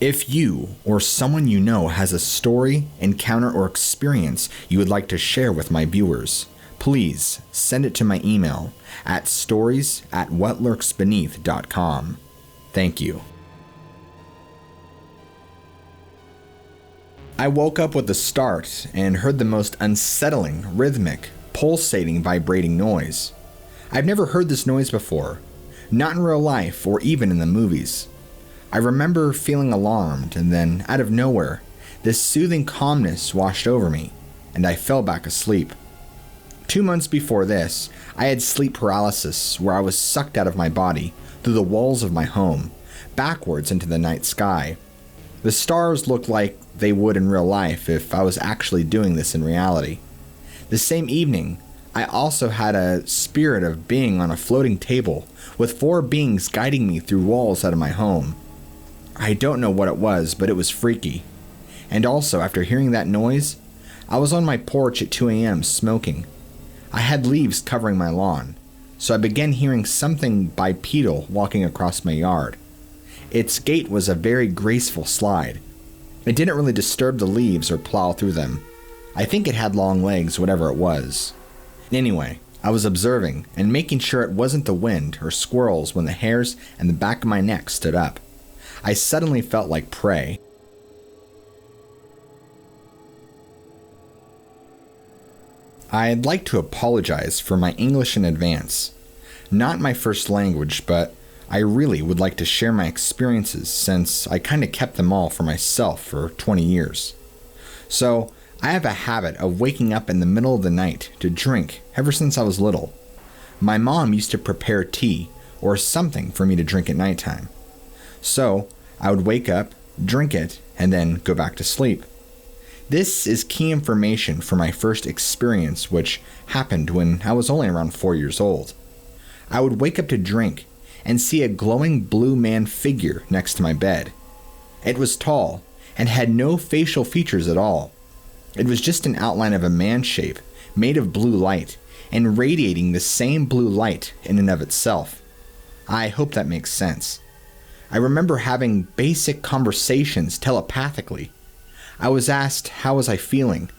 If you or someone you know has a story, encounter, or experience you would like to share with my viewers, please send it to my email at stories@whatlurksbeneath.com. Thank you. I woke up with a start and heard the most unsettling, rhythmic, pulsating, vibrating noise. I've never heard this noise before, not in real life or even in the movies. I remember feeling alarmed, and then, out of nowhere, this soothing calmness washed over me, and I fell back asleep. 2 months before this, I had sleep paralysis where I was sucked out of my body through the walls of my home, backwards into the night sky. The stars looked like they would in real life if I was actually doing this in reality. The same evening, I also had a spirit of being on a floating table with 4 beings guiding me through walls out of my home. I don't know what it was, but it was freaky. And also, after hearing that noise, I was on my porch at 2 a.m. smoking. I had leaves covering my lawn, so I began hearing something bipedal walking across my yard. Its gait was a very graceful slide. It didn't really disturb the leaves or plow through them. I think it had long legs, whatever it was. Anyway, I was observing and making sure it wasn't the wind or squirrels when the hairs and the back of my neck stood up. I suddenly felt like prey. I'd like to apologize for my English in advance. Not my first language, but I really would like to share my experiences since I kinda kept them all for myself for 20 years. So, I have a habit of waking up in the middle of the night to drink ever since I was little. My mom used to prepare tea or something for me to drink at nighttime. So, I would wake up, drink it, and then go back to sleep. This is key information for my first experience, which happened when I was only around 4 years old. I would wake up to drink and see a glowing blue man figure next to my bed. It was tall and had no facial features at all. It was just an outline of a man shape made of blue light and radiating the same blue light in and of itself. I hope that makes sense. I remember having basic conversations telepathically. I was asked how was I feeling,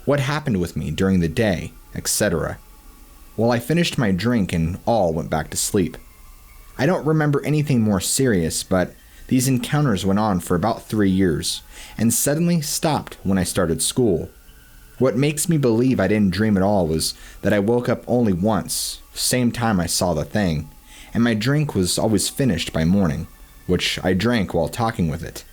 what happened with me during the day, etc. Well, I finished my drink and all went back to sleep. I don't remember anything more serious, but these encounters went on for about 3 years and suddenly stopped when I started school. What makes me believe I didn't dream at all was that I woke up only once, same time I saw the thing, and my drink was always finished by morning, which I drank while talking with it.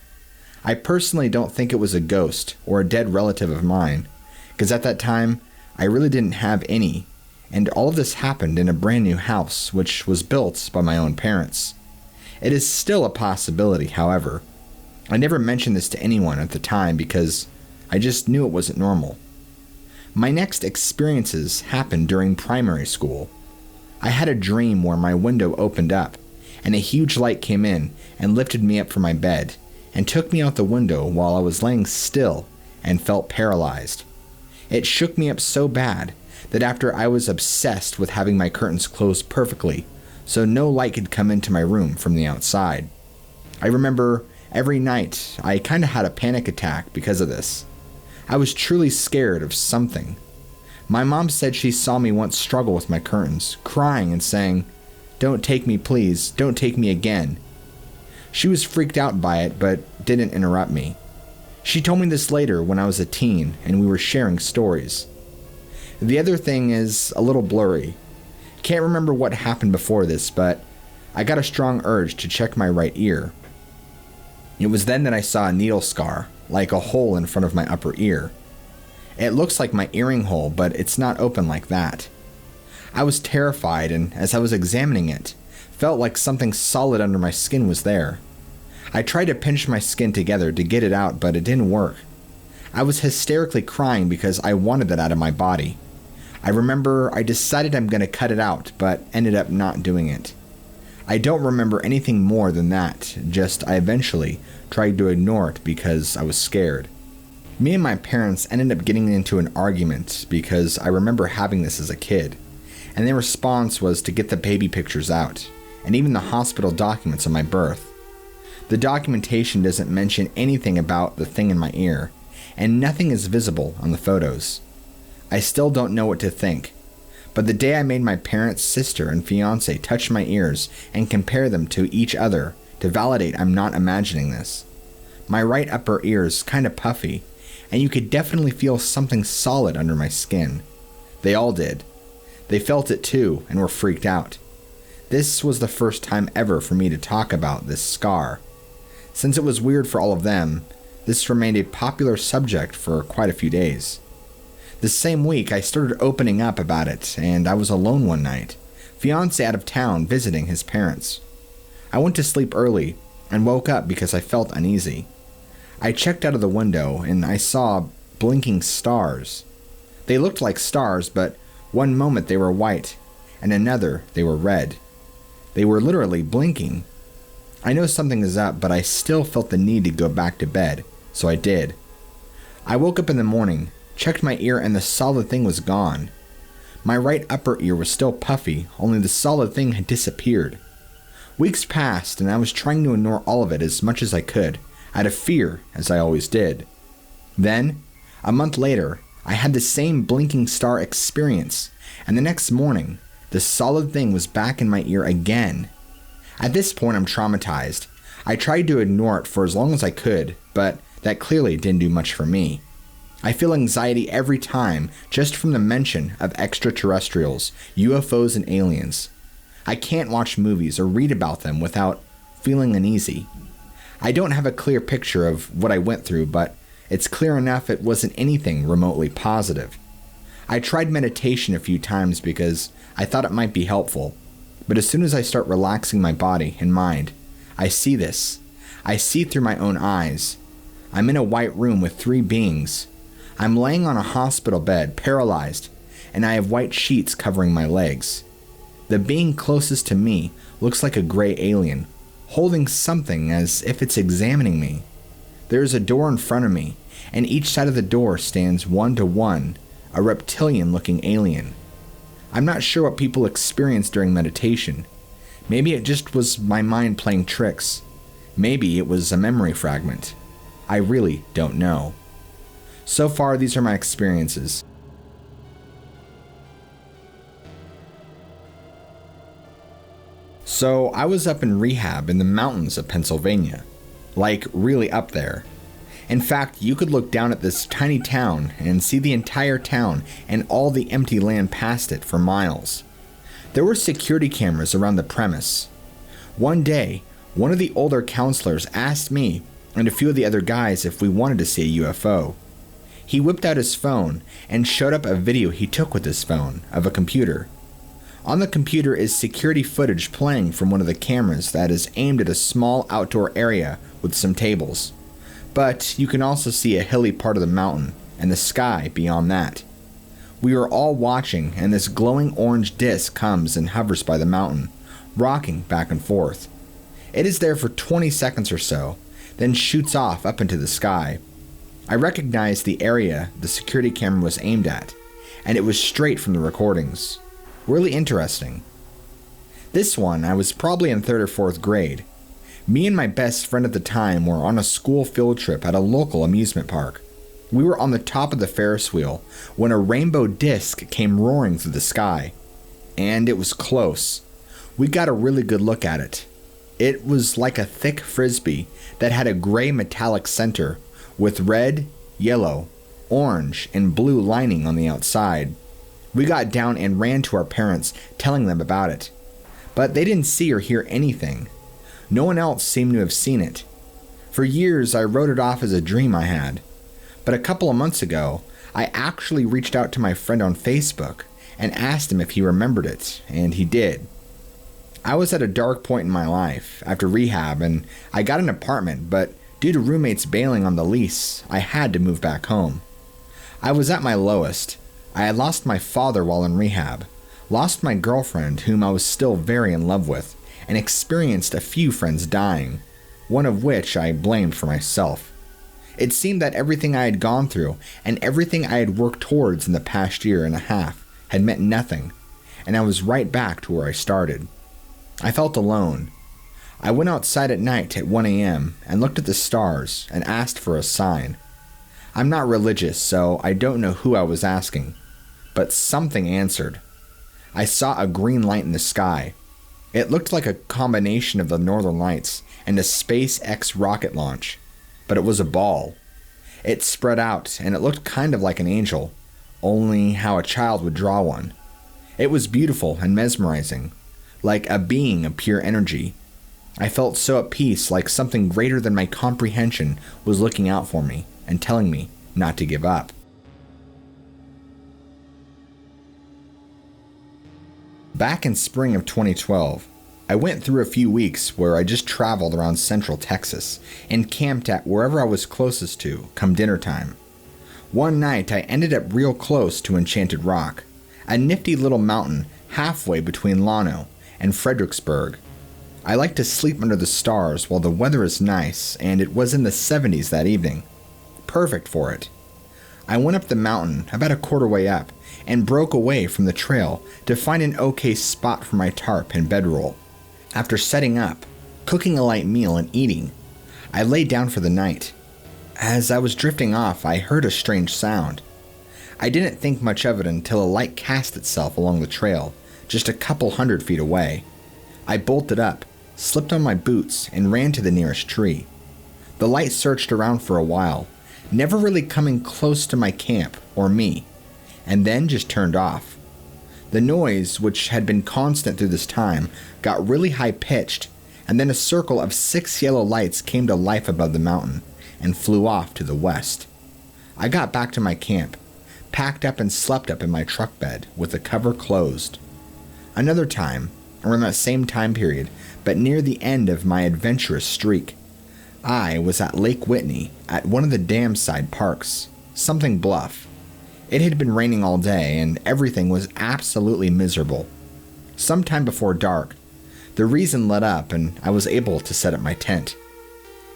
I personally don't think it was a ghost or a dead relative of mine, because at that time, I really didn't have any, and all of this happened in a brand new house which was built by my own parents. It is still a possibility, however. I never mentioned this to anyone at the time because I just knew it wasn't normal. My next experiences happened during primary school. I had a dream where my window opened up, and a huge light came in and lifted me up from my bed and took me out the window while I was laying still and felt paralyzed. It shook me up so bad that after I was obsessed with having my curtains closed perfectly so no light could come into my room from the outside. I remember every night I kinda had a panic attack because of this. I was truly scared of something. My mom said she saw me once struggle with my curtains, crying and saying, "Don't take me please, don't take me again." She was freaked out by it but didn't interrupt me. She told me this later when I was a teen and we were sharing stories. The other thing is a little blurry. Can't remember what happened before this, but I got a strong urge to check my right ear. It was then that I saw a needle scar, like a hole in front of my upper ear. It looks like my earring hole, but it's not open like that. I was terrified, and as I was examining it, felt like something solid under my skin was there. I tried to pinch my skin together to get it out, but it didn't work. I was hysterically crying because I wanted it out of my body. I remember I decided I'm going to cut it out, but ended up not doing it. I don't remember anything more than that, just I eventually tried to ignore it because I was scared. Me and my parents ended up getting into an argument because I remember having this as a kid, and their response was to get the baby pictures out, and even the hospital documents of my birth. The documentation doesn't mention anything about the thing in my ear, and nothing is visible on the photos. I still don't know what to think, but the day I made my parents, sister, and fiance touch my ears and compare them to each other to validate I'm not imagining this. My right upper ear is kind of puffy, and you could definitely feel something solid under my skin. They all did. They felt it too and were freaked out. This was the first time ever for me to talk about this scar. Since it was weird for all of them, this remained a popular subject for quite a few days. The same week, I started opening up about it, and I was alone one night, fiance out of town visiting his parents. I went to sleep early and woke up because I felt uneasy. I checked out of the window and I saw blinking stars. They looked like stars, but one moment they were white, and another they were red. They were literally blinking. I know something is up, but I still felt the need to go back to bed, so I did. I woke up in the morning, checked my ear, and the solid thing was gone. My right upper ear was still puffy, only the solid thing had disappeared. Weeks passed, and I was trying to ignore all of it as much as I could, out of fear, as I always did. Then, a month later, I had the same blinking star experience, and the next morning, the solid thing was back in my ear again. At this point, I'm traumatized. I tried to ignore it for as long as I could, but that clearly didn't do much for me. I feel anxiety every time just from the mention of extraterrestrials, UFOs, and aliens. I can't watch movies or read about them without feeling uneasy. I don't have a clear picture of what I went through, but it's clear enough it wasn't anything remotely positive. I tried meditation a few times because I thought it might be helpful, but as soon as I start relaxing my body and mind, I see this. I see through my own eyes. I'm in a white room with 3 beings. I'm laying on a hospital bed, paralyzed, and I have white sheets covering my legs. The being closest to me looks like a gray alien, holding something as if it's examining me. There is a door in front of me, and each side of the door stands 1-to-1, a reptilian-looking alien. I'm not sure what people experience during meditation. Maybe it just was my mind playing tricks. Maybe it was a memory fragment. I really don't know. So far, these are my experiences. So, I was up in rehab in the mountains of Pennsylvania. Like, really up there. In fact, you could look down at this tiny town and see the entire town and all the empty land past it for miles. There were security cameras around the premise. One day, one of the older counselors asked me and a few of the other guys if we wanted to see a UFO. He whipped out his phone and showed up a video he took with his phone of a computer. On the computer is security footage playing from one of the cameras that is aimed at a small outdoor area with some tables. But you can also see a hilly part of the mountain and the sky beyond that. We were all watching, and this glowing orange disc comes and hovers by the mountain, rocking back and forth. It is there for 20 seconds or so, then shoots off up into the sky. I recognized the area the security camera was aimed at, and it was straight from the recordings. Really interesting. This one, I was probably in 3rd or 4th grade. Me and my best friend at the time were on a school field trip at a local amusement park. We were on the top of the Ferris wheel when a rainbow disc came roaring through the sky. And it was close. We got a really good look at it. It was like a thick frisbee that had a gray metallic center with red, yellow, orange, and blue lining on the outside. We got down and ran to our parents, telling them about it. But they didn't see or hear anything. No one else seemed to have seen it. For years, I wrote it off as a dream I had. But a couple of months ago, I actually reached out to my friend on Facebook and asked him if he remembered it, and he did. I was at a dark point in my life after rehab, and I got an apartment, but due to roommates bailing on the lease, I had to move back home. I was at my lowest. I had lost my father while in rehab, lost my girlfriend, whom I was still very in love with, and experienced a few friends dying, one of which I blamed for myself. It seemed that everything I had gone through and everything I had worked towards in the past year and a half had meant nothing, and I was right back to where I started. I felt alone. I went outside at night at 1 a.m. and looked at the stars and asked for a sign. I'm not religious, so I don't know who I was asking, but something answered. I saw a green light in the sky. It looked like a combination of the Northern Lights and a SpaceX rocket launch, but it was a ball. It spread out and it looked kind of like an angel, only how a child would draw one. It was beautiful and mesmerizing, like a being of pure energy. I felt so at peace, like something greater than my comprehension was looking out for me and telling me not to give up. Back in spring of 2012, I went through a few weeks where I just traveled around central Texas and camped at wherever I was closest to come dinner time. One night I ended up real close to Enchanted Rock, a nifty little mountain halfway between Llano and Fredericksburg. I like to sleep under the stars while the weather is nice, and it was in the 70s that evening. Perfect for it. I went up the mountain about a quarter way up and broke away from the trail to find an okay spot for my tarp and bedroll. After setting up, cooking a light meal and eating, I lay down for the night. As I was drifting off, I heard a strange sound. I didn't think much of it until a light cast itself along the trail, just a couple 100 feet away. I bolted up, slipped on my boots, and ran to the nearest tree. The light searched around for a while, never really coming close to my camp or me, and then just turned off. The noise, which had been constant through this time, got really high-pitched, and then a circle of 6 yellow lights came to life above the mountain and flew off to the west. I got back to my camp, packed up and slept up in my truck bed with the cover closed. Another time, around that same time period, but near the end of my adventurous streak, I was at Lake Whitney at one of the dam side parks, Something Bluff. It had been raining all day and everything was absolutely miserable. Sometime before dark, the reason let up and I was able to set up my tent.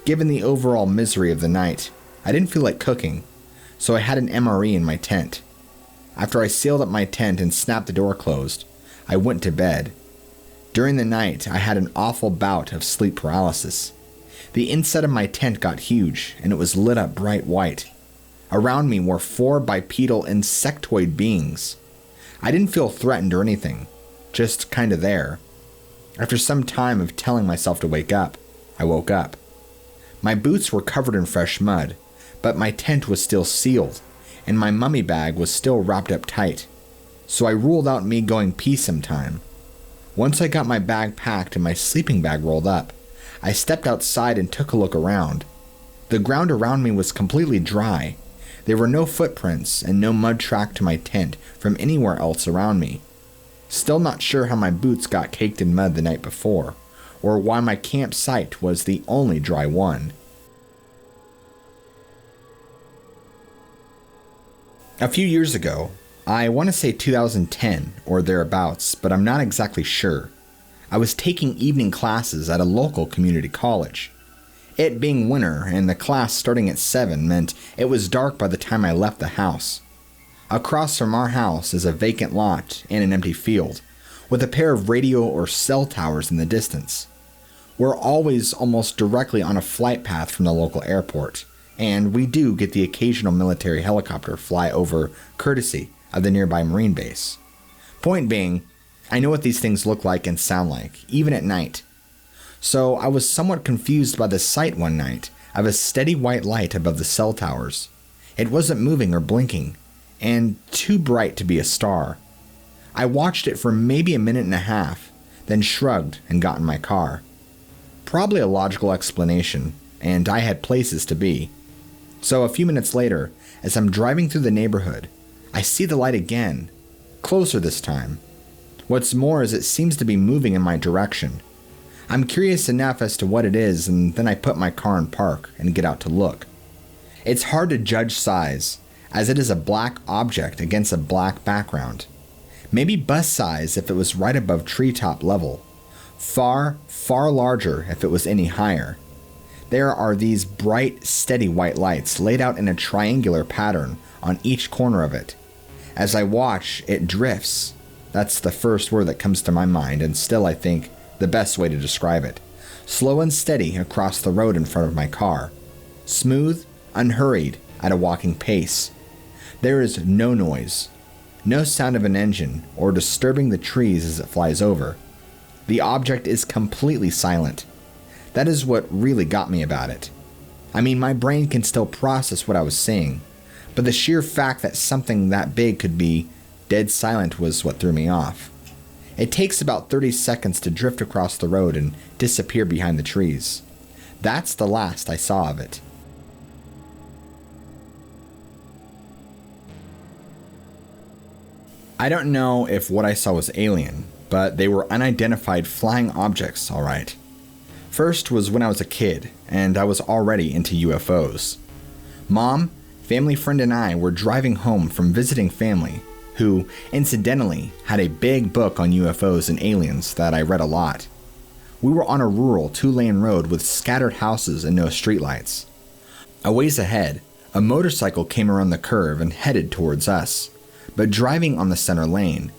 Given the overall misery of the night, I didn't feel like cooking, so I had an MRE in my tent. After I sealed up my tent and snapped the door closed, I went to bed. During the night, I had an awful bout of sleep paralysis. The inside of my tent got huge, and it was lit up bright white. Around me were 4 bipedal insectoid beings. I didn't feel threatened or anything, just kinda there. After some time of telling myself to wake up, I woke up. My boots were covered in fresh mud, but my tent was still sealed, and my mummy bag was still wrapped up tight, so I ruled out me going pee sometime. Once I got my bag packed and my sleeping bag rolled up, I stepped outside and took a look around. The ground around me was completely dry. There were no footprints and no mud track to my tent from anywhere else around me. Still not sure how my boots got caked in mud the night before, or why my campsite was the only dry one. A few years ago, I want to say 2010 or thereabouts, but I'm not exactly sure, I was taking evening classes at a local community college. It being winter and the class starting at 7 meant it was dark by the time I left the house. Across from our house is a vacant lot and an empty field, with a pair of radio or cell towers in the distance. We're always almost directly on a flight path from the local airport, and we do get the occasional military helicopter fly over courtesy of the nearby Marine base. Point being, I know what these things look like and sound like, even at night. So I was somewhat confused by the sight one night of a steady white light above the cell towers. It wasn't moving or blinking, and too bright to be a star. I watched it for maybe a minute and a half, then shrugged and got in my car. Probably a logical explanation, and I had places to be. So a few minutes later, as I'm driving through the neighborhood, I see the light again, closer this time. What's more is it seems to be moving in my direction. I'm curious enough as to what it is, and then I put my car in park and get out to look. It's hard to judge size, as it is a black object against a black background. Maybe bus size if it was right above treetop level. Far, far larger if it was any higher. There are these bright, steady white lights laid out in a triangular pattern on each corner of it. As I watch, it drifts. That's the first word that comes to my mind, and still I think the best way to describe it. slow and steady across the road in front of my car, smooth, unhurried, at a walking pace. There is no noise, no sound of an engine or disturbing the trees as it flies over. The object is completely silent. That is what really got me about it. I mean, my brain can still process what I was seeing, but the sheer fact that something that big could be dead silent was what threw me off. It takes about 30 seconds to drift across the road and disappear behind the trees. That's the last I saw of it. I don't know if what I saw was alien, but they were unidentified flying objects, alright. First was when I was a kid, and I was already into UFOs. Mom, family friend, and I were driving home from visiting family, who, incidentally, had a big book on UFOs and aliens that I read a lot. We were on a rural 2-lane road with scattered houses and no streetlights. A ways ahead, a motorcycle came around the curve and headed towards us, but driving on the center lane.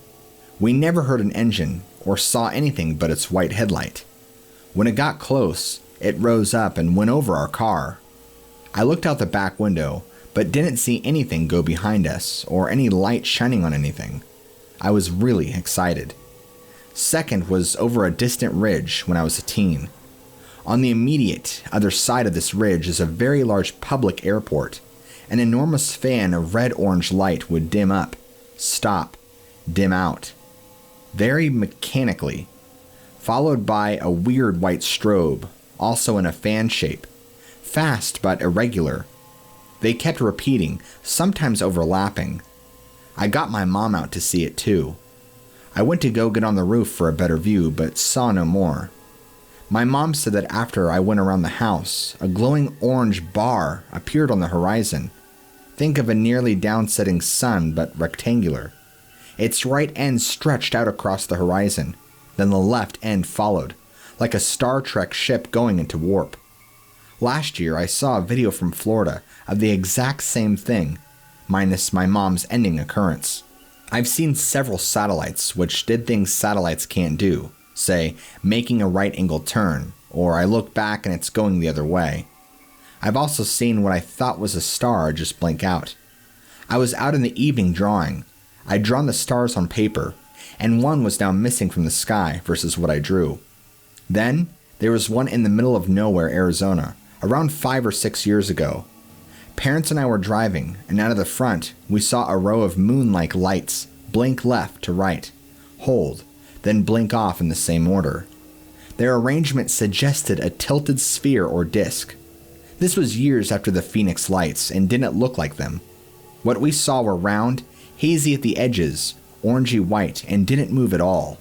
We never heard an engine or saw anything but its white headlight. When it got close, it rose up and went over our car. I looked out the back window, but didn't see anything go behind us or any light shining on anything. I was really excited. Second was over a distant ridge when I was a teen. On the immediate other side of this ridge is a very large public airport. An enormous fan of red-orange light would dim up, stop, dim out, very mechanically, followed by a weird white strobe, also in a fan shape, fast but irregular. They kept repeating, sometimes overlapping. I got my mom out to see it too. I went to go get on the roof for a better view, but saw no more. My mom said that after I went around the house, a glowing orange bar appeared on the horizon. Think of a nearly downsetting sun, but rectangular. Its right end stretched out across the horizon, then the left end followed, like a Star Trek ship going into warp. Last year, I saw a video from Florida of the exact same thing, minus my mom's ending occurrence. I've seen several satellites which did things satellites can't do, say, making a right-angled turn, or I look back and it's going the other way. I've also seen what I thought was a star just blink out. I was out in the evening drawing. I'd drawn the stars on paper, and one was now missing from the sky versus what I drew. Then, there was one in the middle of nowhere, Arizona, around 5 or 6 years ago. Parents and I were driving, and out of the front, we saw a row of moon-like lights blink left to right, hold, then blink off in the same order. Their arrangement suggested a tilted sphere or disc. This was years after the Phoenix lights and didn't look like them. What we saw were round, hazy at the edges, orangey white, and didn't move at all.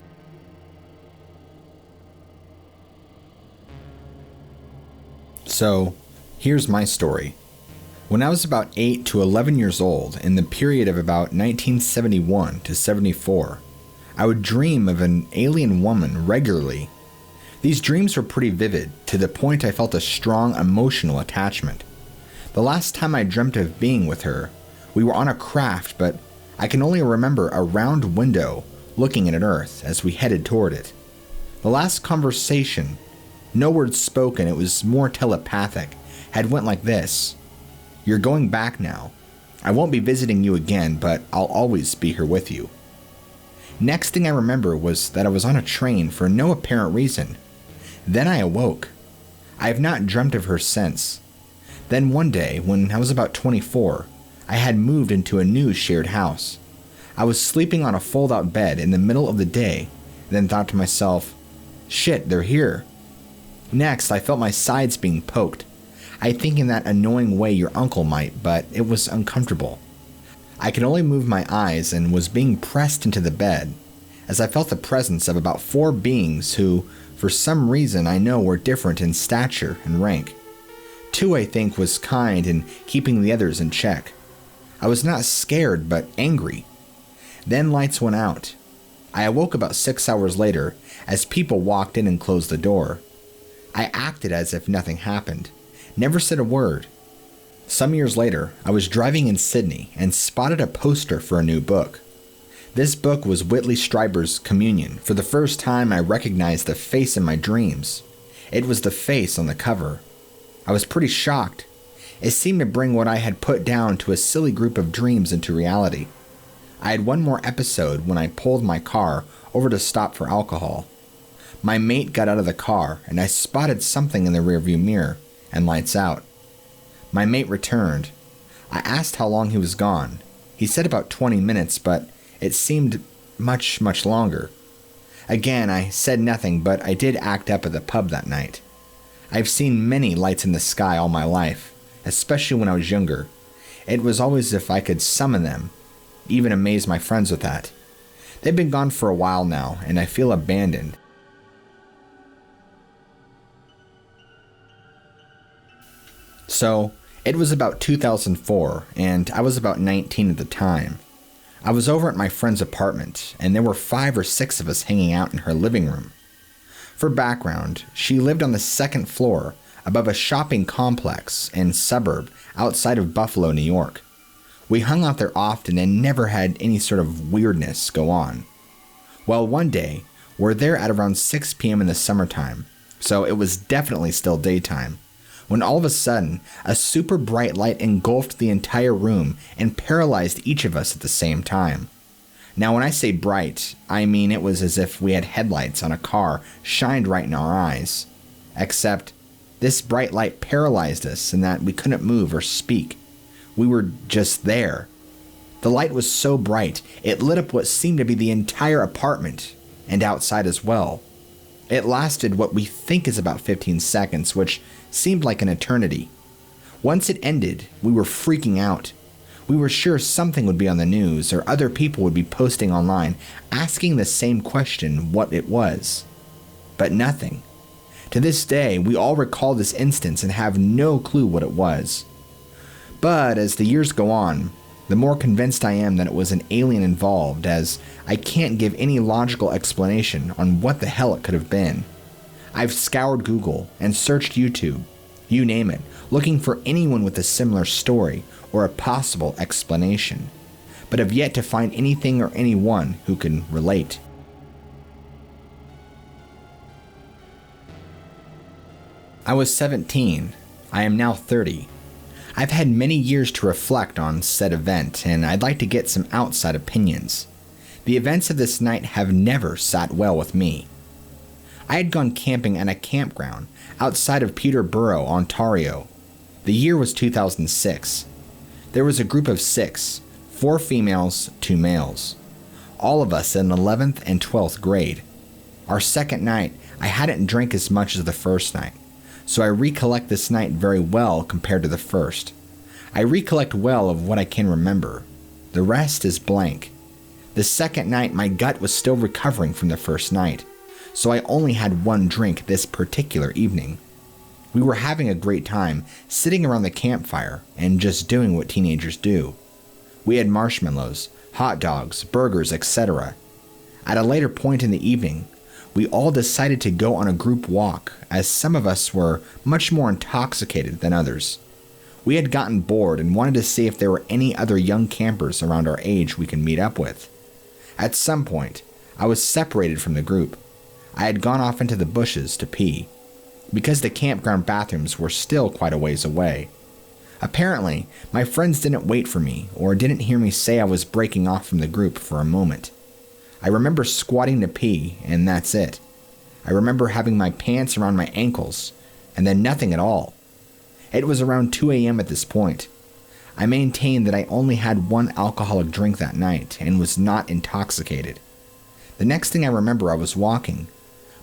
So, here's my story. When I was about 8 to 11 years old, in the period of about 1971 to 74, I would dream of an alien woman regularly. These dreams were pretty vivid, to the point I felt a strong emotional attachment. The last time I dreamt of being with her, we were on a craft, but I can only remember a round window looking at Earth as we headed toward it. The last conversation, no words spoken, it was more telepathic, had went like this: "You're going back now. I won't be visiting you again, but I'll always be here with you." Next thing I remember was that I was on a train for no apparent reason. Then I awoke. I have not dreamt of her since. Then one day, when I was about 24, I had moved into a new shared house. I was sleeping on a fold-out bed in the middle of the day, then thought to myself, shit, they're here. Next, I felt my sides being poked. I think in that annoying way your uncle might, but it was uncomfortable. I could only move my eyes and was being pressed into the bed, as I felt the presence of about 4 beings who, for some reason I know, were different in stature and rank. 2, I think, was kind and keeping the others in check. I was not scared, but angry. Then lights went out. I awoke about 6 hours later as people walked in and closed the door. I acted as if nothing happened, never said a word. Some years later, I was driving in Sydney and spotted a poster for a new book. This book was Whitley Strieber's Communion. For the first time, I recognized the face in my dreams. It was the face on the cover. I was pretty shocked. It seemed to bring what I had put down to a silly group of dreams into reality. I had one more episode when I pulled my car over to stop for alcohol. My mate got out of the car and I spotted something in the rearview mirror and lights out. My mate returned. I asked how long he was gone. He said about 20 minutes, but it seemed much longer. Again, I said nothing, but I did act up at the pub that night. I've seen many lights in the sky all my life, especially when I was younger. It was always as if I could summon them, even amaze my friends with that. They've been gone for a while now, and I feel abandoned. So, it was about 2004, and I was about 19 at the time. I was over at my friend's apartment, and there were 5 or 6 of us hanging out in her living room. For background, she lived on the 2nd floor above a shopping complex and suburb outside of Buffalo, New York. We hung out there often and never had any sort of weirdness go on. Well, one day, we're there at around 6 p.m. in the summertime, so it was definitely still daytime, when all of a sudden, a super bright light engulfed the entire room and paralyzed each of us at the same time. Now, when I say bright, I mean it was as if we had headlights on a car shined right in our eyes. Except, this bright light paralyzed us in that we couldn't move or speak. We were just there. The light was so bright, it lit up what seemed to be the entire apartment, and outside as well. It lasted what we think is about 15 seconds, which seemed like an eternity. Once it ended, we were freaking out. We were sure something would be on the news or other people would be posting online asking the same question, what it was. But nothing. To this day, we all recall this instance and have no clue what it was. But as the years go on, the more convinced I am that it was an alien involved, as I can't give any logical explanation on what the hell it could have been. I've scoured Google and searched YouTube, you name it, looking for anyone with a similar story or a possible explanation, but have yet to find anything or anyone who can relate. I was 17. I am now 30. I've had many years to reflect on said event, and I'd like to get some outside opinions. The events of this night have never sat well with me. I had gone camping at a campground outside of Peterborough, Ontario. The year was 2006. There was a group of 6, 4 females, 2 males. All of us in 11th and 12th grade. Our second night, I hadn't drank as much as the first night, so I recollect this night very well compared to the first. I recollect well of what I can remember. The rest is blank. The second night, my gut was still recovering from the first night, so I only had 1 drink this particular evening. We were having a great time sitting around the campfire and just doing what teenagers do. We had marshmallows, hot dogs, burgers, etc. At a later point in the evening, we all decided to go on a group walk, as some of us were much more intoxicated than others. We had gotten bored and wanted to see if there were any other young campers around our age we could meet up with. At some point, I was separated from the group. I had gone off into the bushes to pee, because the campground bathrooms were still quite a ways away. Apparently, my friends didn't wait for me or didn't hear me say I was breaking off from the group for a moment. I remember squatting to pee, and that's it. I remember having my pants around my ankles, and then nothing at all. It was around 2 a.m. at this point. I maintained that I only had 1 alcoholic drink that night and was not intoxicated. The next thing I remember, I was walking,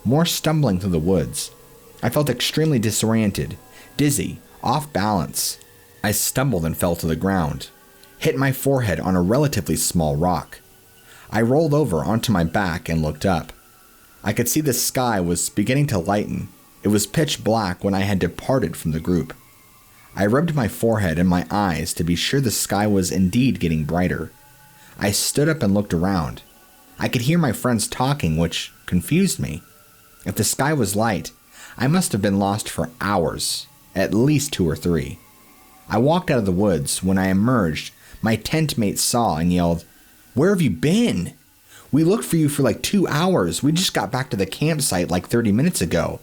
more stumbling through the woods. I felt extremely disoriented, dizzy, off balance. I stumbled and fell to the ground, hit my forehead on a relatively small rock. I rolled over onto my back and looked up. I could see the sky was beginning to lighten. It was pitch black when I had departed from the group. I rubbed my forehead and my eyes to be sure the sky was indeed getting brighter. I stood up and looked around. I could hear my friends talking, which confused me. If the sky was light, I must have been lost for hours, at least 2 or 3. I walked out of the woods. When I emerged, my tent mate saw and yelled, "Where have you been? We looked for you for like 2 hours. We just got back to the campsite like 30 minutes ago."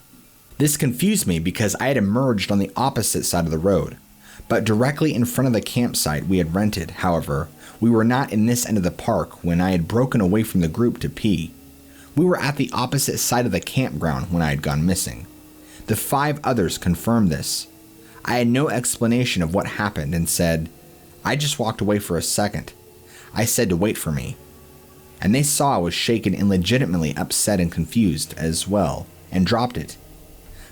This confused me because I had emerged on the opposite side of the road, but directly in front of the campsite we had rented. However, we were not in this end of the park when I had broken away from the group to pee. We were at the opposite side of the campground when I had gone missing. The 5 others confirmed this. I had no explanation of what happened and said, "I just walked away for a second." I said to wait for me. And they saw I was shaken and legitimately upset and confused as well, and dropped it.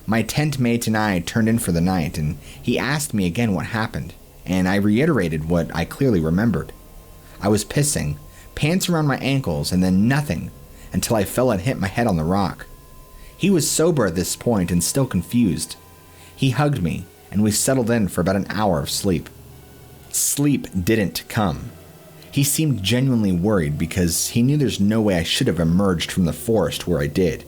My tent mate and I turned in for the night, and he asked me again what happened, and I reiterated what I clearly remembered. I was pissing, pants around my ankles, and then nothing, until I fell and hit my head on the rock. He was sober at this point and still confused. He hugged me, and we settled in for about an hour of sleep. Sleep didn't come. He seemed genuinely worried because he knew there's no way I should have emerged from the forest where I did.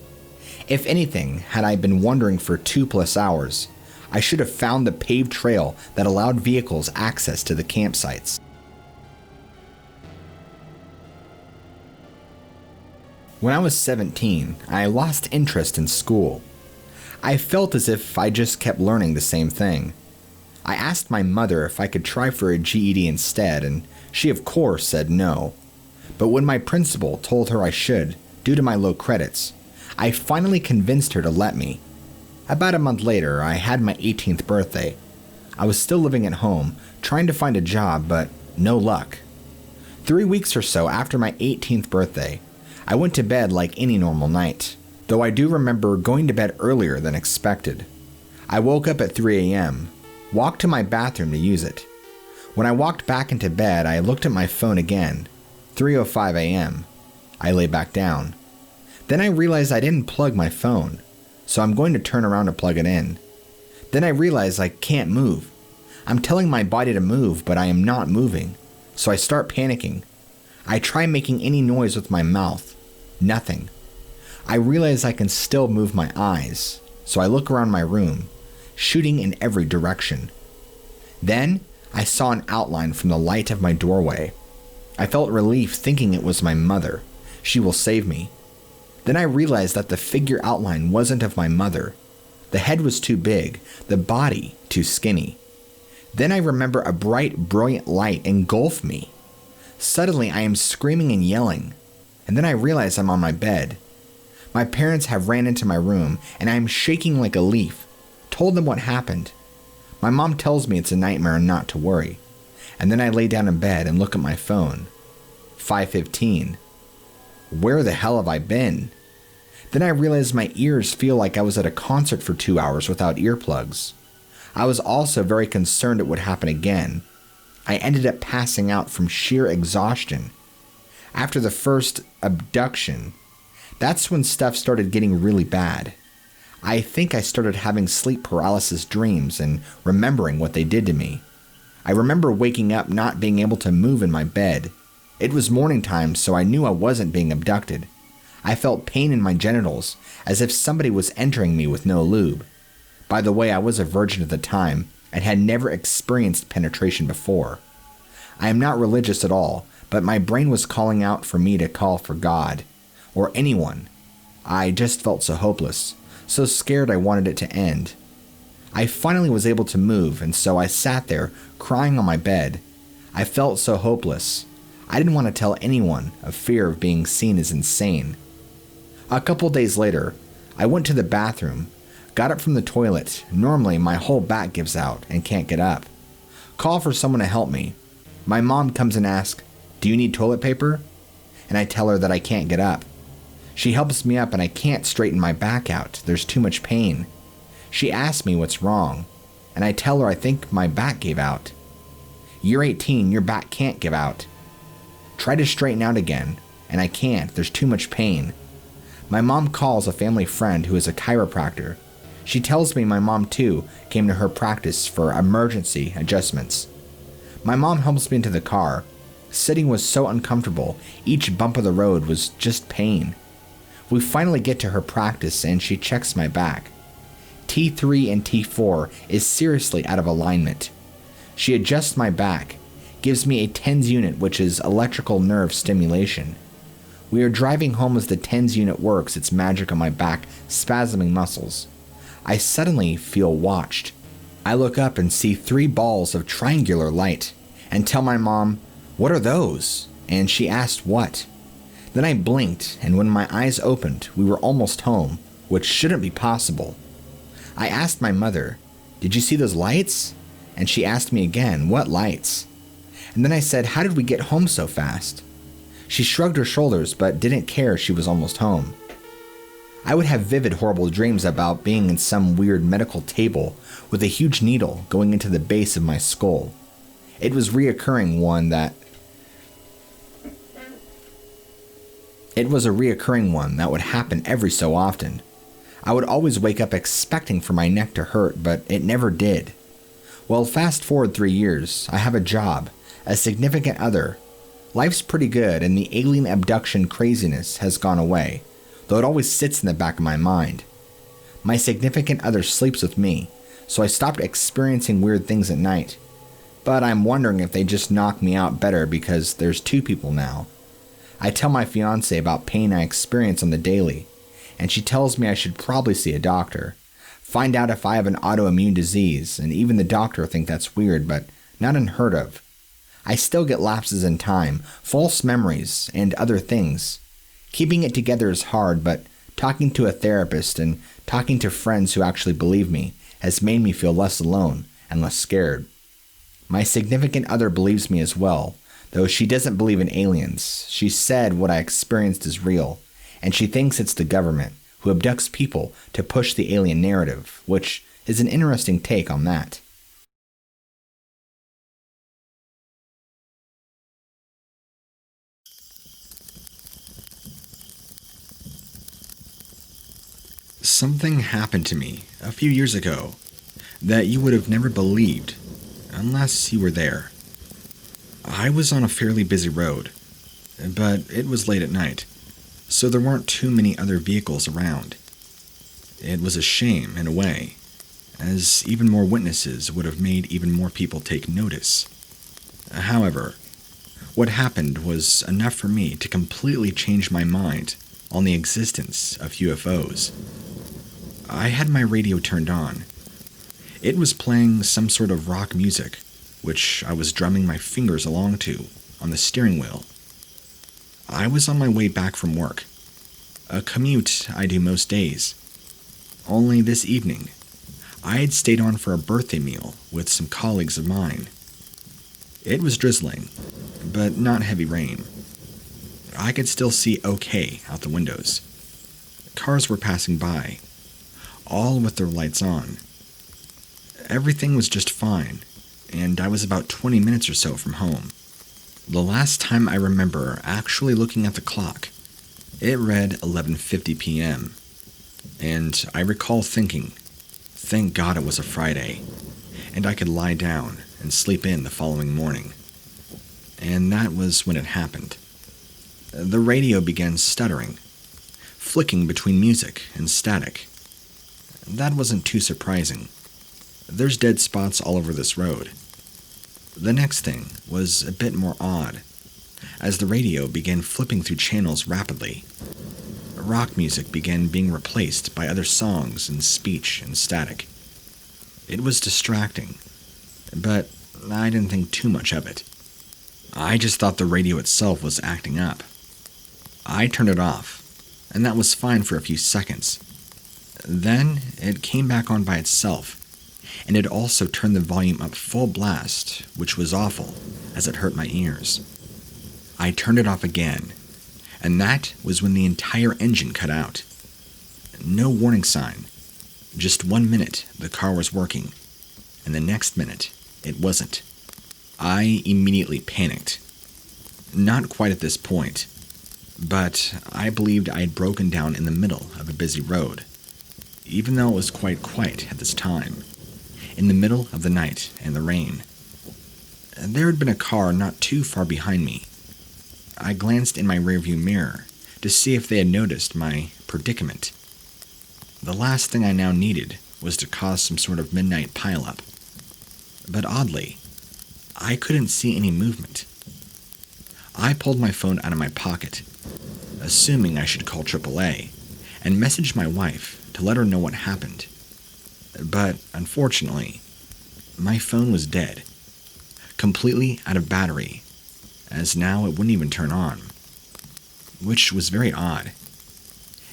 If anything, had I been wandering for 2+ hours, I should have found the paved trail that allowed vehicles access to the campsites. When I was 17, I lost interest in school. I felt as if I just kept learning the same thing. I asked my mother if I could try for a GED instead, and she of course said no. But when my principal told her I should, due to my low credits, I finally convinced her to let me. About a month later, I had my 18th birthday. I was still living at home, trying to find a job, but no luck. 3 weeks or so after my 18th birthday, I went to bed like any normal night, though I do remember going to bed earlier than expected. I woke up at 3 a.m., walked to my bathroom to use it. When I walked back into bed, I looked at my phone again, 3:05 a.m. I lay back down. Then I realized I didn't plug my phone, so I'm going to turn around to plug it in. Then I realize I can't move. I'm telling my body to move, but I am not moving, so I start panicking. I try making any noise with my mouth. Nothing. I realize I can still move my eyes, so I look around my room, shooting in every direction. Then I saw an outline from the light of my doorway. I felt relief thinking it was my mother. She will save me. Then I realized that the figure outline wasn't of my mother. The head was too big, the body too skinny. Then I remember a bright, brilliant light engulf me. Suddenly I am screaming and yelling, and then I realize I'm on my bed. My parents have ran into my room, and I am shaking like a leaf. Told them what happened. My mom tells me it's a nightmare and not to worry. And then I lay down in bed and look at my phone. 5:15. Where the hell have I been? Then I realized my ears feel like I was at a concert for 2 hours without earplugs. I was also very concerned it would happen again. I ended up passing out from sheer exhaustion. After the first abduction, that's when stuff started getting really bad. I think I started having sleep paralysis dreams and remembering what they did to me. I remember waking up not being able to move in my bed. It was morning time, so I knew I wasn't being abducted. I felt pain in my genitals, as if somebody was entering me with no lube. By the way, I was a virgin at the time and had never experienced penetration before. I am not religious at all, but my brain was calling out for me to call for God, or anyone. I just felt so hopeless, so scared I wanted it to end. I finally was able to move, and so I sat there, crying on my bed. I felt so hopeless. I didn't want to tell anyone of fear of being seen as insane. A couple days later, I went to the bathroom, got up from the toilet. Normally, my whole back gives out and can't get up. Call for someone to help me. My mom comes and asks, "Do you need toilet paper?" And I tell her that I can't get up. She helps me up and I can't straighten my back out. There's too much pain. She asks me what's wrong, and I tell her I think my back gave out. "You're 18, your back can't give out." Try to straighten out again, and I can't. There's too much pain. My mom calls a family friend who is a chiropractor. She tells me my mom too came to her practice for emergency adjustments. My mom helps me into the car. Sitting was so uncomfortable, each bump of the road was just pain. We finally get to her practice and she checks my back. T3 and T4 is seriously out of alignment. She adjusts my back, gives me a TENS unit, which is electrical nerve stimulation. We are driving home as the TENS unit works its magic on my back, spasming muscles. I suddenly feel watched. I look up and see 3 balls of triangular light and tell my mom, "What are those?" And she asked what. Then I blinked, and when my eyes opened, we were almost home, which shouldn't be possible. I asked my mother, "Did you see those lights?" And she asked me again, "What lights?" And then I said, "How did we get home so fast?" She shrugged her shoulders but didn't care she was almost home. I would have vivid, horrible dreams about being in some weird medical table with a huge needle going into the base of my skull. It was a reoccurring one that would happen every so often. I would always wake up expecting for my neck to hurt, but it never did. Well, fast forward 3 years, I have a job, a significant other. Life's pretty good, and the alien abduction craziness has gone away, though it always sits in the back of my mind. My significant other sleeps with me, so I stopped experiencing weird things at night. But I'm wondering if they just knock me out better because there's 2 people now. I tell my fiance about pain I experience on the daily, and she tells me I should probably see a doctor, find out if I have an autoimmune disease, and even the doctor think that's weird, but not unheard of. I still get lapses in time, false memories, and other things. Keeping it together is hard, but talking to a therapist and talking to friends who actually believe me has made me feel less alone and less scared. My significant other believes me as well, though she doesn't believe in aliens. She said what I experienced is real, and she thinks it's the government who abducts people to push the alien narrative, which is an interesting take on that. Something happened to me a few years ago that you would have never believed unless you were there. I was on a fairly busy road, but it was late at night, so there weren't too many other vehicles around. It was a shame, in a way, as even more witnesses would have made even more people take notice. However, what happened was enough for me to completely change my mind on the existence of UFOs. I had my radio turned on. It was playing some sort of rock music, which I was drumming my fingers along to on the steering wheel. I was on my way back from work, a commute I do most days. Only this evening, I had stayed on for a birthday meal with some colleagues of mine. It was drizzling, but not heavy rain. I could still see okay out the windows. Cars were passing by, all with their lights on. Everything was just fine, and I was about 20 minutes or so from home. The last time I remember actually looking at the clock, it read 11:50 p.m., and I recall thinking, thank God it was a Friday, and I could lie down and sleep in the following morning. And that was when it happened. The radio began stuttering, flicking between music and static. That wasn't too surprising. There's dead spots all over this road. The next thing was a bit more odd, as the radio began flipping through channels rapidly. Rock music began being replaced by other songs and speech and static. It was distracting, but I didn't think too much of it. I just thought the radio itself was acting up. I turned it off, and that was fine for a few seconds. Then it came back on by itself, and it also turned the volume up full blast, which was awful, as it hurt my ears. I turned it off again, and that was when the entire engine cut out. No warning sign. Just 1 minute the car was working, and the next minute it wasn't. I immediately panicked. Not quite at this point, but I believed I had broken down in the middle of a busy road, even though it was quite quiet at this time, in the middle of the night and the rain. There had been a car not too far behind me. I glanced in my rearview mirror to see if they had noticed my predicament. The last thing I now needed was to cause some sort of midnight pileup. But oddly, I couldn't see any movement. I pulled my phone out of my pocket, assuming I should call AAA, and messaged my wife to let her know what happened. But unfortunately, my phone was dead, completely out of battery, as now it wouldn't even turn on, which was very odd.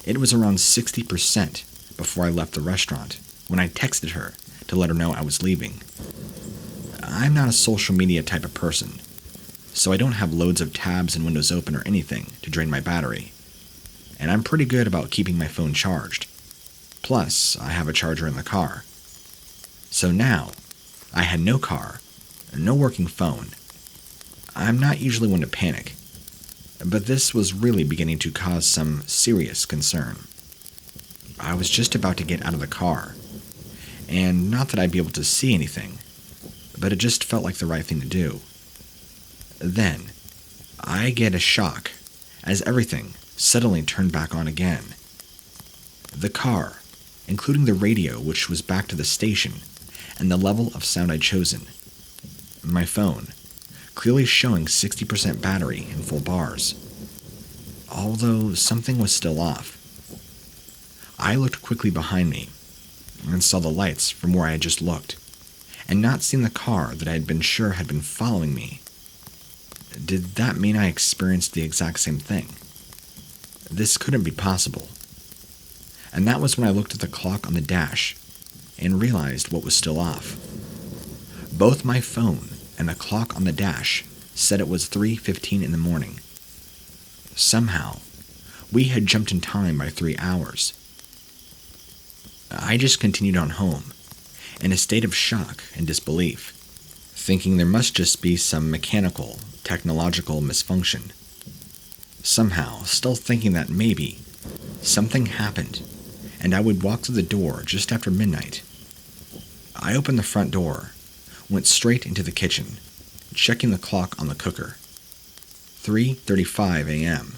It was around 60% before I left the restaurant when I texted her to let her know I was leaving. I'm not a social media type of person, so I don't have loads of tabs and windows open or anything to drain my battery, and I'm pretty good about keeping my phone charged. Plus, I have a charger in the car. So now, I had no car, no working phone. I'm not usually one to panic, but this was really beginning to cause some serious concern. I was just about to get out of the car, and not that I'd be able to see anything, but it just felt like the right thing to do. Then, I get a shock as everything suddenly turned back on again. The car, including the radio which was back to the station, and the level of sound I'd chosen. My phone, clearly showing 60% battery in full bars, although something was still off. I looked quickly behind me and saw the lights from where I had just looked, and not seen the car that I had been sure had been following me. Did that mean I experienced the exact same thing? This couldn't be possible. And that was when I looked at the clock on the dash and realized what was still off. Both my phone and the clock on the dash said it was 3:15 in the morning. Somehow, we had jumped in time by 3 hours. I just continued on home, in a state of shock and disbelief, thinking there must just be some mechanical, technological misfunction. Somehow, still thinking that maybe something happened and I would walk through the door just after midnight. I opened the front door, went straight into the kitchen, checking the clock on the cooker. 3:35 a.m.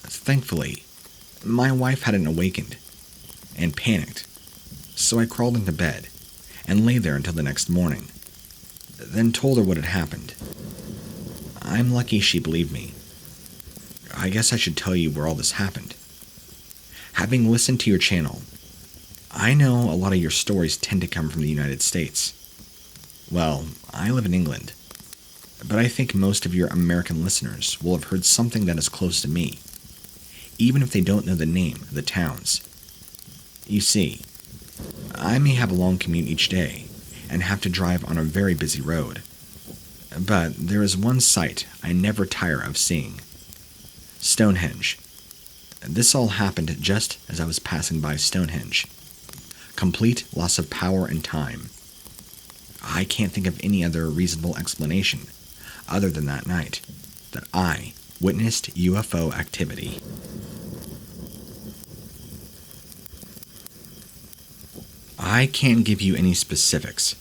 Thankfully, my wife hadn't awakened and panicked, so I crawled into bed and lay there until the next morning, then told her what had happened. I'm lucky she believed me. I guess I should tell you where all this happened. Having listened to your channel, I know a lot of your stories tend to come from the United States. Well, I live in England, but I think most of your American listeners will have heard something that is close to me, even if they don't know the name of the towns. You see, I may have a long commute each day and have to drive on a very busy road, but there is one sight I never tire of seeing: Stonehenge. This all happened just as I was passing by Stonehenge. Complete loss of power and time. I can't think of any other reasonable explanation other than that night that I witnessed UFO activity. I can't give you any specifics.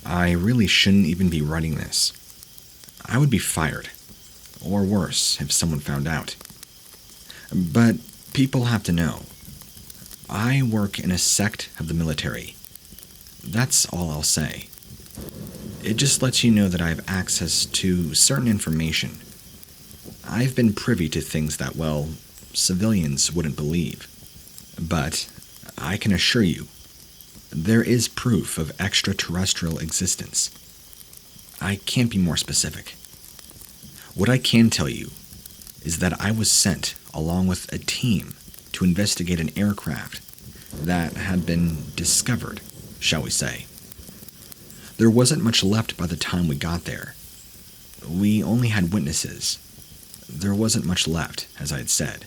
I really shouldn't even be writing this. I would be fired, or worse if someone found out. But people have to know. I work in a sect of the military. That's all I'll say. It just lets you know that I have access to certain information. I've been privy to things that, well, civilians wouldn't believe. But I can assure you, there is proof of extraterrestrial existence. I can't be more specific. What I can tell you is that I was sent along with a team to investigate an aircraft that had been discovered, shall we say. There wasn't much left by the time we got there. We only had witnesses. There wasn't much left, as I had said.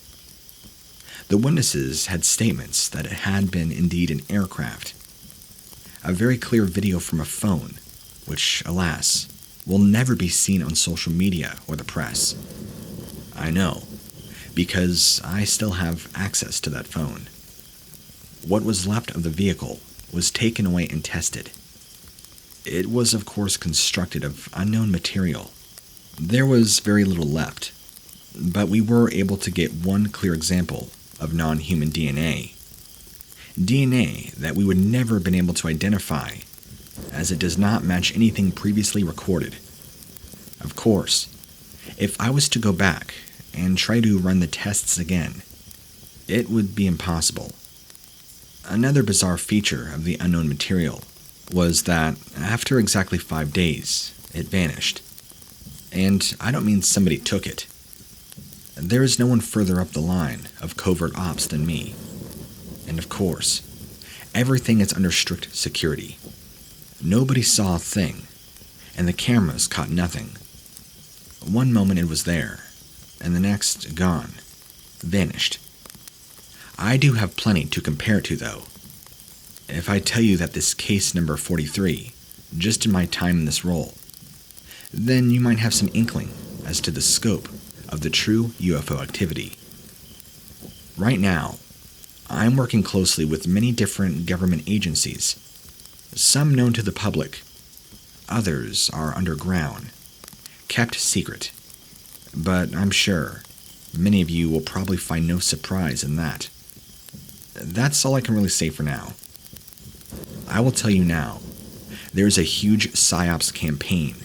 The witnesses had statements that it had been indeed an aircraft. A very clear video from a phone, which, alas, will never be seen on social media or the press. I know, because I still have access to that phone. What was left of the vehicle was taken away and tested. It was, of course, constructed of unknown material. There was very little left, but we were able to get one clear example of non-human DNA. DNA that we would never have been able to identify, as it does not match anything previously recorded. Of course, if I was to go back and try to run the tests again, it would be impossible. Another bizarre feature of the unknown material was that after exactly 5 days, it vanished. And I don't mean somebody took it. There is no one further up the line of covert ops than me. And of course, everything is under strict security. Nobody saw a thing, and the cameras caught nothing. One moment it was there, and the next gone, vanished. I do have plenty to compare it to, though. If I tell you that this case number 43, just in my time in this role, then you might have some inkling as to the scope of the true UFO activity. Right now, I'm working closely with many different government agencies, some known to the public, others are underground, kept secret, but I'm sure many of you will probably find no surprise in that. That's all I can really say for now. I will tell you now, there is a huge PSYOPs campaign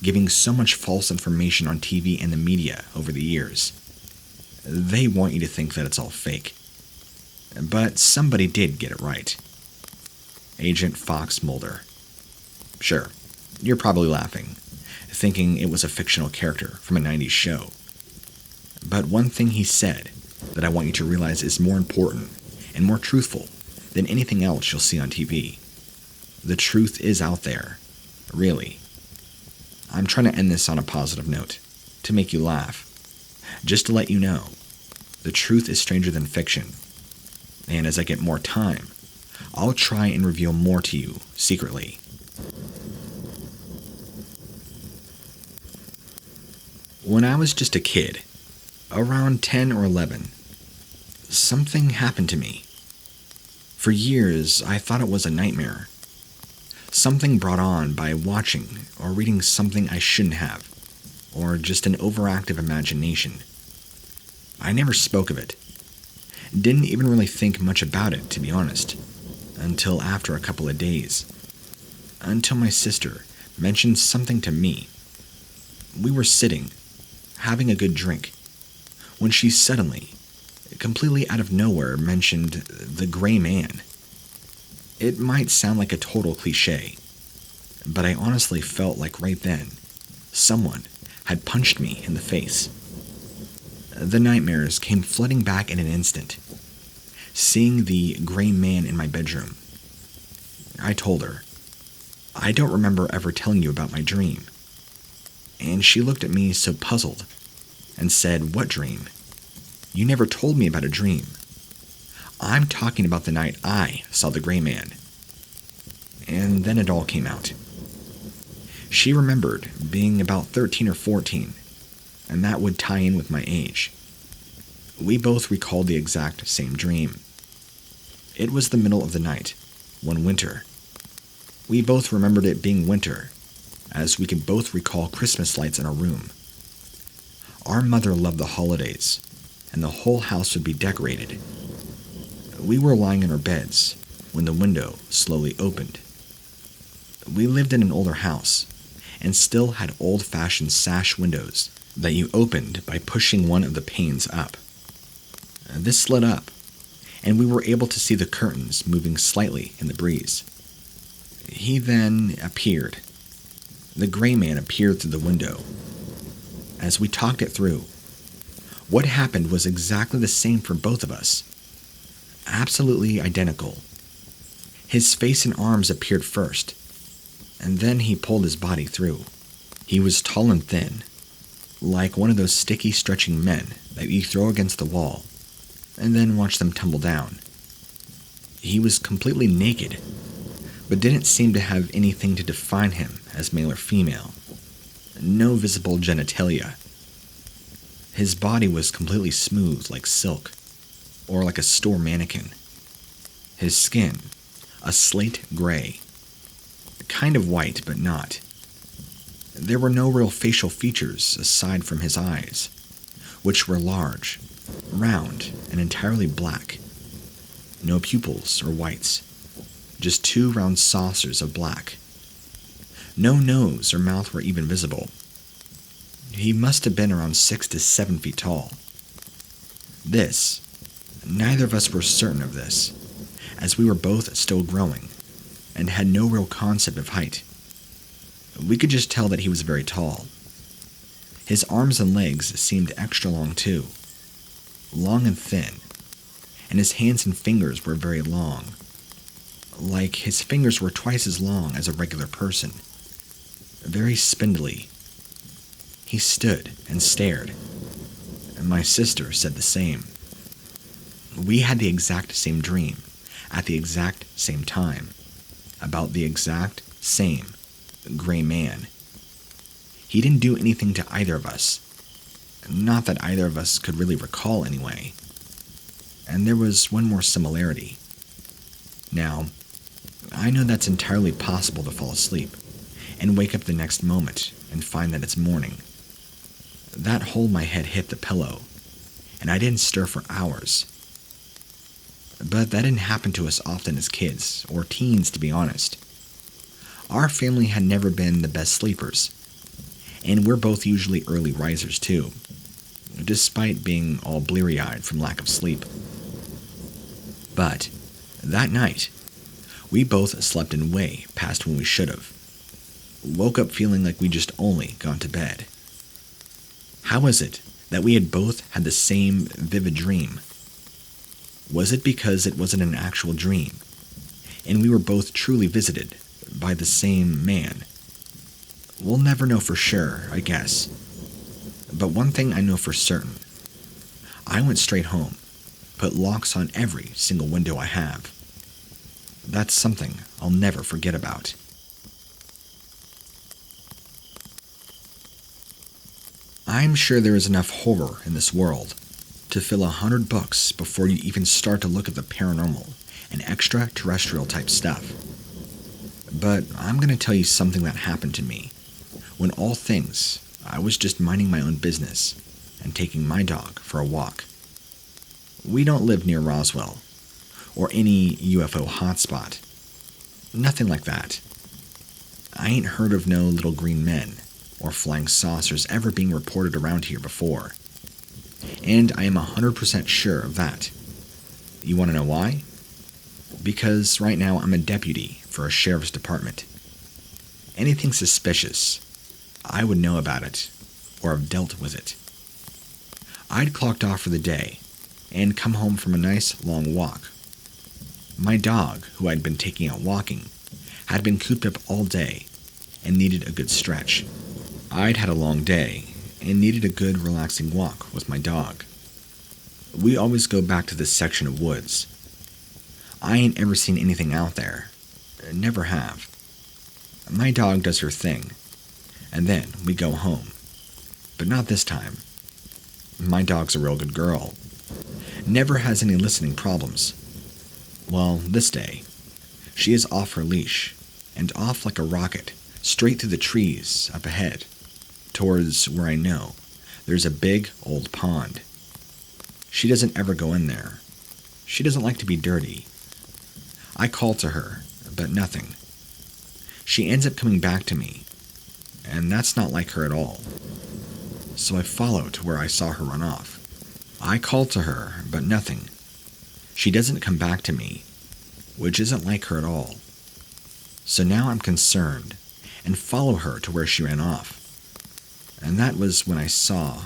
giving so much false information on TV and the media over the years. They want you to think that it's all fake. But somebody did get it right. Agent Fox Mulder. Sure, you're probably laughing, thinking it was a fictional character from a 90s show. But one thing he said that I want you to realize is more important and more truthful than anything else you'll see on TV. The truth is out there, really. I'm trying to end this on a positive note, to make you laugh. Just to let you know, the truth is stranger than fiction. And as I get more time, I'll try and reveal more to you secretly. When I was just a kid, around 10 or 11, something happened to me. For years, I thought it was a nightmare. Something brought on by watching or reading something I shouldn't have, or just an overactive imagination. I never spoke of it. Didn't even really think much about it, to be honest, until after a couple of days. Until my sister mentioned something to me. We were sitting, having a good drink, when she suddenly, completely out of nowhere, mentioned the gray man. It might sound like a total cliche, but I honestly felt like right then, someone had punched me in the face. The nightmares came flooding back in an instant. Seeing the gray man in my bedroom. I told her, I don't remember ever telling you about my dream. And she looked at me so puzzled and said, "What dream? You never told me about a dream. I'm talking about the night I saw the gray man." And then it all came out. She remembered being about 13 or 14, and that would tie in with my age. We both recalled the exact same dream. It was the middle of the night, one winter. We both remembered it being winter, as we could both recall Christmas lights in our room. Our mother loved the holidays, and the whole house would be decorated. We were lying in our beds when the window slowly opened. We lived in an older house, and still had old-fashioned sash windows that you opened by pushing one of the panes up. This slid up, and we were able to see the curtains moving slightly in the breeze. He then appeared. The gray man appeared through the window. As we talked it through, what happened was exactly the same for both of us. Absolutely identical. His face and arms appeared first, and then he pulled his body through. He was tall and thin, like one of those sticky, stretching men that you throw against the wall, and then watch them tumble down. He was completely naked, but didn't seem to have anything to define him as male or female. No visible genitalia. His body was completely smooth like silk, or like a store mannequin. His skin, a slate gray. Kind of white, but not. There were no real facial features aside from his eyes, which were large, round, and entirely black. No pupils or whites, just two round saucers of black. No nose or mouth were even visible. He must have been around 6 to 7 feet tall. Neither of us were certain of this, as we were both still growing and had no real concept of height. We could just tell that he was very tall. His arms and legs seemed extra long too, long and thin, and his hands and fingers were very long, like his fingers were twice as long as a regular person, very spindly. He stood and stared, and my sister said the same. We had the exact same dream, at the exact same time, about the exact same gray man. He didn't do anything to either of us, not that either of us could really recall anyway. And there was one more similarity. Now, I know that's entirely possible to fall asleep and wake up the next moment and find that it's morning. That hole my head hit the pillow, and I didn't stir for hours. But that didn't happen to us often as kids, or teens to be honest. Our family had never been the best sleepers, and we're both usually early risers too, despite being all bleary-eyed from lack of sleep. But that night, we both slept in way past when we should have. Woke up feeling like we just only gone to bed. How is it that we had both had the same vivid dream? Was it because it wasn't an actual dream, and we were both truly visited by the same man? We'll never know for sure, I guess. But one thing I know for certain. I went straight home, put locks on every single window I have. That's something I'll never forget about. I'm sure there is enough horror in this world to fill 100 books before you even start to look at the paranormal and extraterrestrial type stuff. But I'm going to tell you something that happened to me when all things, I was just minding my own business and taking my dog for a walk. We don't live near Roswell or any UFO hotspot. Nothing like that. I ain't heard of no little green men or flying saucers ever being reported around here before. And I am 100% sure of that. You want to know why? Because right now I'm a deputy for a sheriff's department. Anything suspicious, I would know about it or have dealt with it. I'd clocked off for the day and come home from a nice long walk. My dog, who I'd been taking out walking, had been cooped up all day and needed a good stretch. I'd had a long day and needed a good relaxing walk with my dog. We always go back to this section of woods. I ain't ever seen anything out there. Never have. My dog does her thing, and then we go home. But not this time. My dog's a real good girl. Never has any listening problems. Well, this day, she is off her leash, and off like a rocket, straight through the trees up ahead, towards where I know there's a big old pond. She doesn't ever go in there. She doesn't like to be dirty. I call to her, but nothing. She ends up coming back to me, and that's not like her at all. So I follow to where I saw her run off. I call to her, but nothing. She doesn't come back to me, which isn't like her at all. So now I'm concerned and follow her to where she ran off. And that was when I saw,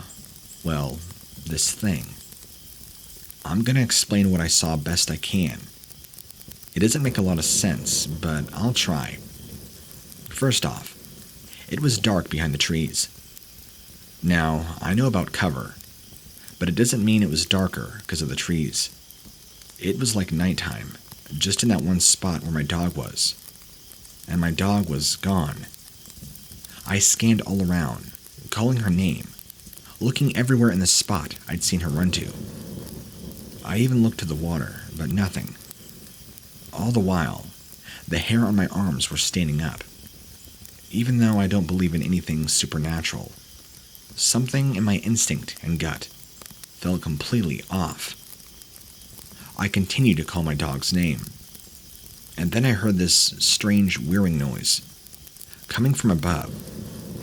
well, this thing. I'm going to explain what I saw best I can. It doesn't make a lot of sense, but I'll try. First off, it was dark behind the trees. Now, I know about cover, but it doesn't mean it was darker because of the trees. It was like nighttime, just in that one spot where my dog was. And my dog was gone. I scanned all around, calling her name, looking everywhere in the spot I'd seen her run to. I even looked to the water, but nothing. All the while, the hair on my arms were standing up. Even though I don't believe in anything supernatural, something in my instinct and gut felt completely off. I continued to call my dog's name, and then I heard this strange whirring noise, coming from above,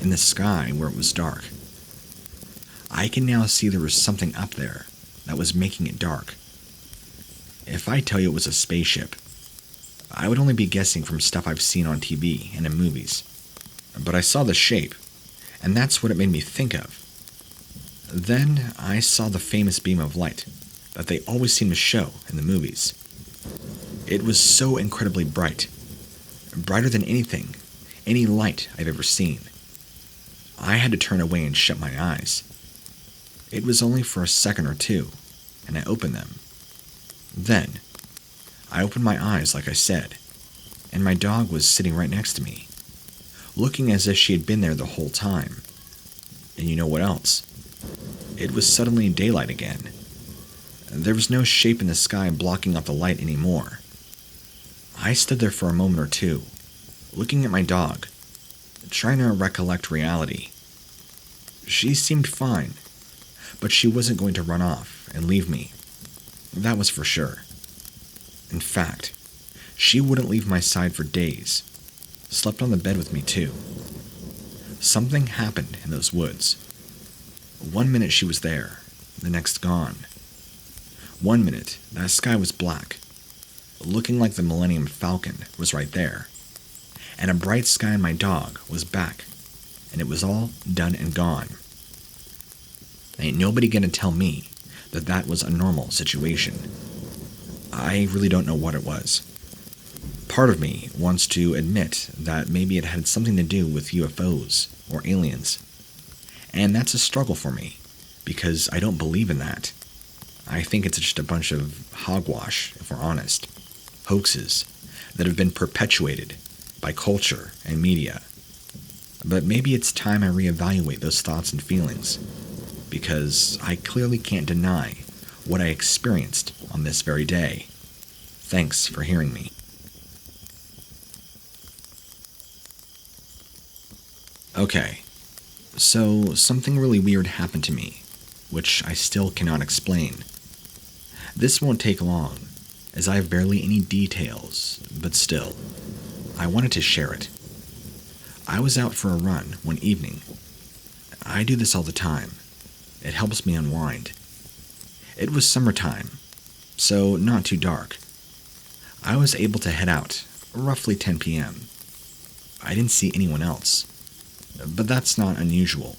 in the sky where it was dark. I can now see there was something up there that was making it dark. if I tell you it was a spaceship, I would only be guessing from stuff I've seen on TV and in movies. But I saw the shape, and that's what it made me think of. Then I saw the famous beam of light that they always seem to show in the movies. It was so incredibly bright, brighter than any light I've ever seen. I had to turn away and shut my eyes. It was only for a second or two, and I opened them. Then, I opened my eyes like I said, and my dog was sitting right next to me, looking as if she had been there the whole time. And you know what else? It was suddenly daylight again. There was no shape in the sky blocking out the light anymore. I stood there for a moment or two, looking at my dog, trying to recollect reality. She seemed fine, but she wasn't going to run off and leave me. That was for sure. In fact, she wouldn't leave my side for days. Slept on the bed with me too. Something happened in those woods. 1 minute she was there, the next gone. 1 minute, that sky was black, looking like the Millennium Falcon was right there. And a bright sky and my dog was back, and it was all done and gone. Ain't nobody gonna tell me that that was a normal situation. I really don't know what it was. Part of me wants to admit that maybe it had something to do with UFOs or aliens. And that's a struggle for me, because I don't believe in that. I think it's just a bunch of hogwash, if we're honest. Hoaxes that have been perpetuated by culture and media. But maybe it's time I reevaluate those thoughts and feelings, because I clearly can't deny what I experienced on this very day. Thanks for hearing me. Okay, so something really weird happened to me, which I still cannot explain. This won't take long, as I have barely any details, but still, I wanted to share it. I was out for a run one evening. I do this all the time. It helps me unwind. It was summertime, so not too dark. I was able to head out, roughly 10 p.m. I didn't see anyone else, but that's not unusual.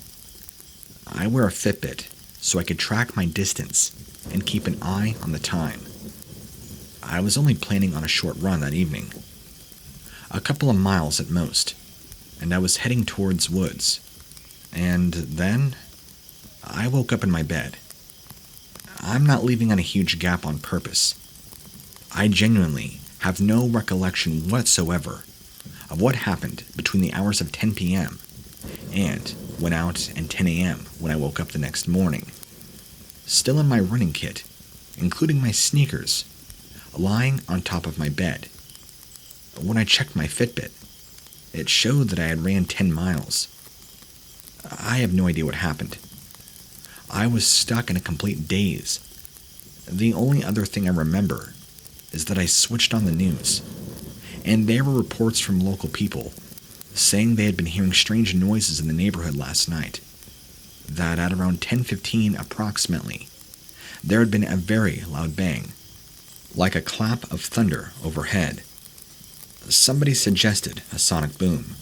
I wear a Fitbit so I could track my distance and keep an eye on the time. I was only planning on a short run that evening, a couple of miles at most, and I was heading towards woods. And then, I woke up in my bed. I'm not leaving on a huge gap on purpose. I genuinely have no recollection whatsoever of what happened between the hours of 10 p.m. and went out and 10 a.m. when I woke up the next morning. Still in my running kit, including my sneakers, lying on top of my bed. When I checked my Fitbit, it showed that I had ran 10 miles. I have no idea what happened. I was stuck in a complete daze. The only other thing I remember is that I switched on the news, and there were reports from local people saying they had been hearing strange noises in the neighborhood last night, that at around 10:15 approximately, there had been a very loud bang, like a clap of thunder overhead. Somebody suggested a sonic boom.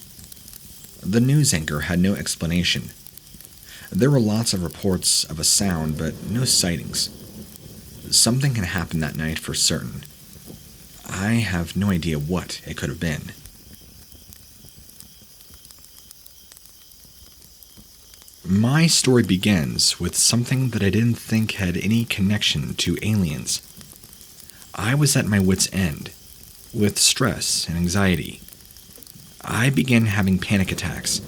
The news anchor had no explanation. There were lots of reports of a sound, but no sightings. Something had happened that night for certain. I have no idea what it could have been. My story begins with something that I didn't think had any connection to aliens. I was at my wit's end, with stress and anxiety. I began having panic attacks.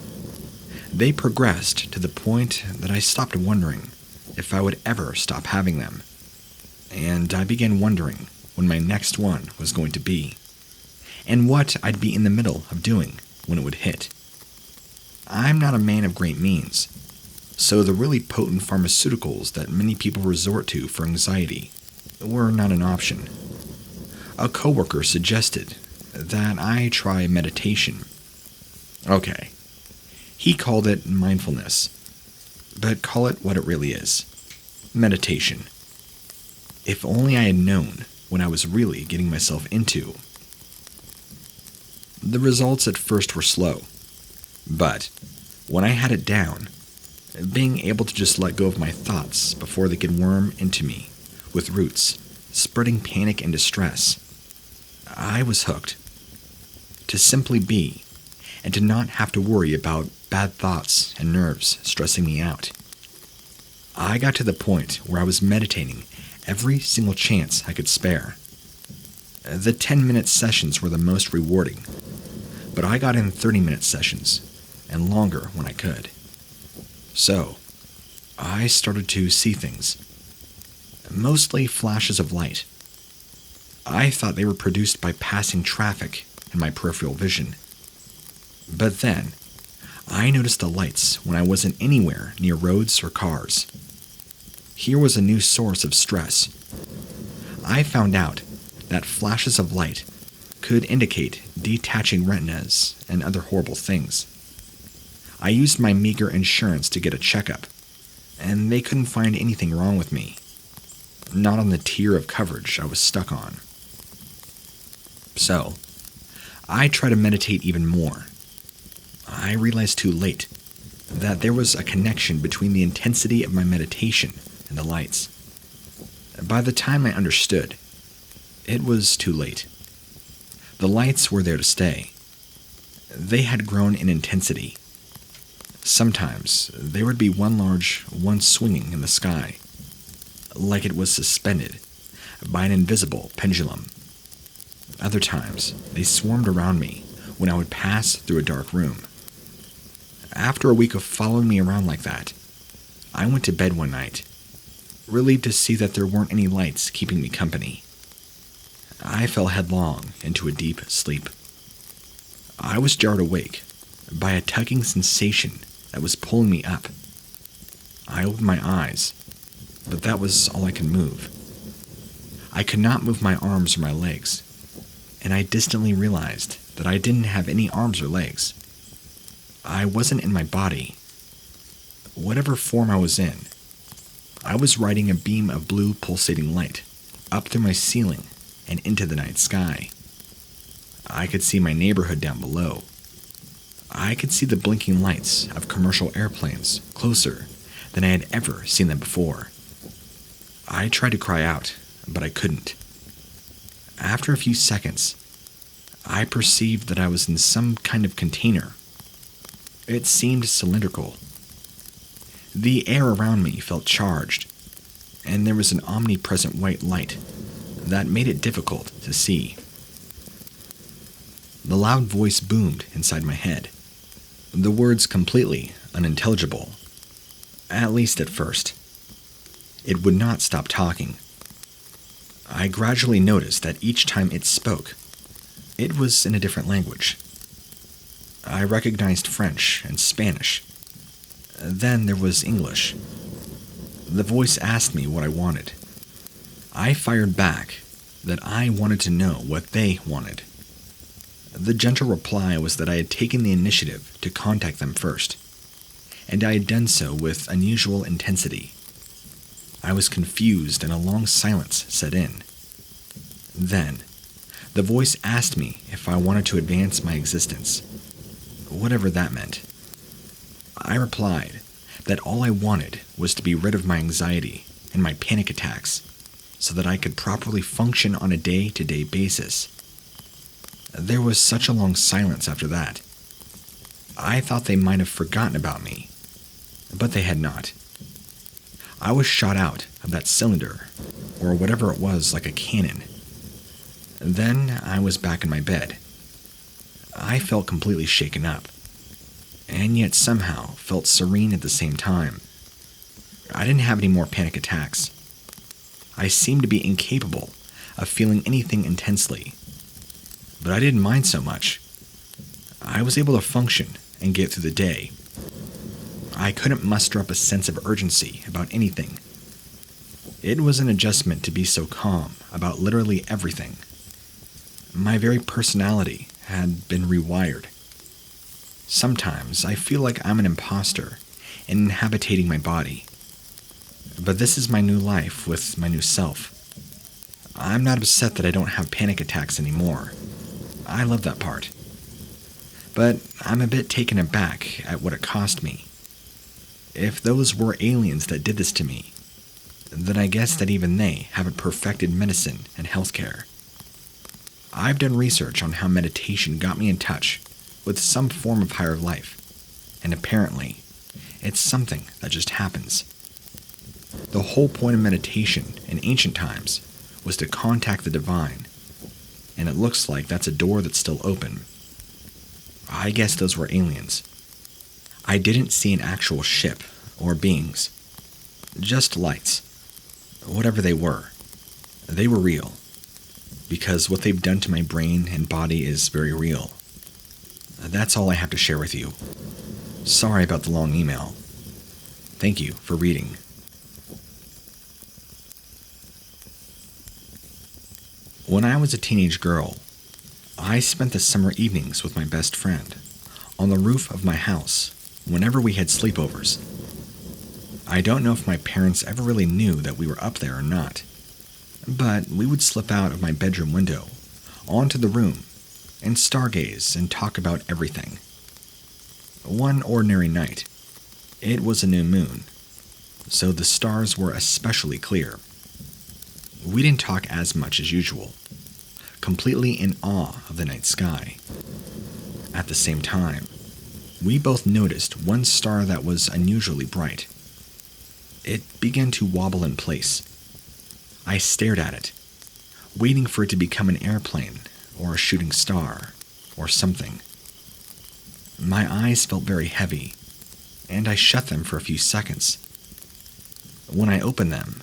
They progressed to the point that I stopped wondering if I would ever stop having them, and I began wondering when my next one was going to be, and what I'd be in the middle of doing when it would hit. I'm not a man of great means, so the really potent pharmaceuticals that many people resort to for anxiety were not an option. A coworker suggested that I try meditation. Okay, he called it mindfulness, but call it what it really is: meditation. If only I had known when I was really getting myself into. The results at first were slow, but when I had it down, being able to just let go of my thoughts before they could worm into me with roots, spreading panic and distress, I was hooked. To simply be, and to not have to worry about bad thoughts and nerves stressing me out. I got to the point where I was meditating every single chance I could spare. The 10-minute sessions were the most rewarding, but I got in 30-minute sessions, and longer when I could. So, I started to see things. Mostly flashes of light. I thought they were produced by passing traffic in my peripheral vision. But then, I noticed the lights when I wasn't anywhere near roads or cars. Here was a new source of stress. I found out that flashes of light could indicate detaching retinas and other horrible things. I used my meager insurance to get a checkup, and they couldn't find anything wrong with me. Not on the tier of coverage I was stuck on. So, I tried to meditate even more. I realized too late that there was a connection between the intensity of my meditation and the lights. By the time I understood, it was too late. The lights were there to stay. They had grown in intensity. Sometimes there would be one large, one swinging in the sky, like it was suspended by an invisible pendulum. Other times, they swarmed around me when I would pass through a dark room. After a week of following me around like that, I went to bed one night, relieved to see that there weren't any lights keeping me company. I fell headlong into a deep sleep. I was jarred awake by a tugging sensation that was pulling me up. I opened my eyes, but that was all I could move. I could not move my arms or my legs, and I distantly realized that I didn't have any arms or legs. I wasn't in my body. Whatever form I was in, I was riding a beam of blue pulsating light up through my ceiling and into the night sky. I could see my neighborhood down below. I could see the blinking lights of commercial airplanes closer than I had ever seen them before. I tried to cry out, but I couldn't. After a few seconds, I perceived that I was in some kind of container. It seemed cylindrical. The air around me felt charged, and there was an omnipresent white light that made it difficult to see. The loud voice boomed inside my head, the words completely unintelligible, at least at first. It would not stop talking. I gradually noticed that each time it spoke, it was in a different language. I recognized French and Spanish. Then there was English. The voice asked me what I wanted. I fired back that I wanted to know what they wanted. The gentle reply was that I had taken the initiative to contact them first, and I had done so with unusual intensity. I was confused and a long silence set in. Then, the voice asked me if I wanted to advance my existence, whatever that meant. I replied that all I wanted was to be rid of my anxiety and my panic attacks so that I could properly function on a day-to-day basis. There was such a long silence after that. I thought they might have forgotten about me, but they had not. I was shot out of that cylinder, or whatever it was, like a cannon. Then I was back in my bed. I felt completely shaken up, and yet somehow felt serene at the same time. I didn't have any more panic attacks. I seemed to be incapable of feeling anything intensely, but I didn't mind so much. I was able to function and get through the day. I couldn't muster up a sense of urgency about anything. It was an adjustment to be so calm about literally everything. My very personality had been rewired. Sometimes I feel like I'm an imposter and inhabiting my body. But this is my new life with my new self. I'm not upset that I don't have panic attacks anymore. I love that part. But I'm a bit taken aback at what it cost me. If those were aliens that did this to me, then I guess that even they haven't perfected medicine and healthcare. I've done research on how meditation got me in touch with some form of higher life, and apparently, it's something that just happens. The whole point of meditation in ancient times was to contact the divine, and it looks like that's a door that's still open. I guess those were aliens. I didn't see an actual ship or beings, just lights. Whatever they were real, because what they've done to my brain and body is very real. That's all I have to share with you. Sorry about the long email. Thank you for reading. When I was a teenage girl, I spent the summer evenings with my best friend on the roof of my house whenever we had sleepovers. I don't know if my parents ever really knew that we were up there or not, but we would slip out of my bedroom window onto the room and stargaze and talk about everything. One ordinary night, it was a new moon, so the stars were especially clear. We didn't talk as much as usual, completely in awe of the night sky. At the same time, we both noticed one star that was unusually bright. It began to wobble in place. I stared at it, waiting for it to become an airplane or a shooting star or something. My eyes felt very heavy, and I shut them for a few seconds. When I opened them,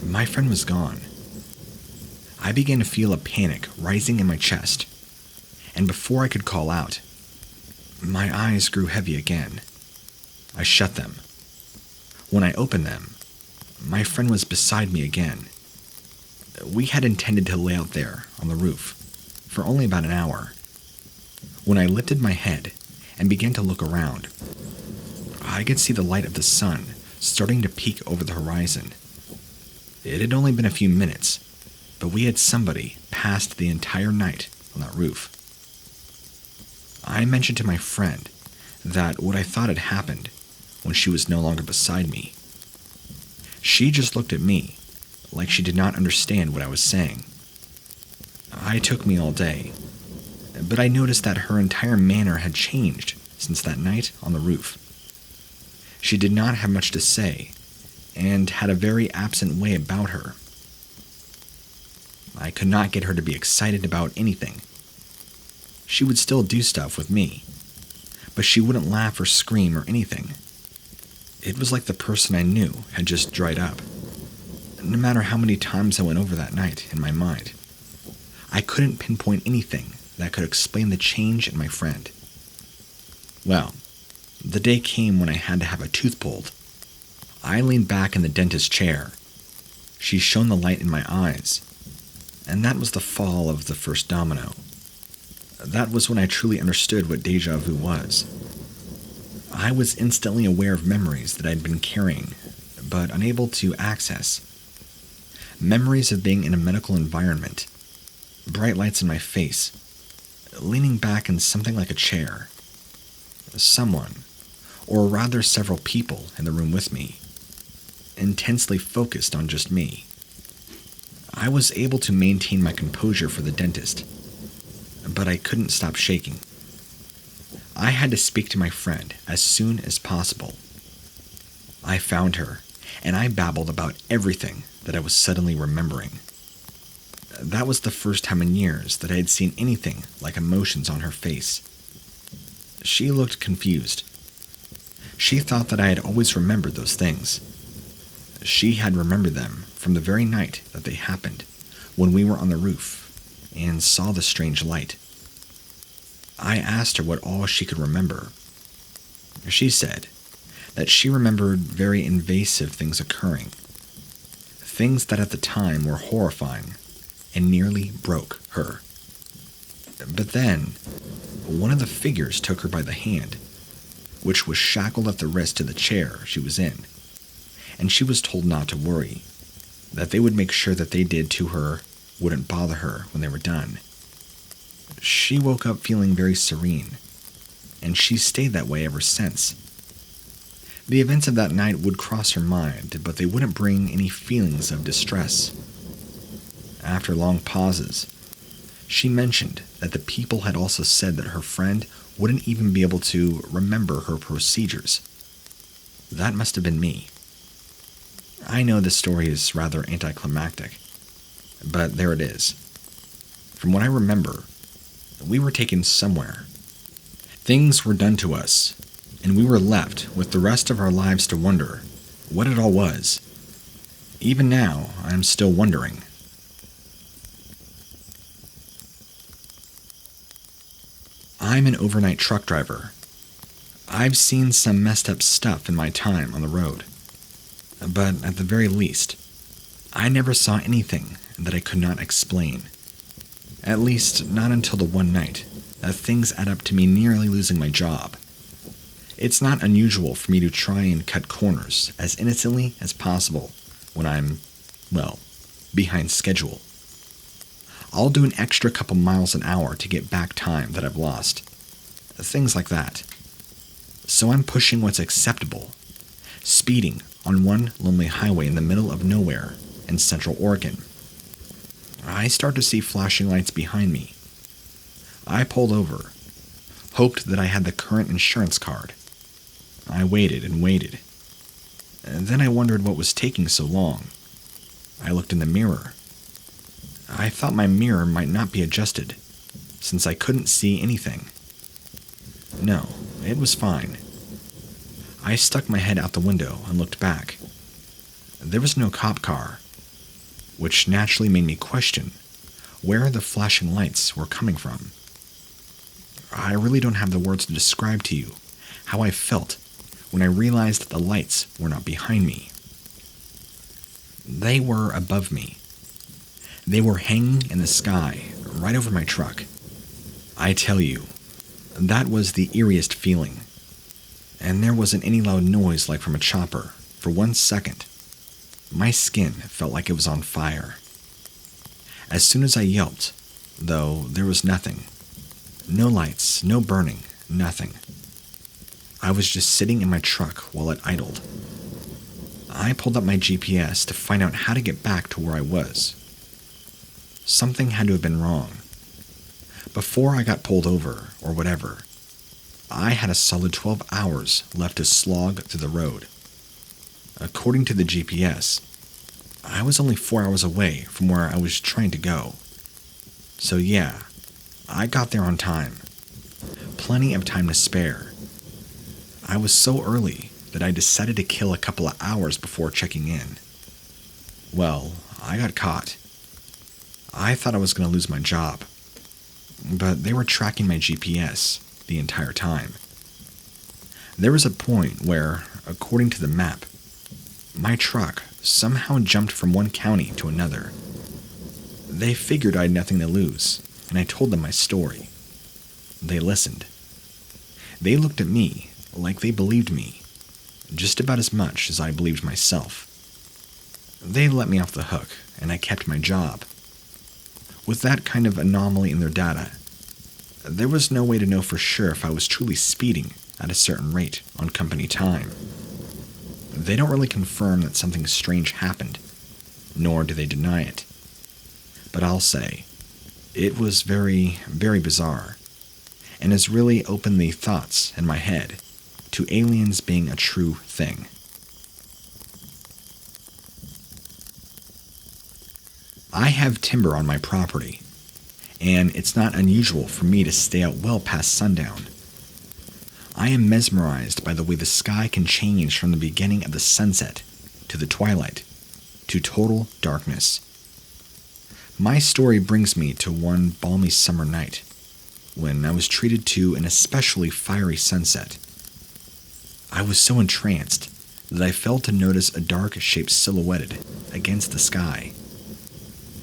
my friend was gone. I began to feel a panic rising in my chest, and before I could call out, my eyes grew heavy again. I shut them. When I opened them, my friend was beside me again. We had intended to lay out there on the roof for only about an hour. When I lifted my head and began to look around, I could see the light of the sun starting to peek over the horizon. It had only been a few minutes, but we had somebody passed the entire night on that roof. I mentioned to my friend that what I thought had happened when she was no longer beside me. She just looked at me like she did not understand what I was saying. It took me all day, but I noticed that her entire manner had changed since that night on the roof. She did not have much to say, and had a very absent way about her. I could not get her to be excited about anything. She would still do stuff with me, but she wouldn't laugh or scream or anything. It was like the person I knew had just dried up. No matter how many times I went over that night in my mind, I couldn't pinpoint anything that could explain the change in my friend. Well, the day came when I had to have a tooth pulled. I leaned back in the dentist's chair. She shone the light in my eyes, and that was the fall of the first domino. That was when I truly understood what deja vu was. I was instantly aware of memories that I'd been carrying, but unable to access. Memories of being in a medical environment, bright lights in my face, leaning back in something like a chair. Someone, or rather several people in the room with me, intensely focused on just me. I was able to maintain my composure for the dentist, but I couldn't stop shaking. I had to speak to my friend as soon as possible. I found her, and I babbled about everything that I was suddenly remembering. That was the first time in years that I had seen anything like emotions on her face. She looked confused. She thought that I had always remembered those things. She had remembered them from the very night that they happened, when we were on the roof and saw the strange light. I asked her what all she could remember. She said that she remembered very invasive things occurring, things that at the time were horrifying and nearly broke her. But then, one of the figures took her by the hand, which was shackled at the wrist to the chair she was in, and she was told not to worry, that they would make sure that they did to her wouldn't bother her when they were done. She woke up feeling very serene, and she stayed that way ever since. The events of that night would cross her mind, but they wouldn't bring any feelings of distress. After long pauses, she mentioned that the people had also said that her friend wouldn't even be able to remember her procedures. That must have been me. I know this story is rather anticlimactic, but there it is. From what I remember, we were taken somewhere. Things were done to us, and we were left with the rest of our lives to wonder what it all was. Even now, I'm still wondering. I'm an overnight truck driver. I've seen some messed up stuff in my time on the road. But at the very least, I never saw anything that I could not explain. At least, not until the one night that things add up to me nearly losing my job. It's not unusual for me to try and cut corners as innocently as possible when I'm, well, behind schedule. I'll do an extra couple miles an hour to get back time that I've lost. Things like that. So I'm pushing what's acceptable, speeding on one lonely highway in the middle of nowhere in Central Oregon. I start to see flashing lights behind me. I pulled over, hoped that I had the current insurance card. I waited and waited. And then I wondered what was taking so long. I looked in the mirror. I thought my mirror might not be adjusted, since I couldn't see anything. No, it was fine. I stuck my head out the window and looked back. There was no cop car, which naturally made me question where the flashing lights were coming from. I really don't have the words to describe to you how I felt when I realized that the lights were not behind me. They were above me. They were hanging in the sky, right over my truck. I tell you, that was the eeriest feeling. And there wasn't any loud noise like from a chopper. For 1 second, my skin felt like it was on fire. As soon as I yelped, though, there was nothing. No lights, no burning, nothing. I was just sitting in my truck while it idled. I pulled up my GPS to find out how to get back to where I was. Something had to have been wrong. Before I got pulled over, or whatever, I had a solid 12 hours left to slog through the road. According to the GPS, I was only 4 hours away from where I was trying to go. So yeah, I got there on time. Plenty of time to spare. I was so early that I decided to kill a couple of hours before checking in. Well, I got caught. I thought I was going to lose my job, but they were tracking my GPS the entire time. There was a point where, according to the map, my truck somehow jumped from one county to another. They figured I had nothing to lose, and I told them my story. They listened. They looked at me like they believed me, just about as much as I believed myself. They let me off the hook, and I kept my job. With that kind of anomaly in their data, there was no way to know for sure if I was truly speeding at a certain rate on company time. They don't really confirm that something strange happened, nor do they deny it. But I'll say, it was very, very bizarre, and has really opened the thoughts in my head to aliens being a true thing. I have timber on my property, and it's not unusual for me to stay out well past sundown. I am mesmerized by the way the sky can change from the beginning of the sunset to the twilight to total darkness. My story brings me to one balmy summer night when I was treated to an especially fiery sunset. I was so entranced that I failed to notice a dark shape silhouetted against the sky.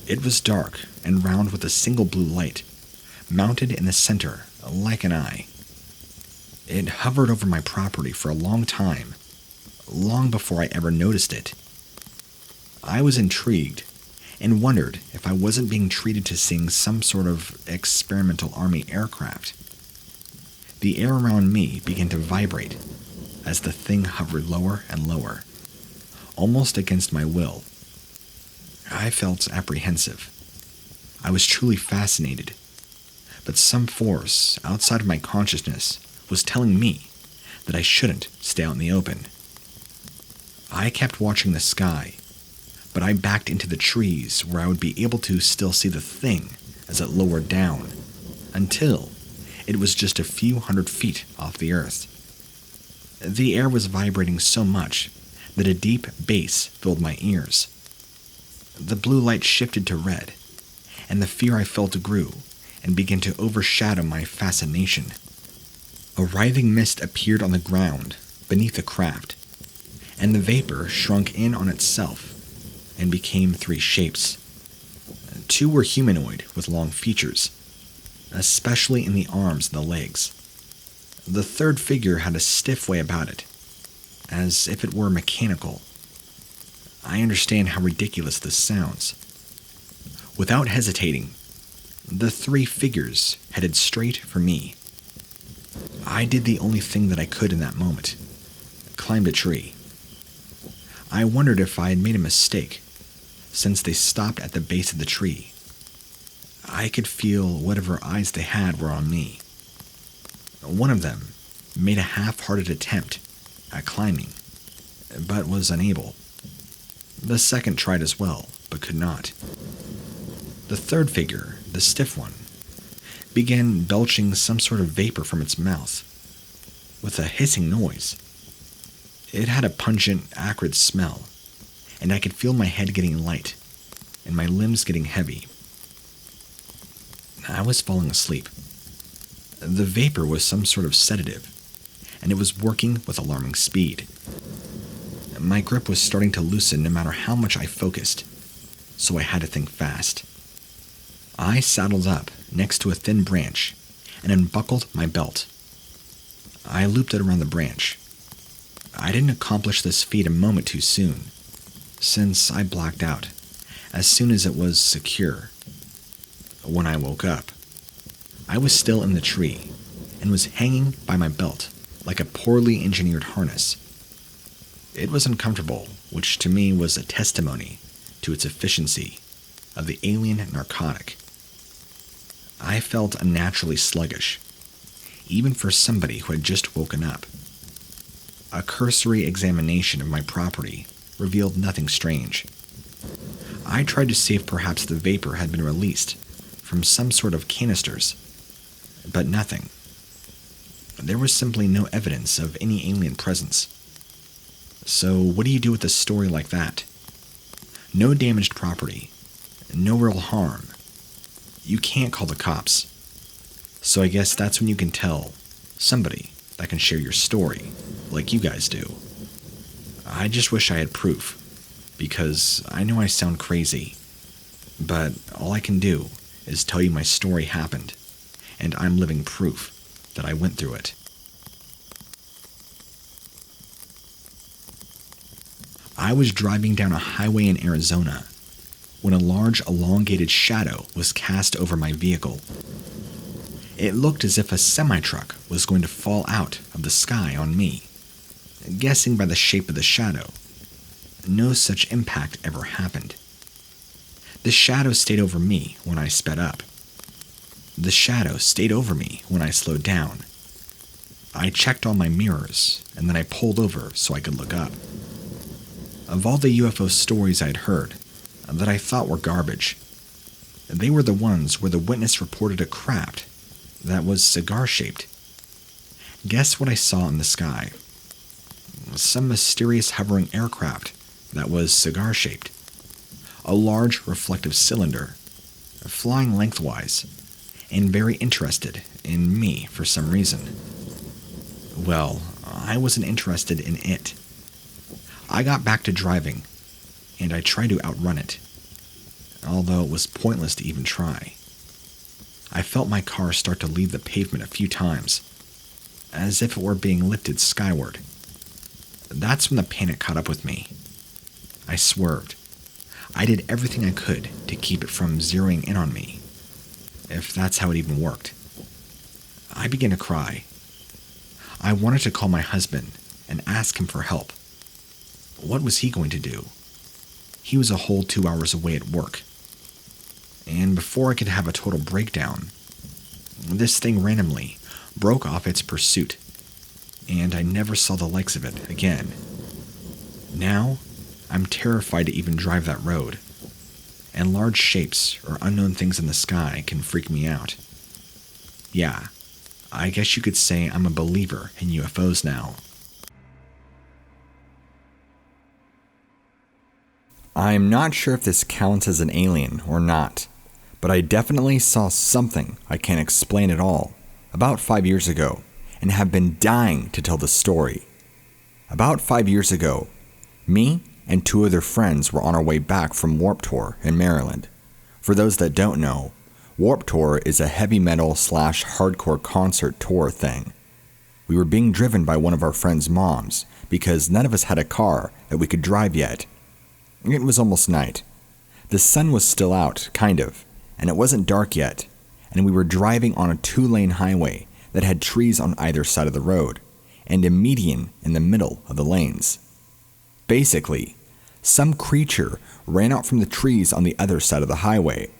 It was dark and round with a single blue light, mounted in the center like an eye. It hovered over my property for a long time, long before I ever noticed it. I was intrigued, and wondered if I wasn't being treated to seeing some sort of experimental army aircraft. The air around me began to vibrate as the thing hovered lower and lower, almost against my will. I felt apprehensive. I was truly fascinated, but some force outside of my consciousness was telling me that I shouldn't stay out in the open. I kept watching the sky, but I backed into the trees where I would be able to still see the thing as it lowered down, until it was just a few hundred feet off the earth. The air was vibrating so much that a deep bass filled my ears. The blue light shifted to red, and the fear I felt grew and began to overshadow my fascination. A writhing mist appeared on the ground beneath the craft, and the vapor shrunk in on itself and became three shapes. Two were humanoid with long features, especially in the arms and the legs. The third figure had a stiff way about it, as if it were mechanical. I understand how ridiculous this sounds. Without hesitating, the three figures headed straight for me. I did the only thing that I could in that moment: climbed a tree. I wondered if I had made a mistake, since they stopped at the base of the tree. I could feel whatever eyes they had were on me. One of them made a half-hearted attempt at climbing, but was unable. The second tried as well, but could not. The third figure, the stiff one, began belching some sort of vapor from its mouth, with a hissing noise. It had a pungent, acrid smell, and I could feel my head getting light, and my limbs getting heavy. I was falling asleep. The vapor was some sort of sedative, and it was working with alarming speed. My grip was starting to loosen no matter how much I focused, so I had to think fast. I saddled up next to a thin branch and unbuckled my belt. I looped it around the branch. I didn't accomplish this feat a moment too soon, since I blacked out as soon as it was secure. When I woke up, I was still in the tree and was hanging by my belt like a poorly engineered harness. It was uncomfortable, which to me was a testimony to its efficiency of the alien narcotic. I felt unnaturally sluggish, even for somebody who had just woken up. A cursory examination of my property revealed nothing strange. I tried to see if perhaps the vapor had been released from some sort of canisters, but nothing. There was simply no evidence of any alien presence. So what do you do with a story like that? No damaged property, no real harm. You can't call the cops. So I guess that's when you can tell somebody that can share your story, like you guys do. I just wish I had proof, because I know I sound crazy, but all I can do is tell you my story happened, and I'm living proof that I went through it. I was driving down a highway in Arizona when a large elongated shadow was cast over my vehicle. It looked as if a semi-truck was going to fall out of the sky on me. Guessing by the shape of the shadow, no such impact ever happened. The shadow stayed over me when I sped up. The shadow stayed over me when I slowed down. I checked all my mirrors, and then I pulled over so I could look up. Of all the UFO stories I'd heard that I thought were garbage, they were the ones where the witness reported a craft that was cigar-shaped. Guess what I saw in the sky? Some mysterious hovering aircraft that was cigar-shaped. A large reflective cylinder, flying lengthwise, and very interested in me for some reason. Well, I wasn't interested in it. I got back to driving, and I tried to outrun it, although it was pointless to even try. I felt my car start to leave the pavement a few times, as if it were being lifted skyward. That's when the panic caught up with me. I swerved. I did everything I could to keep it from zeroing in on me, if that's how it even worked. I began to cry. I wanted to call my husband and ask him for help. What was he going to do? He was a whole 2 hours away at work. And before I could have a total breakdown, this thing randomly broke off its pursuit, and I never saw the likes of it again. Now, I'm terrified to even drive that road, and large shapes or unknown things in the sky can freak me out. Yeah, I guess you could say I'm a believer in UFOs now. I'm not sure if this counts as an alien or not, but I definitely saw something I can't explain at all about 5 years ago and have been dying to tell the story. About 5 years ago, me and 2 other friends were on our way back from Warped Tour in Maryland. For those that don't know, Warped Tour is a heavy metal / hardcore concert tour thing. We were being driven by one of our friends' moms because none of us had a car that we could drive yet. It was almost night. The sun was still out, kind of, and it wasn't dark yet, and we were driving on a 2-lane highway that had trees on either side of the road, and a median in the middle of the lanes. Basically, some creature ran out from the trees on the other side of the highway,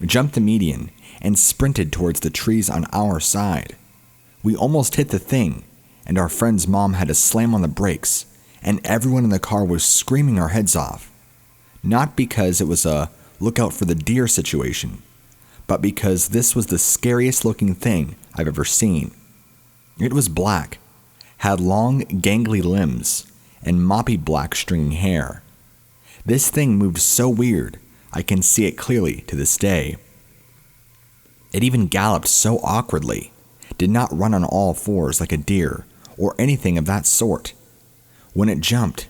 jumped the median, and sprinted towards the trees on our side. We almost hit the thing, and our friend's mom had to slam on the brakes, and everyone in the car was screaming our heads off. Not because it was a look out for the deer situation, but because this was the scariest looking thing I've ever seen. It was black, had long, gangly limbs, and moppy black stringy hair. This thing moved so weird, I can see it clearly to this day. It even galloped so awkwardly, did not run on all fours like a deer, or anything of that sort. When it jumped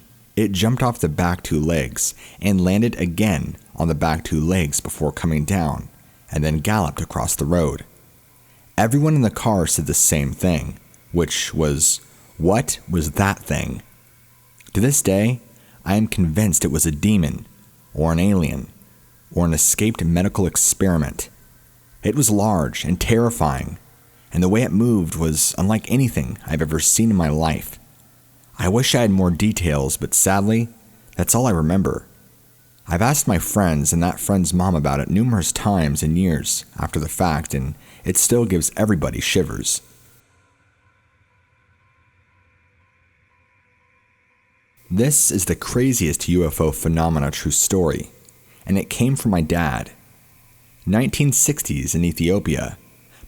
off the back 2 legs and landed again on the back 2 legs before coming down, and then galloped across the road. Everyone in the car said the same thing, which was, what was that thing? To this day, I am convinced it was a demon, or an alien, or an escaped medical experiment. It was large and terrifying, and the way it moved was unlike anything I've ever seen in my life. I wish I had more details, but sadly, that's all I remember. I've asked my friends and that friend's mom about it numerous times and years after the fact, and it still gives everybody shivers. This is the craziest UFO phenomena true story, and it came from my dad. 1960s in Ethiopia.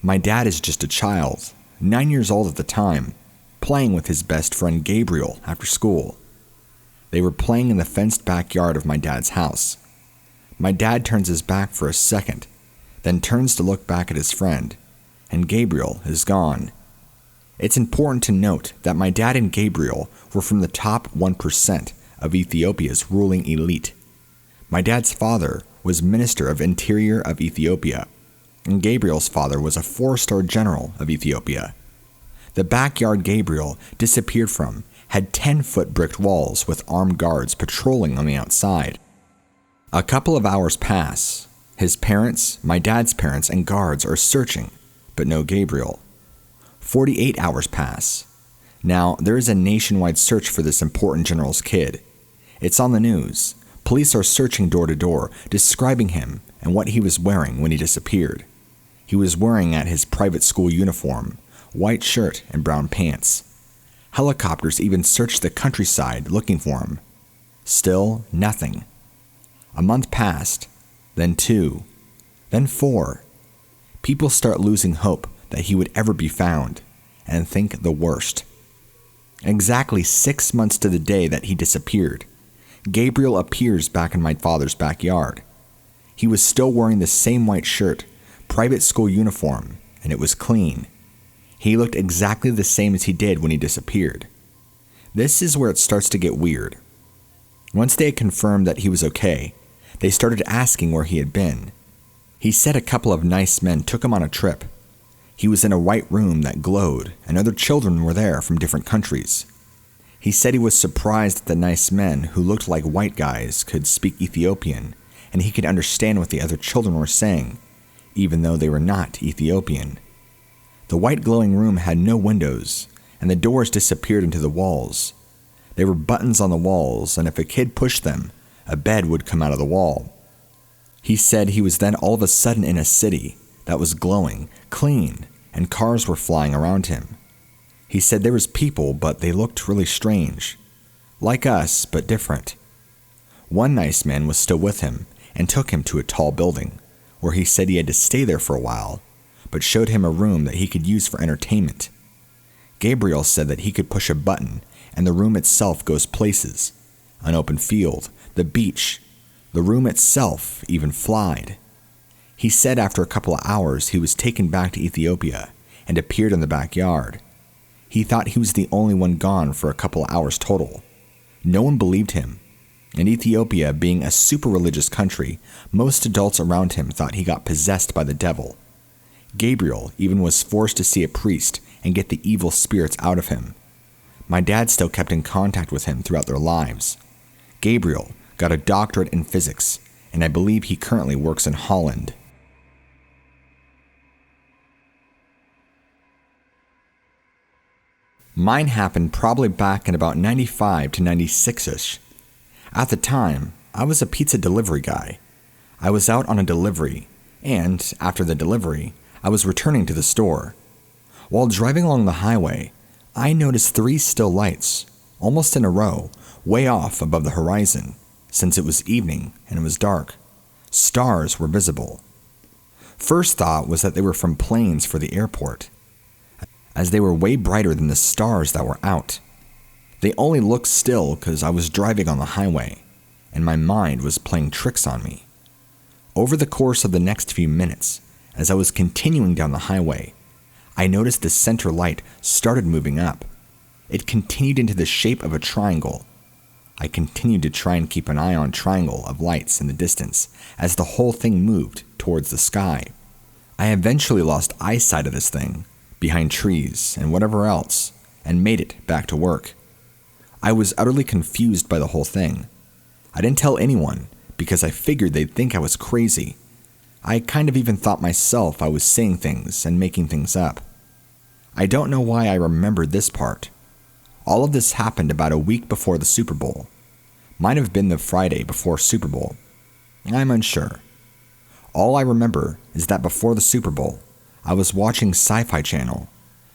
My dad is just a child, 9 years old at the time, playing with his best friend Gabriel after school. They were playing in the fenced backyard of my dad's house. My dad turns his back for a second, then turns to look back at his friend, and Gabriel is gone. It's important to note that my dad and Gabriel were from the top 1% of Ethiopia's ruling elite. My dad's father was Minister of Interior of Ethiopia, and Gabriel's father was a 4-star general of Ethiopia. The backyard Gabriel disappeared from had 10-foot brick walls with armed guards patrolling on the outside. A couple of hours pass. His parents, my dad's parents, and guards are searching, but no Gabriel. 48 hours pass. Now, there is a nationwide search for this important general's kid. It's on the news. Police are searching door to door, describing him and what he was wearing when he disappeared. He was wearing at his private school uniform, white shirt and brown pants. Helicopters even searched the countryside looking for him. Still nothing. A month passed, then 2, then 4. People start losing hope that he would ever be found, and think the worst. Exactly 6 months to the day that he disappeared, Gabriel appears back in my father's backyard. He was still wearing the same white shirt, private school uniform, and it was clean. He looked exactly the same as he did when he disappeared. This is where it starts to get weird. Once they had confirmed that he was okay, they started asking where he had been. He said a couple of nice men took him on a trip. He was in a white room that glowed, and other children were there from different countries. He said he was surprised that the nice men who looked like white guys could speak Ethiopian, and he could understand what the other children were saying, even though they were not Ethiopian. The white glowing room had no windows, and the doors disappeared into the walls. There were buttons on the walls, and if a kid pushed them, a bed would come out of the wall. He said he was then all of a sudden in a city that was glowing, clean, and cars were flying around him. He said there was people, but they looked really strange. Like us, but different. One nice man was still with him and took him to a tall building, where he said he had to stay there for a while, but showed him a room that he could use for entertainment. Gabriel said that he could push a button and the room itself goes places. An open field, the beach, the room itself even flied. He said after a couple of hours he was taken back to Ethiopia and appeared in the backyard. He thought he was the only one gone for a couple of hours total. No one believed him. In Ethiopia being a super religious country, most adults around him thought he got possessed by the devil. Gabriel even was forced to see a priest and get the evil spirits out of him. My dad still kept in contact with him throughout their lives. Gabriel got a doctorate in physics, and I believe he currently works in Holland. Mine happened probably back in about 95 to 96-ish. At the time, I was a pizza delivery guy. I was out on a delivery, and after the delivery, I was returning to the store. While driving along the highway, I noticed 3 still lights, almost in a row, way off above the horizon, since it was evening and it was dark. Stars were visible. First thought was that they were from planes for the airport, as they were way brighter than the stars that were out. They only looked still because I was driving on the highway, and my mind was playing tricks on me. Over the course of the next few minutes, as I was continuing down the highway, I noticed the center light started moving up. It continued into the shape of a triangle. I continued to try and keep an eye on triangle of lights in the distance as the whole thing moved towards the sky. I eventually lost eyesight of this thing, behind trees and whatever else, and made it back to work. I was utterly confused by the whole thing. I didn't tell anyone because I figured they'd think I was crazy. I kind of even thought myself I was saying things and making things up. I don't know why I remembered this part. All of this happened about a week before the Super Bowl. Might have been the Friday before Super Bowl. I'm unsure. All I remember is that before the Super Bowl, I was watching Sci-Fi Channel.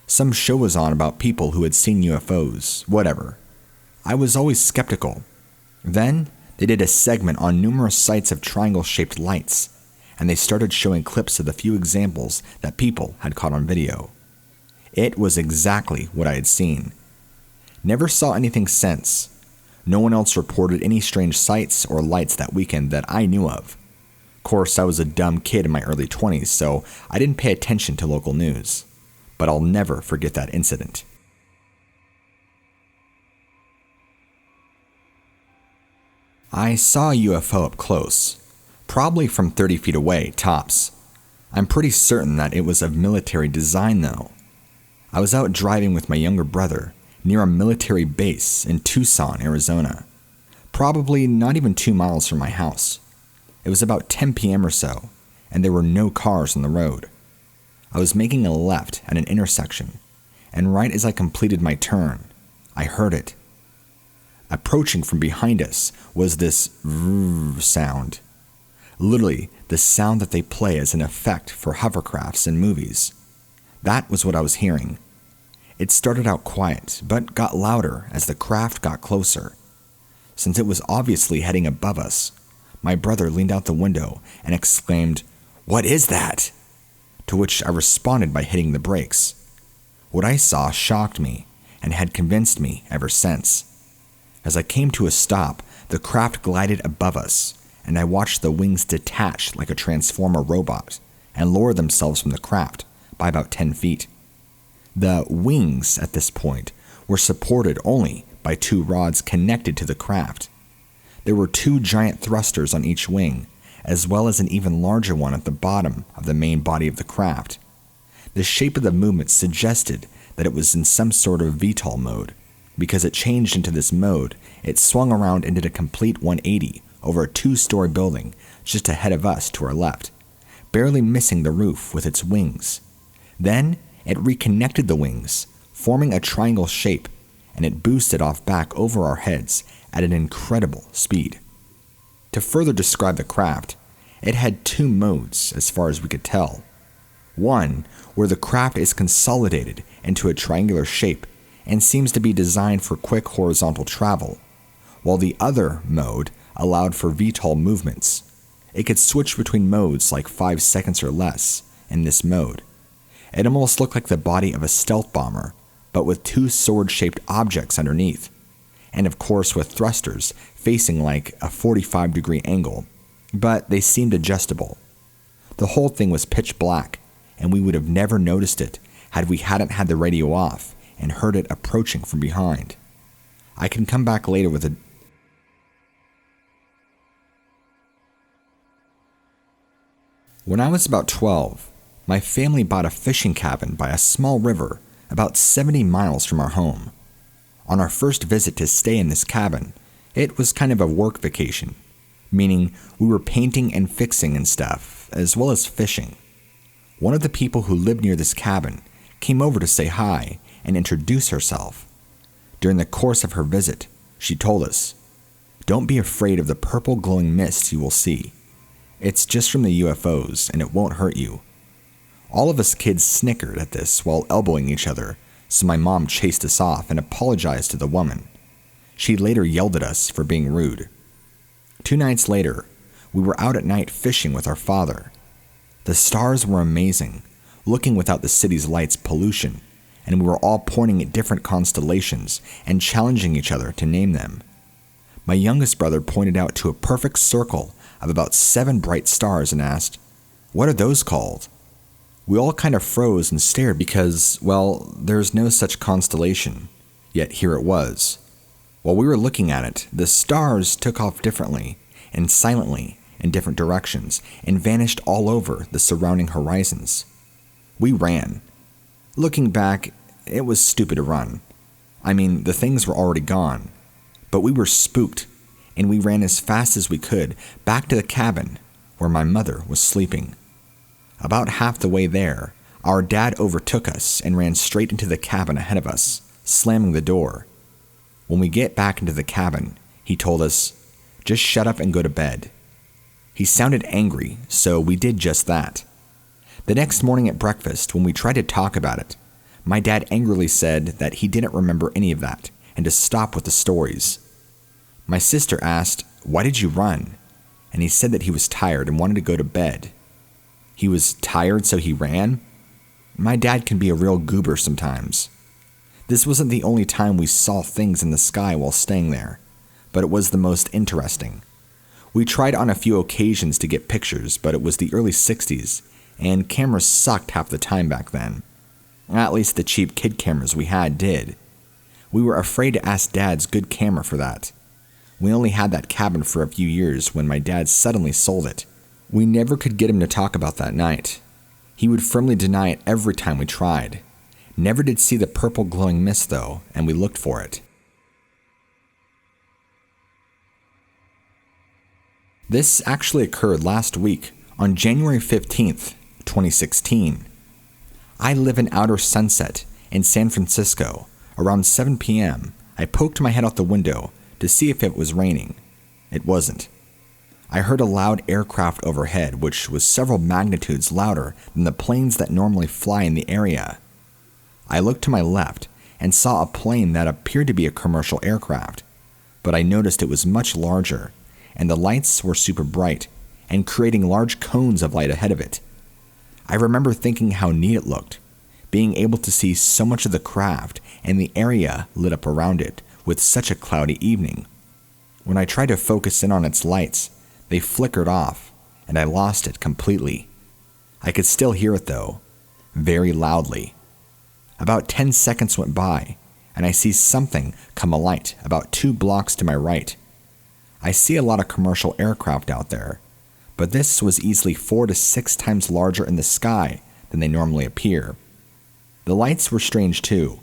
Some show was on about people who had seen UFOs, whatever. I was always skeptical. Then, they did a segment on numerous sites of triangle-shaped lights, and they started showing clips of the few examples that people had caught on video. It was exactly what I had seen. Never saw anything since. No one else reported any strange sights or lights that weekend that I knew of. Of course, I was a dumb kid in my early 20s, so I didn't pay attention to local news. But I'll never forget that incident. I saw a UFO up close, probably from 30 feet away, tops. I'm pretty certain that it was of military design though. I was out driving with my younger brother near a military base in Tucson, Arizona, probably not even 2 miles from my house. It was about 10 p.m. or so, and there were no cars on the road. I was making a left at an intersection, and right as I completed my turn, I heard it. Approaching from behind us was this vrrr sound. Literally, the sound that they play as an effect for hovercrafts in movies. That was what I was hearing. It started out quiet, but got louder as the craft got closer. Since it was obviously heading above us, my brother leaned out the window and exclaimed, "What is that?" To which I responded by hitting the brakes. What I saw shocked me and had convinced me ever since. As I came to a stop, the craft glided above us, and I watched the wings detach like a transformer robot and lower themselves from the craft by about 10 feet. The wings at this point were supported only by 2 rods connected to the craft. There were 2 giant thrusters on each wing, as well as an even larger one at the bottom of the main body of the craft. The shape of the movement suggested that it was in some sort of VTOL mode, Because it changed into this mode, it swung around and did a complete 180 over a 2-story building just ahead of us to our left, barely missing the roof with its wings. Then it reconnected the wings, forming a triangle shape, and it boosted off back over our heads at an incredible speed. To further describe the craft, it had 2 modes as far as we could tell. One, where the craft is consolidated into a triangular shape and seems to be designed for quick horizontal travel, while the other mode allowed for VTOL movements. It could switch between modes like 5 seconds or less in this mode. It almost looked like the body of a stealth bomber, but with 2 sword-shaped objects underneath, and of course with thrusters facing like a 45-degree angle, but they seemed adjustable. The whole thing was pitch black, and we would have never noticed it had we hadn't had the radio off and heard it approaching from behind. I can come back later with a... When I was about 12, my family bought a fishing cabin by a small river about 70 miles from our home. On our first visit to stay in this cabin, it was kind of a work vacation, meaning we were painting and fixing and stuff, as well as fishing. One of the people who lived near this cabin came over to say hi and introduce herself. During the course of her visit, she told us, "Don't be afraid of the purple glowing mist you will see. It's just from the UFOs and it won't hurt you." All of us kids snickered at this while elbowing each other, so my mom chased us off and apologized to the woman. She later yelled at us for being rude. 2 nights later, we were out at night fishing with our father. The stars were amazing, looking without the city's lights pollution, and we were all pointing at different constellations and challenging each other to name them. My youngest brother pointed out to a perfect circle of about 7 bright stars and asked, "What are those called?" We all kind of froze and stared because, well, there's no such constellation, yet here it was. While we were looking at it, the stars took off differently and silently in different directions and vanished all over the surrounding horizons. We ran. Looking back, it was stupid to run. I mean, the things were already gone. But we were spooked, and we ran as fast as we could back to the cabin where my mother was sleeping. About half the way there, our dad overtook us and ran straight into the cabin ahead of us, slamming the door. When we get back into the cabin, he told us, "Just shut up and go to bed." He sounded angry, so we did just that. The next morning at breakfast, when we tried to talk about it, my dad angrily said that he didn't remember any of that and to stop with the stories. My sister asked, "Why did you run?" And he said that he was tired and wanted to go to bed. He was tired, so he ran? My dad can be a real goober sometimes. This wasn't the only time we saw things in the sky while staying there, but it was the most interesting. We tried on a few occasions to get pictures, but it was the early 60s, and cameras sucked half the time back then. At least the cheap kid cameras we had did. We were afraid to ask Dad's good camera for that. We only had that cabin for a few years when my dad suddenly sold it. We never could get him to talk about that night. He would firmly deny it every time we tried. Never did see the purple glowing mist though, and we looked for it. This actually occurred last week on January 15th, 2016. I live in outer Sunset in San Francisco. Around 7 p.m., I poked my head out the window to see if it was raining. It wasn't. I heard a loud aircraft overhead, which was several magnitudes louder than the planes that normally fly in the area. I looked to my left and saw a plane that appeared to be a commercial aircraft, but I noticed it was much larger, and the lights were super bright and creating large cones of light ahead of it. I remember thinking how neat it looked, being able to see so much of the craft and the area lit up around it with such a cloudy evening. When I tried to focus in on its lights, they flickered off, and I lost it completely. I could still hear it though, very loudly. About 10 seconds went by, and I see something come alight about 2 blocks to my right. I see a lot of commercial aircraft out there, but this was easily 4 to 6 times larger in the sky than they normally appear. The lights were strange too.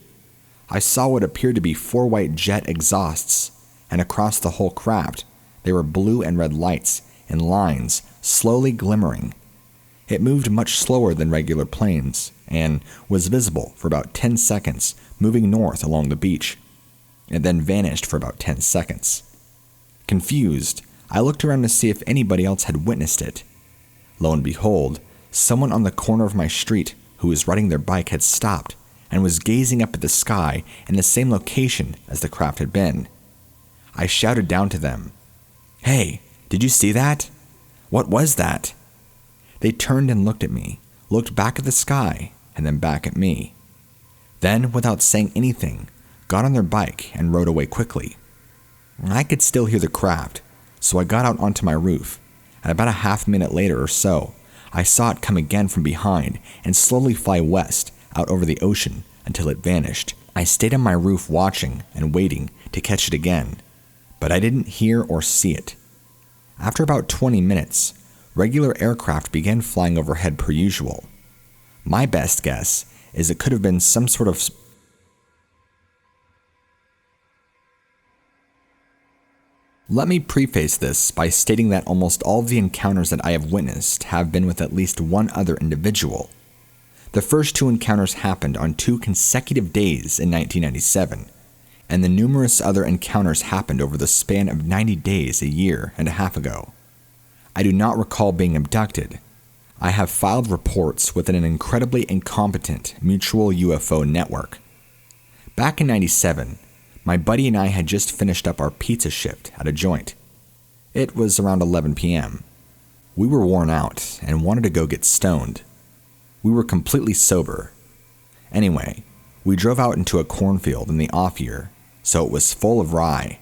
I saw what appeared to be 4 white jet exhausts, and across the whole craft, there were blue and red lights in lines slowly glimmering. It moved much slower than regular planes, and was visible for about 10 seconds moving north along the beach, and then vanished for about 10 seconds. Confused, I looked around to see if anybody else had witnessed it. Lo and behold, someone on the corner of my street who was riding their bike had stopped and was gazing up at the sky in the same location as the craft had been. I shouted down to them, "Hey, did you see that? What was that?" They turned and looked at me, looked back at the sky, and then back at me. Then, without saying anything, got on their bike and rode away quickly. I could still hear the craft, so I got out onto my roof, and about a half minute later or so, I saw it come again from behind and slowly fly west out over the ocean until it vanished. I stayed on my roof watching and waiting to catch it again, but I didn't hear or see it. After about 20 minutes, regular aircraft began flying overhead per usual. My best guess is it could have been some sort of Let me preface this by stating that almost all of the encounters that I have witnessed have been with at least one other individual. The first 2 encounters happened on 2 consecutive days in 1997, and the numerous other encounters happened over the span of 90 days a year and a half ago. I do not recall being abducted. I have filed reports within an incredibly incompetent mutual UFO network. Back in 97, my buddy and I had just finished up our pizza shift at a joint. It was around 11 p.m. We were worn out and wanted to go get stoned. We were completely sober. Anyway, we drove out into a cornfield in the off year, so it was full of rye.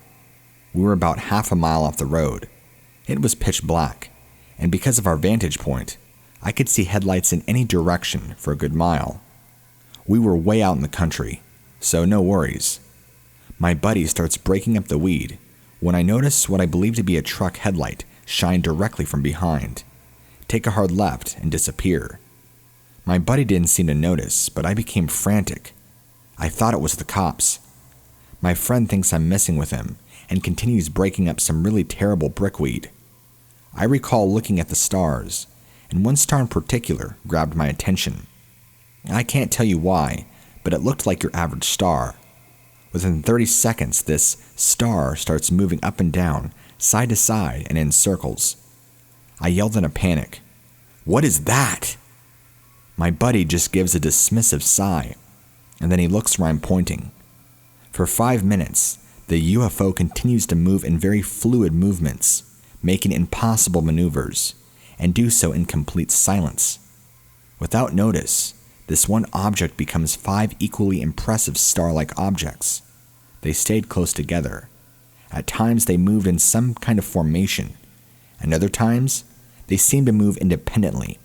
We were about half a mile off the road. It was pitch black, and because of our vantage point, I could see headlights in any direction for a good mile. We were way out in the country, so no worries. My buddy starts breaking up the weed when I notice what I believe to be a truck headlight shine directly from behind, take a hard left, and disappear. My buddy didn't seem to notice, but I became frantic. I thought it was the cops. My friend thinks I'm messing with him and continues breaking up some really terrible brickweed. I recall looking at the stars, and one star in particular grabbed my attention. I can't tell you why, but it looked like your average star. Within 30 seconds, this star starts moving up and down, side to side, and in circles. I yelled in a panic, "What is that?" My buddy just gives a dismissive sigh, and then he looks where I'm pointing. For 5 minutes, the UFO continues to move in very fluid movements, making impossible maneuvers, and do so in complete silence. Without notice, this one object becomes 5 equally impressive star-like objects. They stayed close together. At times they moved in some kind of formation, and other times they seemed to move independently.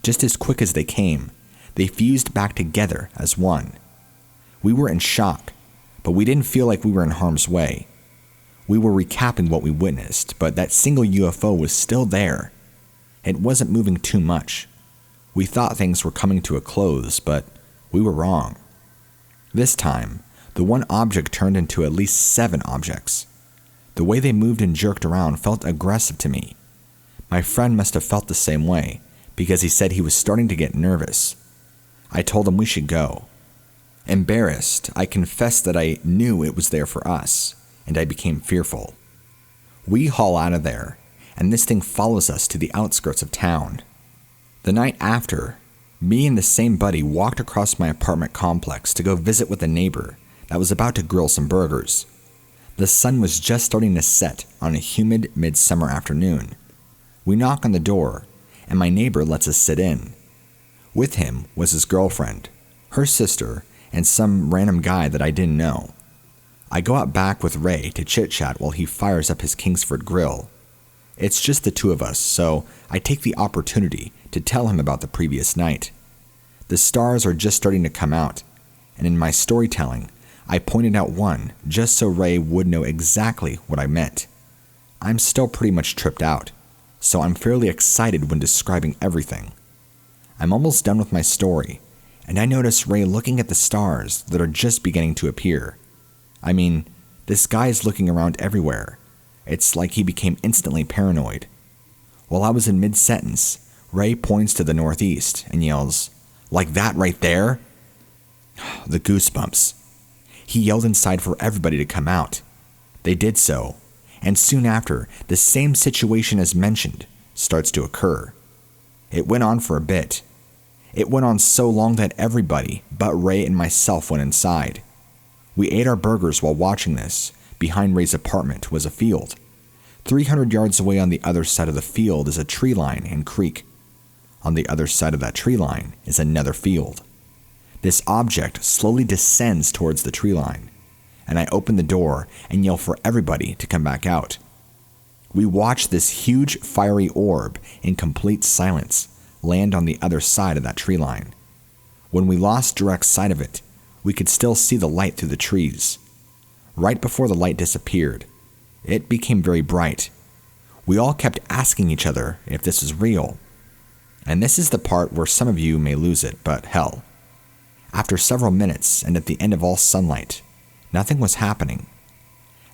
Just as quick as they came, they fused back together as one. We were in shock, but we didn't feel like we were in harm's way. We were recapping what we witnessed, but that single UFO was still there. It wasn't moving too much. We thought things were coming to a close, but we were wrong. This time, the one object turned into at least 7 objects. The way they moved and jerked around felt aggressive to me. My friend must have felt the same way, because he said he was starting to get nervous. I told him we should go. Embarrassed, I confessed that I knew it was there for us, and I became fearful. We haul out of there, and this thing follows us to the outskirts of town. The night after, me and the same buddy walked across my apartment complex to go visit with a neighbor that was about to grill some burgers. The sun was just starting to set on a humid midsummer afternoon. We knock on the door, and my neighbor lets us sit in. With him was his girlfriend, her sister, and some random guy that I didn't know. I go out back with Ray to chit-chat while he fires up his Kingsford grill. It's just the 2 of us, so I take the opportunity to tell him about the previous night. The stars are just starting to come out, and in my storytelling, I pointed out one just so Ray would know exactly what I meant. I'm still pretty much tripped out, so I'm fairly excited when describing everything. I'm almost done with my story, and I notice Ray looking at the stars that are just beginning to appear. I mean, this guy is looking around everywhere. It's like he became instantly paranoid. While I was in mid-sentence, Ray points to the northeast and yells, "Like that right there?" The goosebumps. He yelled inside for everybody to come out. They did so, and soon after, the same situation as mentioned starts to occur. It went on for a bit. It went on so long that everybody but Ray and myself went inside. We ate our burgers while watching this. Behind Ray's apartment was a field. 300 yards away on the other side of the field is a tree line and creek. On the other side of that tree line is another field. This object slowly descends towards the tree line, and I open the door and yell for everybody to come back out. We watch this huge fiery orb in complete silence land on the other side of that tree line. When we lost direct sight of it, we could still see the light through the trees. Right before the light disappeared, it became very bright. We all kept asking each other if this was real. And this is the part where some of you may lose it, but hell. After several minutes and at the end of all sunlight, nothing was happening.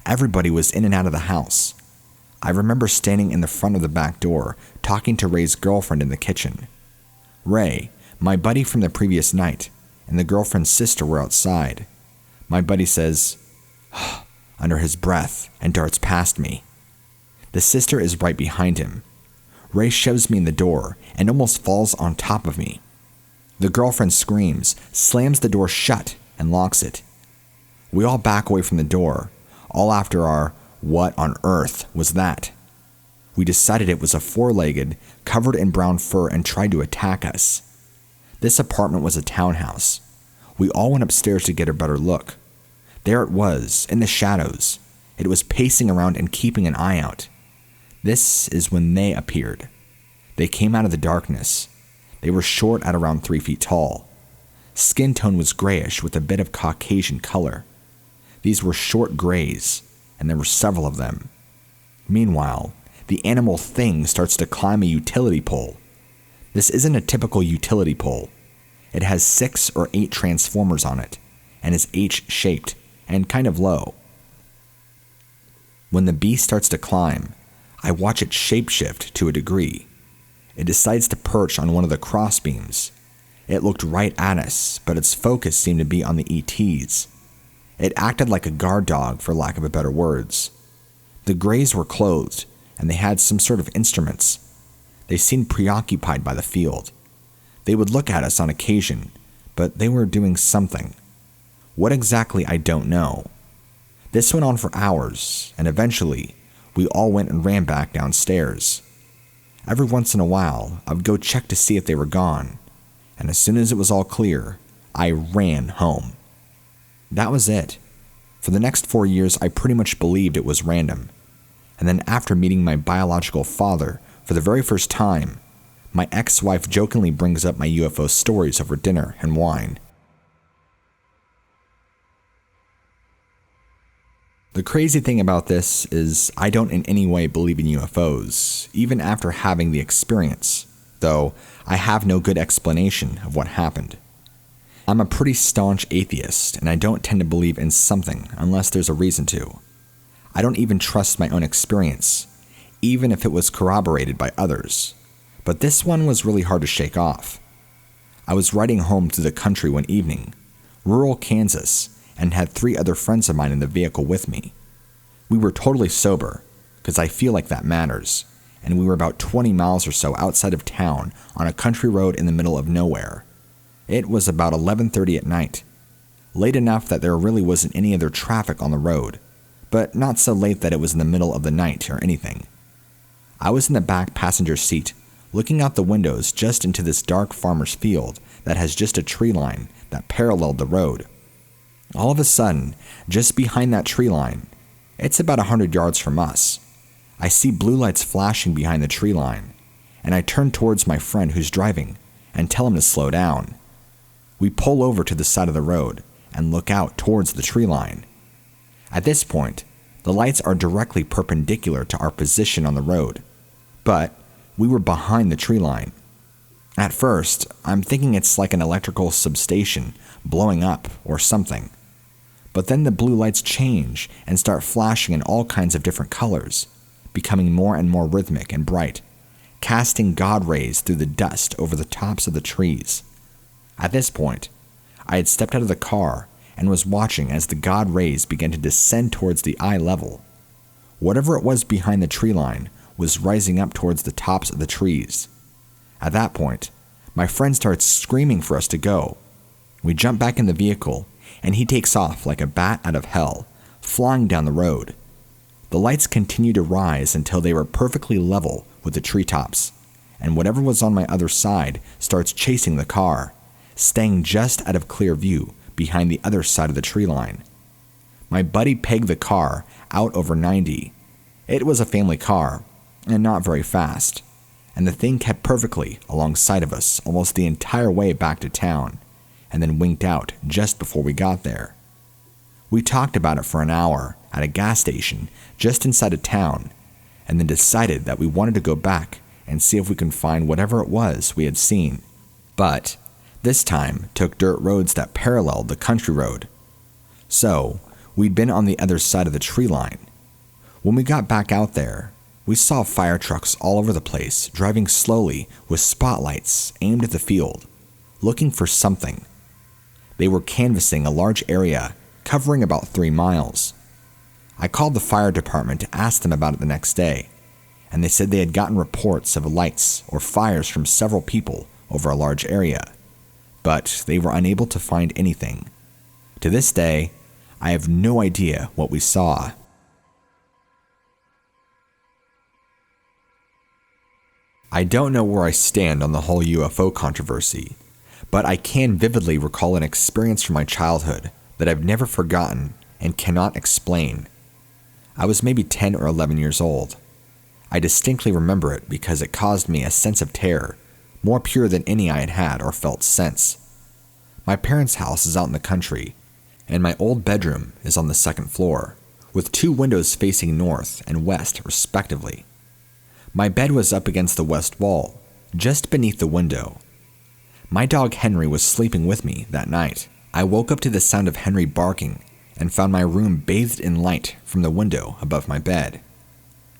Everybody was in and out of the house. I remember standing in the front of the back door, talking to Ray's girlfriend in the kitchen. Ray, my buddy from the previous night, and the girlfriend's sister were outside. My buddy says, under his breath, and darts past me. The sister is right behind him. Ray shoves me in the door and almost falls on top of me. The girlfriend screams, slams the door shut, and locks it. We all back away from the door, all after our "what on earth was that?" We decided it was a four-legged, covered in brown fur and tried to attack us. This apartment was a townhouse. We all went upstairs to get a better look. There it was, in the shadows. It was pacing around and keeping an eye out. This is when they appeared. They came out of the darkness. They were short at around 3 feet tall. Skin tone was grayish with a bit of Caucasian color. These were short grays, and there were several of them. Meanwhile, the animal thing starts to climb a utility pole. This isn't a typical utility pole. It has 6 or 8 transformers on it, and is H-shaped and kind of low. When the beast starts to climb, I watch it shapeshift to a degree. It decides to perch on one of the crossbeams. It looked right at us, but its focus seemed to be on the ETs. It acted like a guard dog, for lack of a better words. The Greys were clothed, and they had some sort of instruments. They seemed preoccupied by the field. They would look at us on occasion, but they were doing something. What exactly, I don't know. This went on for hours, and eventually, we all went and ran back downstairs. Every once in a while, I would go check to see if they were gone, and as soon as it was all clear, I ran home. That was it. For the next 4 years, I pretty much believed it was random. And then after meeting my biological father for the very first time, my ex-wife jokingly brings up my UFO stories over dinner and wine. The crazy thing about this is I don't in any way believe in UFOs, even after having the experience, though I have no good explanation of what happened. I'm a pretty staunch atheist, and I don't tend to believe in something unless there's a reason to. I don't even trust my own experience, even if it was corroborated by others. But this one was really hard to shake off. I was riding home through the country one evening, rural Kansas, and had 3 other friends of mine in the vehicle with me. We were totally sober, because I feel like that matters, and we were about 20 miles or so outside of town on a country road in the middle of nowhere. It was about 11:30 at night, late enough that there really wasn't any other traffic on the road, but not so late that it was in the middle of the night or anything. I was in the back passenger seat, looking out the windows just into this dark farmer's field that has just a tree line that paralleled the road. All of a sudden, just behind that tree line, it's about 100 yards from us, I see blue lights flashing behind the tree line, and I turn towards my friend who's driving and tell him to slow down. We pull over to the side of the road and look out towards the tree line. At this point, the lights are directly perpendicular to our position on the road, but we were behind the tree line. At first, I'm thinking it's like an electrical substation blowing up or something. But then the blue lights change and start flashing in all kinds of different colors, becoming more and more rhythmic and bright, casting God rays through the dust over the tops of the trees. At this point, I had stepped out of the car and was watching as the God rays began to descend towards the eye level. Whatever it was behind the tree line was rising up towards the tops of the trees. At that point, my friend starts screaming for us to go. We jump back in the vehicle, and he takes off like a bat out of hell, flying down the road. The lights continued to rise until they were perfectly level with the treetops, and whatever was on my other side starts chasing the car, staying just out of clear view behind the other side of the tree line. My buddy pegged the car out over 90. It was a family car, and not very fast, and the thing kept perfectly alongside of us almost the entire way back to town, and then winked out just before we got there. We talked about it for an hour at a gas station just inside of town, and then decided that we wanted to go back and see if we can find whatever it was we had seen. But this time took dirt roads that paralleled the country road. So we'd been on the other side of the tree line. When we got back out there, we saw fire trucks all over the place driving slowly with spotlights aimed at the field, looking for something. They were canvassing a large area covering about 3 miles. I called the fire department to ask them about it the next day, and they said they had gotten reports of lights or fires from several people over a large area, but they were unable to find anything. To this day, I have no idea what we saw. I don't know where I stand on the whole UFO controversy, but I can vividly recall an experience from my childhood that I've never forgotten and cannot explain. I was maybe 10 or 11 years old. I distinctly remember it because it caused me a sense of terror, more pure than any I had had or felt since. My parents' house is out in the country, and my old bedroom is on the second floor, with 2 windows facing north and west respectively. My bed was up against the west wall, just beneath the window. My dog Henry was sleeping with me that night. I woke up to the sound of Henry barking and found my room bathed in light from the window above my bed.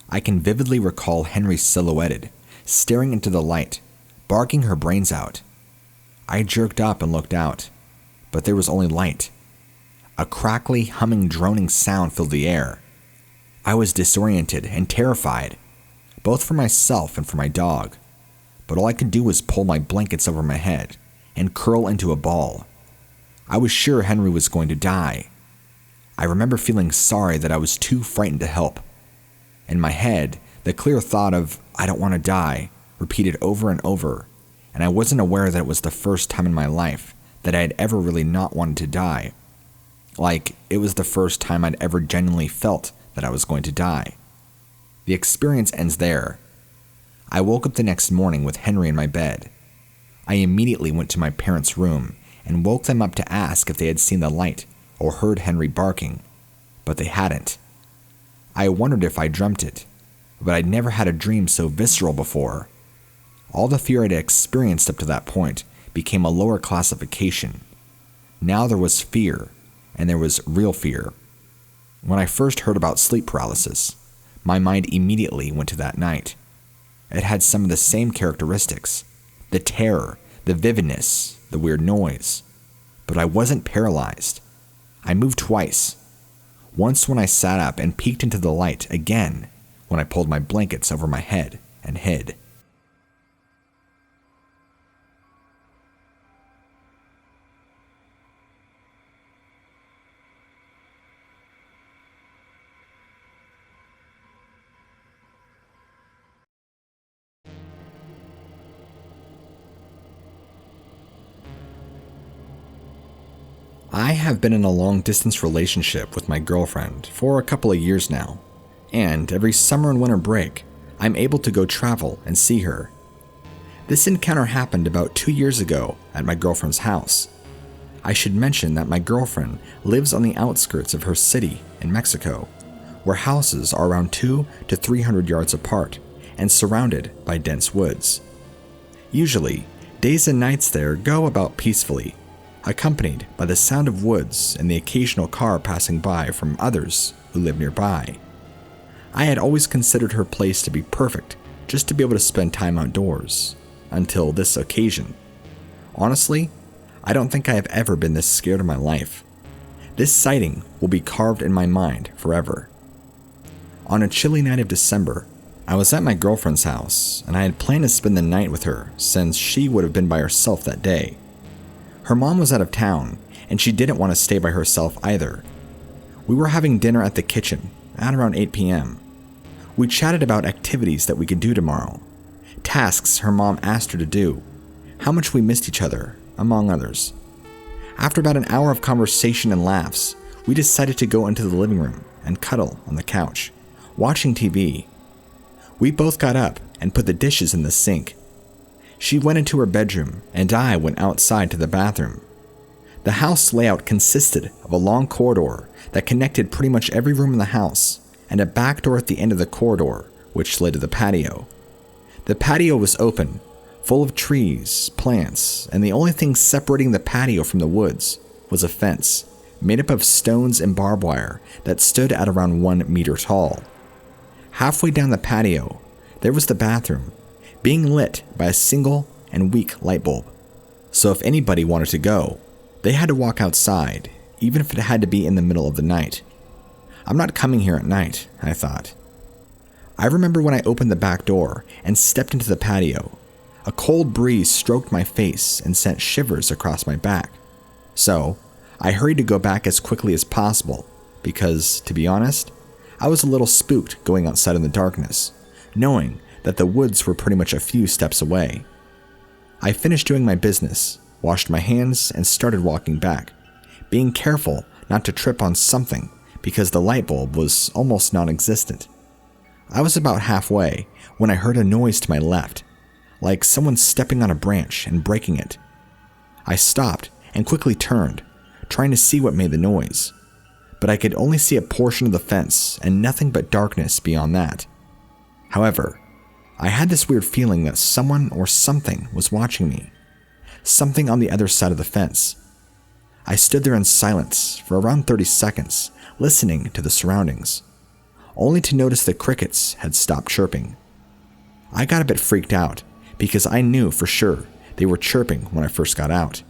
I can vividly recall Henry silhouetted, staring into the light, barking her brains out. I jerked up and looked out, but there was only light. A crackly, humming, droning sound filled the air. I was disoriented and terrified, both for myself and for my dog, but all I could do was pull my blankets over my head and curl into a ball. I was sure Henry was going to die. I remember feeling sorry that I was too frightened to help. In my head, the clear thought of, "I don't want to die," repeated over and over, and I wasn't aware that it was the first time in my life that I had ever really not wanted to die. Like, it was the first time I'd ever genuinely felt that I was going to die. The experience ends there. I woke up the next morning with Henry in my bed. I immediately went to my parents' room and woke them up to ask if they had seen the light or heard Henry barking, but they hadn't. I wondered if I dreamt it, but I'd never had a dream so visceral before. All the fear I'd experienced up to that point became a lower classification. Now there was fear, and there was real fear. When I first heard about sleep paralysis, my mind immediately went to that night. It had some of the same characteristics, the terror, the vividness, the weird noise. But I wasn't paralyzed. I moved twice. Once when I sat up and peeked into the light, again when I pulled my blankets over my head and hid. I have been in a long-distance relationship with my girlfriend for a couple of years now, and every summer and winter break, I'm able to go travel and see her. This encounter happened about 2 years ago at my girlfriend's house. I should mention that my girlfriend lives on the outskirts of her city in Mexico, where houses are around 200 to 300 yards apart and surrounded by dense woods. Usually, Days and nights there go about peacefully, accompanied by the sound of woods and the occasional car passing by from others who live nearby. I had always considered her place to be perfect just to be able to spend time outdoors, until this occasion. Honestly, I don't think I have ever been this scared in my life. This sighting will be carved in my mind forever. On a chilly night of December, I was at my girlfriend's house, and I had planned to spend the night with her since she would have been by herself that day. Her mom was out of town, and she didn't want to stay by herself either. We were having dinner at the kitchen at around 8 p.m. We chatted about activities that we could do tomorrow, tasks her mom asked her to do, how much we missed each other, among others. After about an hour of conversation and laughs, we decided to go into the living room and cuddle on the couch, watching TV. We both got up and put the dishes in the sink. She went into her bedroom, and I went outside to the bathroom. The house layout consisted of a long corridor that connected pretty much every room in the house, and a back door at the end of the corridor, which led to the patio. The patio was open, full of trees, plants, and the only thing separating the patio from the woods was a fence made up of stones and barbed wire that stood at around 1 meter tall. Halfway down the patio, there was the bathroom, being lit by a single and weak light bulb. So if anybody wanted to go, they had to walk outside, even if it had to be in the middle of the night. I'm not coming here at night, I thought. I remember when I opened the back door and stepped into the patio, a cold breeze stroked my face and sent shivers across my back. So I hurried to go back as quickly as possible because, to be honest, I was a little spooked going outside in the darkness, knowing that the woods were pretty much a few steps away. I finished doing my business, washed my hands, and started walking back, being careful not to trip on something because the light bulb was almost non-existent. I was about halfway when I heard a noise to my left, like someone stepping on a branch and breaking it. I stopped and quickly turned, trying to see what made the noise, but I could only see a portion of the fence and nothing but darkness beyond that. However, I had this weird feeling that someone or something was watching me, something on the other side of the fence. I stood there in silence for around 30 seconds, listening to the surroundings, only to notice the crickets had stopped chirping. I got a bit freaked out because I knew for sure they were chirping when I first got out.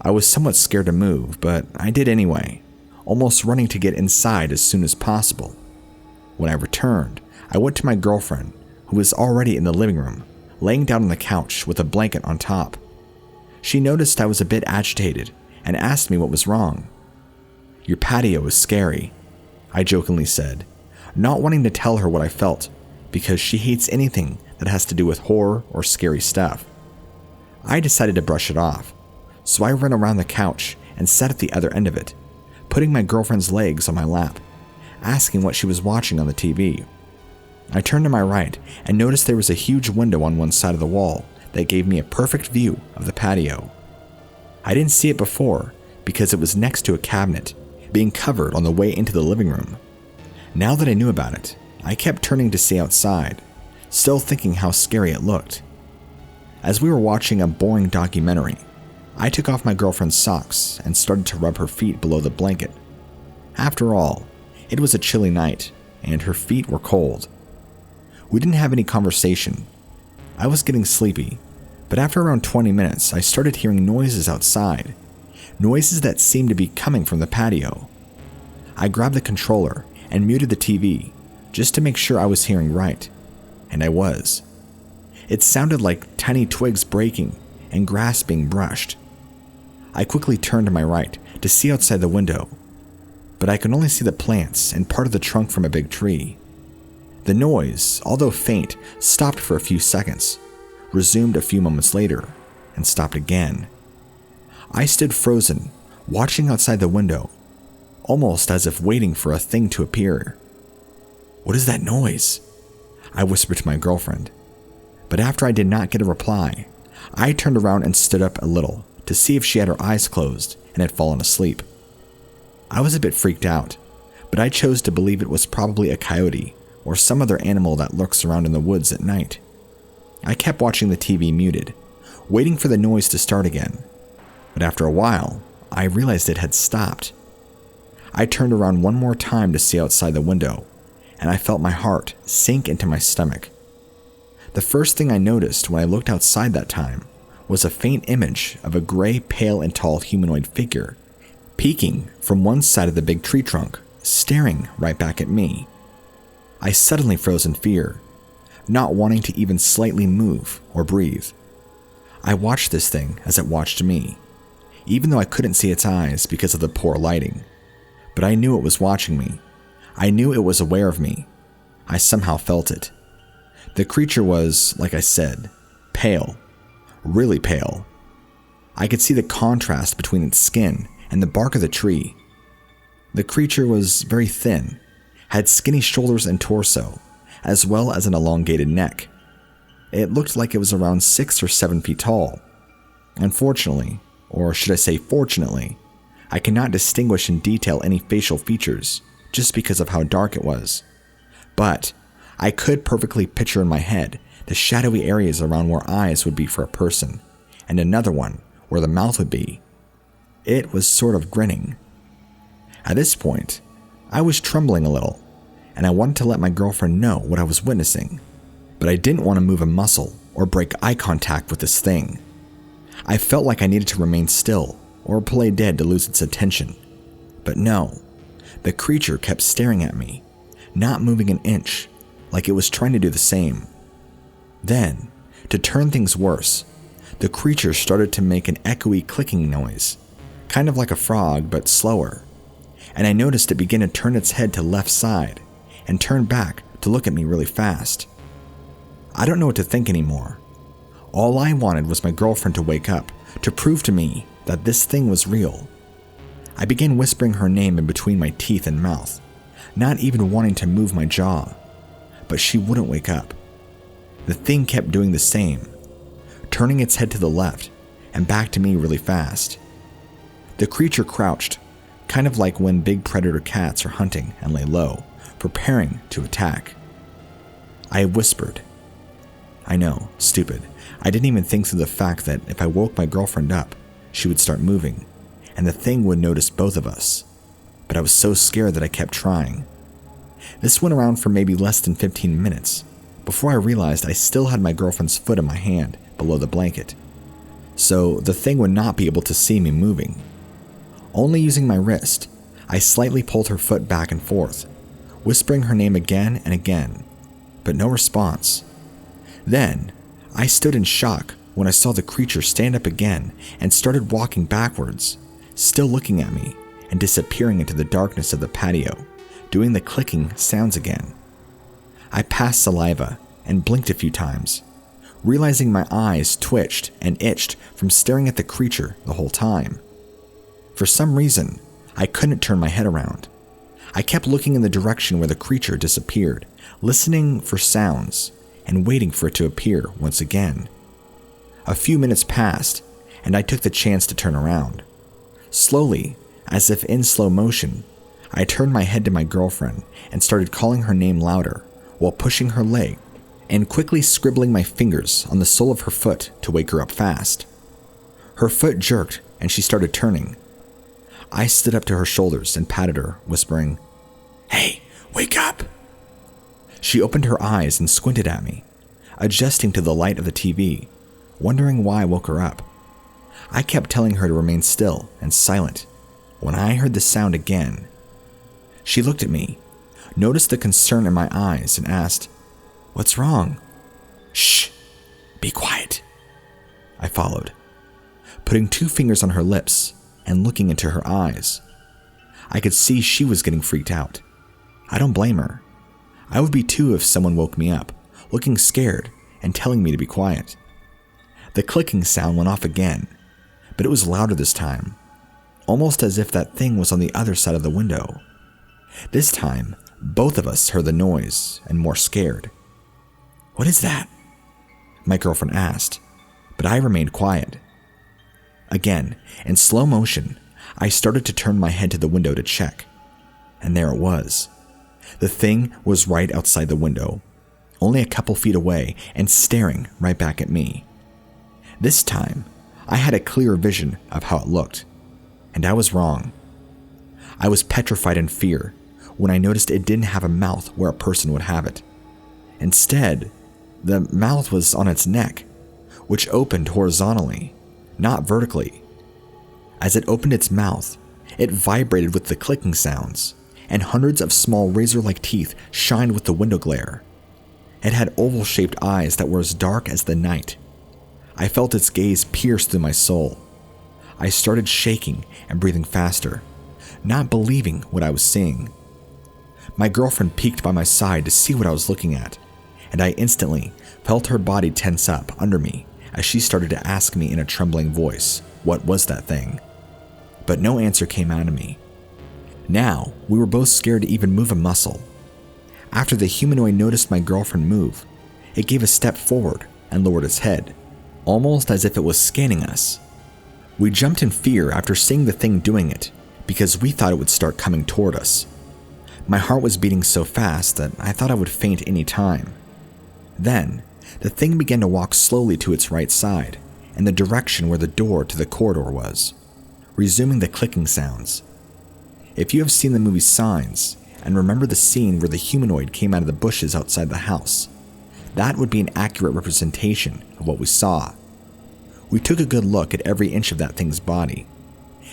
I was somewhat scared to move, but I did anyway, almost running to get inside as soon as possible. When I returned, I went to my girlfriend, who was already in the living room, laying down on the couch with a blanket on top. She noticed I was a bit agitated and asked me what was wrong. "Your patio is scary," I jokingly said, not wanting to tell her what I felt, because she hates anything that has to do with horror or scary stuff. I decided to brush it off, so I ran around the couch and sat at the other end of it, putting my girlfriend's legs on my lap, asking what she was watching on the TV. I turned to my right and noticed there was a huge window on one side of the wall that gave me a perfect view of the patio. I didn't see it before because it was next to a cabinet, being covered on the way into the living room. Now that I knew about it, I kept turning to see outside, still thinking how scary it looked. As we were watching a boring documentary, I took off my girlfriend's socks and started to rub her feet below the blanket. After all, it was a chilly night, and her feet were cold. We didn't have any conversation. I was getting sleepy, but after around 20 minutes, I started hearing noises outside, noises that seemed to be coming from the patio. I grabbed the controller and muted the TV, just to make sure I was hearing right, and I was. It sounded like tiny twigs breaking and grass being brushed. I quickly turned to my right to see outside the window, but I could only see the plants and part of the trunk from a big tree. The noise, although faint, stopped for a few seconds, resumed a few moments later, and stopped again. I stood frozen, watching outside the window, almost as if waiting for a thing to appear. "What is that noise?" I whispered to my girlfriend. But after I did not get a reply, I turned around and stood up a little to see if she had her eyes closed and had fallen asleep. I was a bit freaked out, but I chose to believe it was probably a coyote or some other animal that lurks around in the woods at night. I kept watching the TV muted, waiting for the noise to start again. But after a while, I realized it had stopped. I turned around one more time to see outside the window, and I felt my heart sink into my stomach. The first thing I noticed when I looked outside that time was a faint image of a gray, pale, and tall humanoid figure peeking from one side of the big tree trunk, staring right back at me. I suddenly froze in fear, not wanting to even slightly move or breathe. I watched this thing as it watched me, even though I couldn't see its eyes because of the poor lighting. But I knew it was watching me. I knew it was aware of me. I somehow felt it. The creature was, like I said, pale. Really pale. I could see the contrast between its skin and the bark of the tree. The creature was very thin, had skinny shoulders and torso, as well as an elongated neck. It looked like it was around 6 or 7 feet tall. Unfortunately, or should I say fortunately, I cannot distinguish in detail any facial features just because of how dark it was. But I could perfectly picture in my head the shadowy areas around where eyes would be for a person, and another one where the mouth would be. It was sort of grinning. At this point, I was trembling a little, and I wanted to let my girlfriend know what I was witnessing, but I didn't want to move a muscle or break eye contact with this thing. I felt like I needed to remain still or play dead to lose its attention. But no, the creature kept staring at me, not moving an inch, like it was trying to do the same. Then, to turn things worse, the creature started to make an echoey clicking noise, kind of like a frog but slower, and I noticed it begin to turn its head to left side and turn back to look at me really fast. I don't know what to think anymore. All I wanted was my girlfriend to wake up, to prove to me that this thing was real. I began whispering her name in between my teeth and mouth, not even wanting to move my jaw, but she wouldn't wake up. The thing kept doing the same, turning its head to the left and back to me really fast. The creature crouched, kind of like when big predator cats are hunting and lay low, preparing to attack. I whispered. I know, stupid. I didn't even think through the fact that if I woke my girlfriend up, she would start moving, and the thing would notice both of us. But I was so scared that I kept trying. This went around for maybe less than 15 minutes, before I realized I still had my girlfriend's foot in my hand below the blanket, so the thing would not be able to see me moving. Only using my wrist, I slightly pulled her foot back and forth, whispering her name again and again, but no response. Then, I stood in shock when I saw the creature stand up again and started walking backwards, still looking at me and disappearing into the darkness of the patio, doing the clicking sounds again. I passed saliva and blinked a few times, realizing my eyes twitched and itched from staring at the creature the whole time. For some reason, I couldn't turn my head around. I kept looking in the direction where the creature disappeared, listening for sounds and waiting for it to appear once again. A few minutes passed, and I took the chance to turn around. Slowly, as if in slow motion, I turned my head to my girlfriend and started calling her name louder while pushing her leg and quickly scribbling my fingers on the sole of her foot to wake her up fast. Her foot jerked and she started turning. I stood up to her shoulders and patted her, whispering, "Hey, wake up!" She opened her eyes and squinted at me, adjusting to the light of the TV, wondering why I woke her up. I kept telling her to remain still and silent when I heard the sound again. She looked at me, noticed the concern in my eyes, and asked, "What's wrong?" "Shh, be quiet," I followed, putting 2 fingers on her lips and looking into her eyes. I could see she was getting freaked out. I don't blame her. I would be too if someone woke me up, looking scared and telling me to be quiet. The clicking sound went off again, but it was louder this time, almost as if that thing was on the other side of the window. This time, both of us heard the noise and more scared. "What is that?" my girlfriend asked, but I remained quiet. Again, in slow motion, I started to turn my head to the window to check, and there it was. The thing was right outside the window, only a couple feet away and staring right back at me. This time, I had a clearer vision of how it looked, and I was wrong. I was petrified in fear when I noticed it didn't have a mouth where a person would have it. Instead, the mouth was on its neck, which opened horizontally, not vertically. As it opened its mouth, it vibrated with the clicking sounds, and hundreds of small razor-like teeth shined with the window glare. It had oval-shaped eyes that were as dark as the night. I felt its gaze pierce through my soul. I started shaking and breathing faster, not believing what I was seeing. My girlfriend peeked by my side to see what I was looking at, and I instantly felt her body tense up under me as she started to ask me in a trembling voice, what was that thing? But no answer came out of me. Now, we were both scared to even move a muscle. After the humanoid noticed my girlfriend move, it gave a step forward and lowered its head, almost as if it was scanning us. We jumped in fear after seeing the thing doing it, because we thought it would start coming toward us. My heart was beating so fast that I thought I would faint any time. Then, the thing began to walk slowly to its right side, in the direction where the door to the corridor was, resuming the clicking sounds. If you have seen the movie Signs, and remember the scene where the humanoid came out of the bushes outside the house, that would be an accurate representation of what we saw. We took a good look at every inch of that thing's body.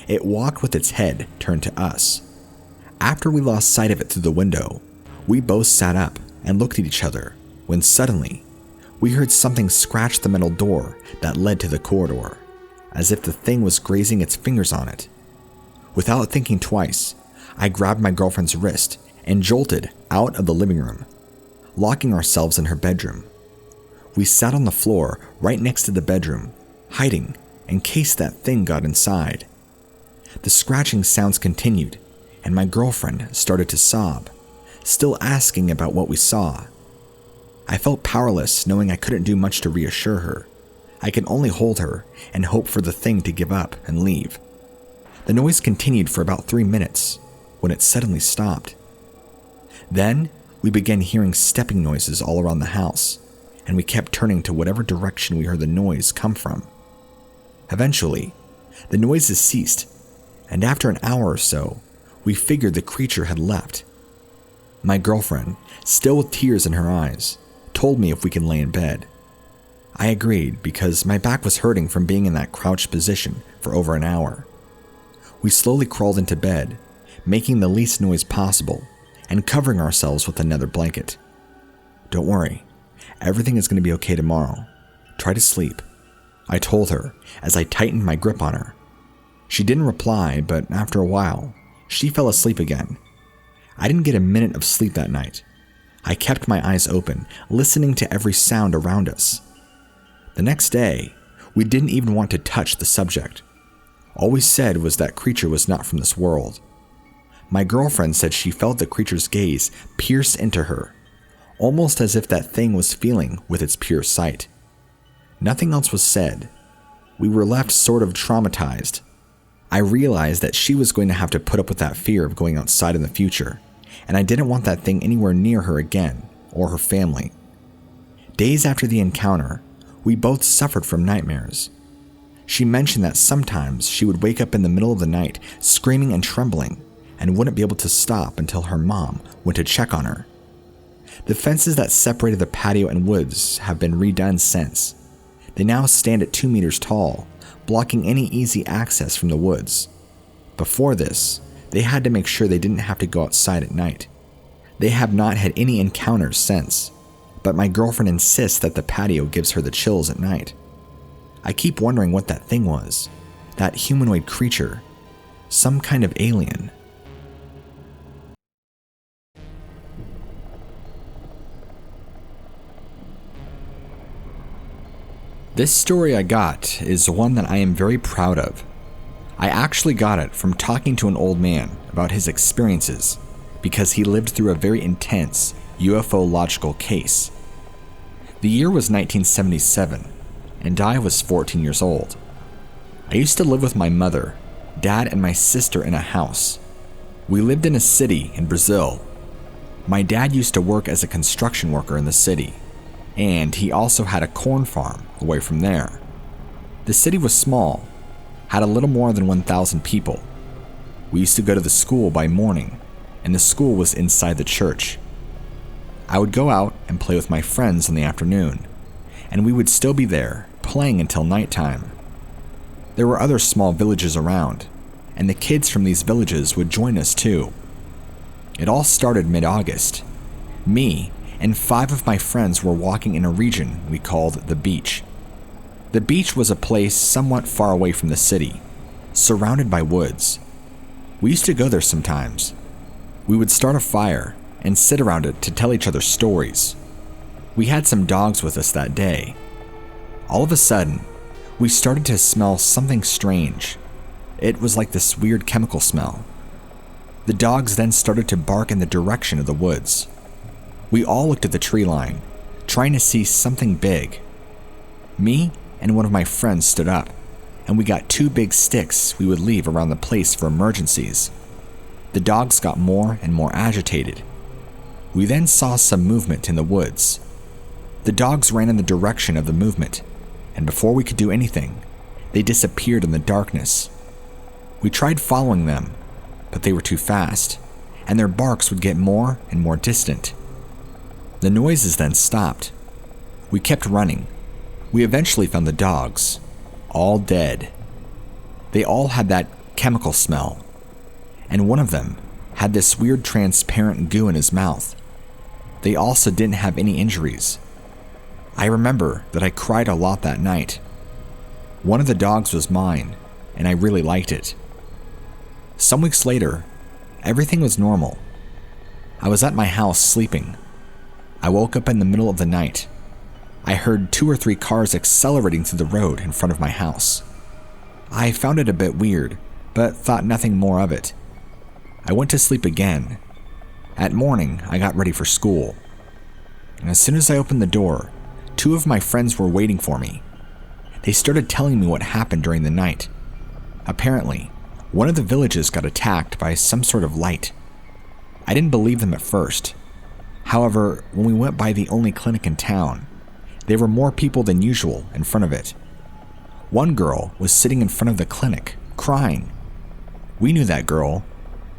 It walked with its head turned to us. After we lost sight of it through the window, we both sat up and looked at each other, when suddenly, we heard something scratch the metal door that led to the corridor, as if the thing was grazing its fingers on it. Without thinking twice, I grabbed my girlfriend's wrist and jolted out of the living room, locking ourselves in her bedroom. We sat on the floor right next to the bedroom, hiding in case that thing got inside. The scratching sounds continued, and my girlfriend started to sob, still asking about what we saw. I felt powerless, knowing I couldn't do much to reassure her. I could only hold her and hope for the thing to give up and leave. The noise continued for about 3 minutes, when it suddenly stopped. Then, we began hearing stepping noises all around the house, and we kept turning to whatever direction we heard the noise come from. Eventually, the noises ceased, and after an hour or so, we figured the creature had left. My girlfriend, still with tears in her eyes, told me if we could lay in bed. I agreed because my back was hurting from being in that crouched position for over an hour. We slowly crawled into bed, making the least noise possible and covering ourselves with another blanket. "Don't worry, everything is going to be okay tomorrow. Try to sleep," I told her as I tightened my grip on her. She didn't reply, but after a while, she fell asleep again. I didn't get a minute of sleep that night. I kept my eyes open, listening to every sound around us. The next day, we didn't even want to touch the subject. All we said was that creature was not from this world. My girlfriend said she felt the creature's gaze pierce into her, almost as if that thing was feeling with its pure sight. Nothing else was said. We were left sort of traumatized. I realized that she was going to have to put up with that fear of going outside in the future, and I didn't want that thing anywhere near her again, or her family. Days after the encounter, we both suffered from nightmares. She mentioned that sometimes she would wake up in the middle of the night screaming and trembling, and wouldn't be able to stop until her mom went to check on her. The fences that separated the patio and woods have been redone since. They now stand at 2 meters tall, blocking any easy access from the woods. Before this, they had to make sure they didn't have to go outside at night. They have not had any encounters since, but my girlfriend insists that the patio gives her the chills at night. I keep wondering what that thing was, that humanoid creature, some kind of alien. This story I got is one that I am very proud of. I actually got it from talking to an old man about his experiences because he lived through a very intense ufological case. The year was 1977, and I was 14 years old. I used to live with my mother, dad, and my sister in a house. We lived in a city in Brazil. My dad used to work as a construction worker in the city, and he also had a corn farm away from there. The city was small, had a little more than 1,000 people. We used to go to the school by morning, and the school was inside the church. I would go out and play with my friends in the afternoon, and we would still be there, playing until nighttime. There were other small villages around, and the kids from these villages would join us too. It all started mid-August. Me and 5 of my friends were walking in a region we called the beach. The beach was a place somewhat far away from the city, surrounded by woods. We used to go there sometimes. We would start a fire and sit around it to tell each other stories. We had some dogs with us that day. All of a sudden, we started to smell something strange. It was like this weird chemical smell. The dogs then started to bark in the direction of the woods. We all looked at the tree line, trying to see something big. Me and one of my friends stood up, and we got 2 big sticks we would leave around the place for emergencies. The dogs got more and more agitated. We then saw some movement in the woods. The dogs ran in the direction of the movement, and before we could do anything, they disappeared in the darkness. We tried following them, but they were too fast, and their barks would get more and more distant. The noises then stopped. We kept running. We eventually found the dogs, all dead. They all had that chemical smell, and one of them had this weird transparent goo in his mouth. They also didn't have any injuries. I remember that I cried a lot that night. One of the dogs was mine, and I really liked it. Some weeks later, everything was normal. I was at my house sleeping. I woke up in the middle of the night. I heard 2 or 3 cars accelerating through the road in front of my house. I found it a bit weird, but thought nothing more of it. I went to sleep again. At morning, I got ready for school. And as soon as I opened the door, 2 of my friends were waiting for me. They started telling me what happened during the night. Apparently, one of the villages got attacked by some sort of light. I didn't believe them at first. However, when we went by the only clinic in town, there were more people than usual in front of it. One girl was sitting in front of the clinic, crying. We knew that girl.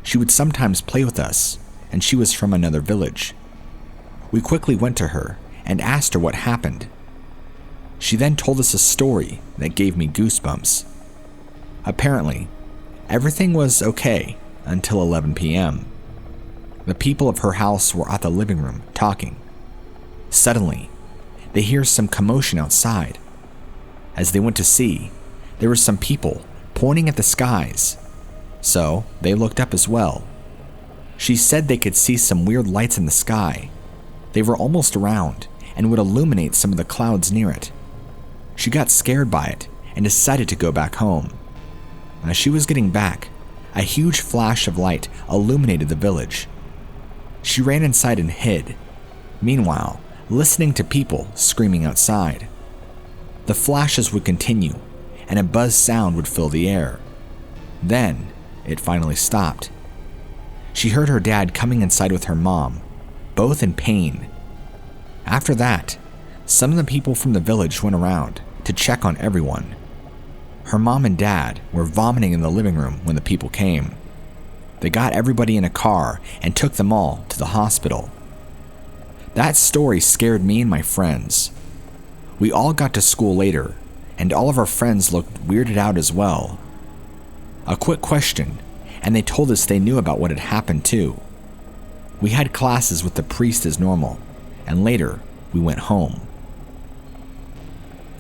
She would sometimes play with us, and she was from another village. We quickly went to her and asked her what happened. She then told us a story that gave me goosebumps. Apparently, everything was okay until 11 p.m. The people of her house were at the living room talking. Suddenly, they hear some commotion outside. As they went to see, there were some people pointing at the skies, so they looked up as well. She said they could see some weird lights in the sky. They were almost round and would illuminate some of the clouds near it. She got scared by it and decided to go back home. As she was getting back, a huge flash of light illuminated the village. She ran inside and hid, meanwhile listening to people screaming outside. The flashes would continue, and a buzz sound would fill the air. Then, it finally stopped. She heard her dad coming inside with her mom, both in pain. After that, some of the people from the village went around to check on everyone. Her mom and dad were vomiting in the living room when the people came. They got everybody in a car and took them all to the hospital. That story scared me and my friends. We all got to school later, and all of our friends looked weirded out as well. A quick question, and they told us they knew about what had happened too. We had classes with the priest as normal, and later we went home.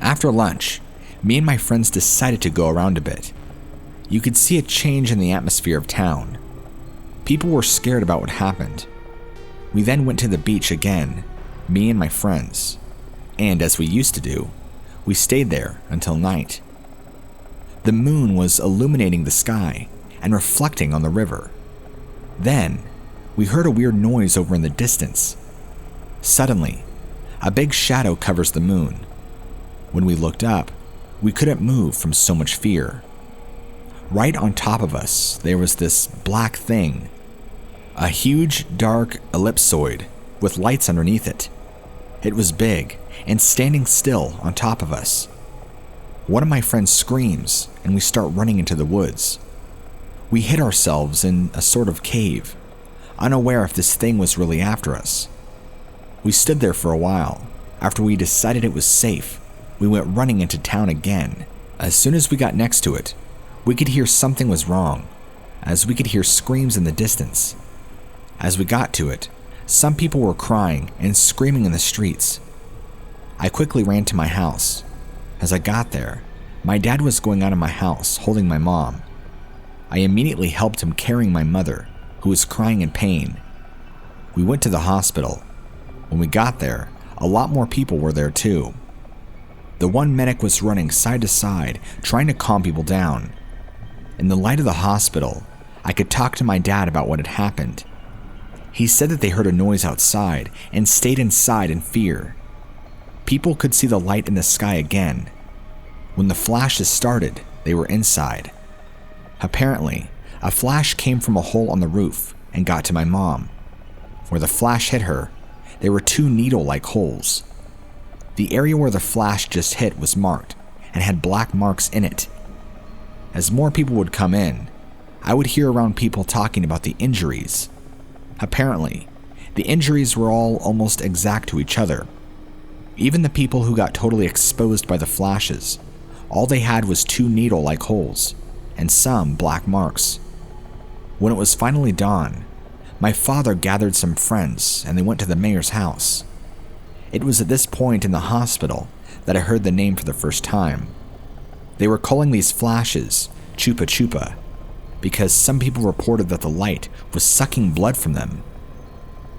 After lunch, me and my friends decided to go around a bit. You could see a change in the atmosphere of town. People were scared about what happened. We then went to the beach again, me and my friends, and as we used to do, we stayed there until night. The moon was illuminating the sky and reflecting on the river. Then, we heard a weird noise over in the distance. Suddenly, a big shadow covers the moon. When we looked up, we couldn't move from so much fear. Right on top of us, there was this black thing. A huge, dark ellipsoid with lights underneath it. It was big and standing still on top of us. One of my friends screams, and we start running into the woods. We hid ourselves in a sort of cave, unaware if this thing was really after us. We stood there for a while. After we decided it was safe, we went running into town again. As soon as we got next to it, we could hear something was wrong, as we could hear screams in the distance. As we got to it, some people were crying and screaming in the streets. I quickly ran to my house. As I got there, my dad was going out of my house holding my mom. I immediately helped him carrying my mother, who was crying in pain. We went to the hospital. When we got there, a lot more people were there too. The one medic was running side to side, trying to calm people down. In the light of the hospital, I could talk to my dad about what had happened. He said that they heard a noise outside and stayed inside in fear. People could see the light in the sky again. When the flashes started, they were inside. Apparently, a flash came from a hole on the roof and got to my mom. Where the flash hit her, there were 2 needle-like holes. The area where the flash just hit was marked and had black marks in it. As more people would come in, I would hear around people talking about the injuries. Apparently, the injuries were all almost exact to each other. Even the people who got totally exposed by the flashes, all they had was 2 needle-like holes and some black marks. When it was finally dawn, my father gathered some friends and they went to the mayor's house. It was at this point in the hospital that I heard the name for the first time. They were calling these flashes Chupa Chupa because some people reported that the light was sucking blood from them.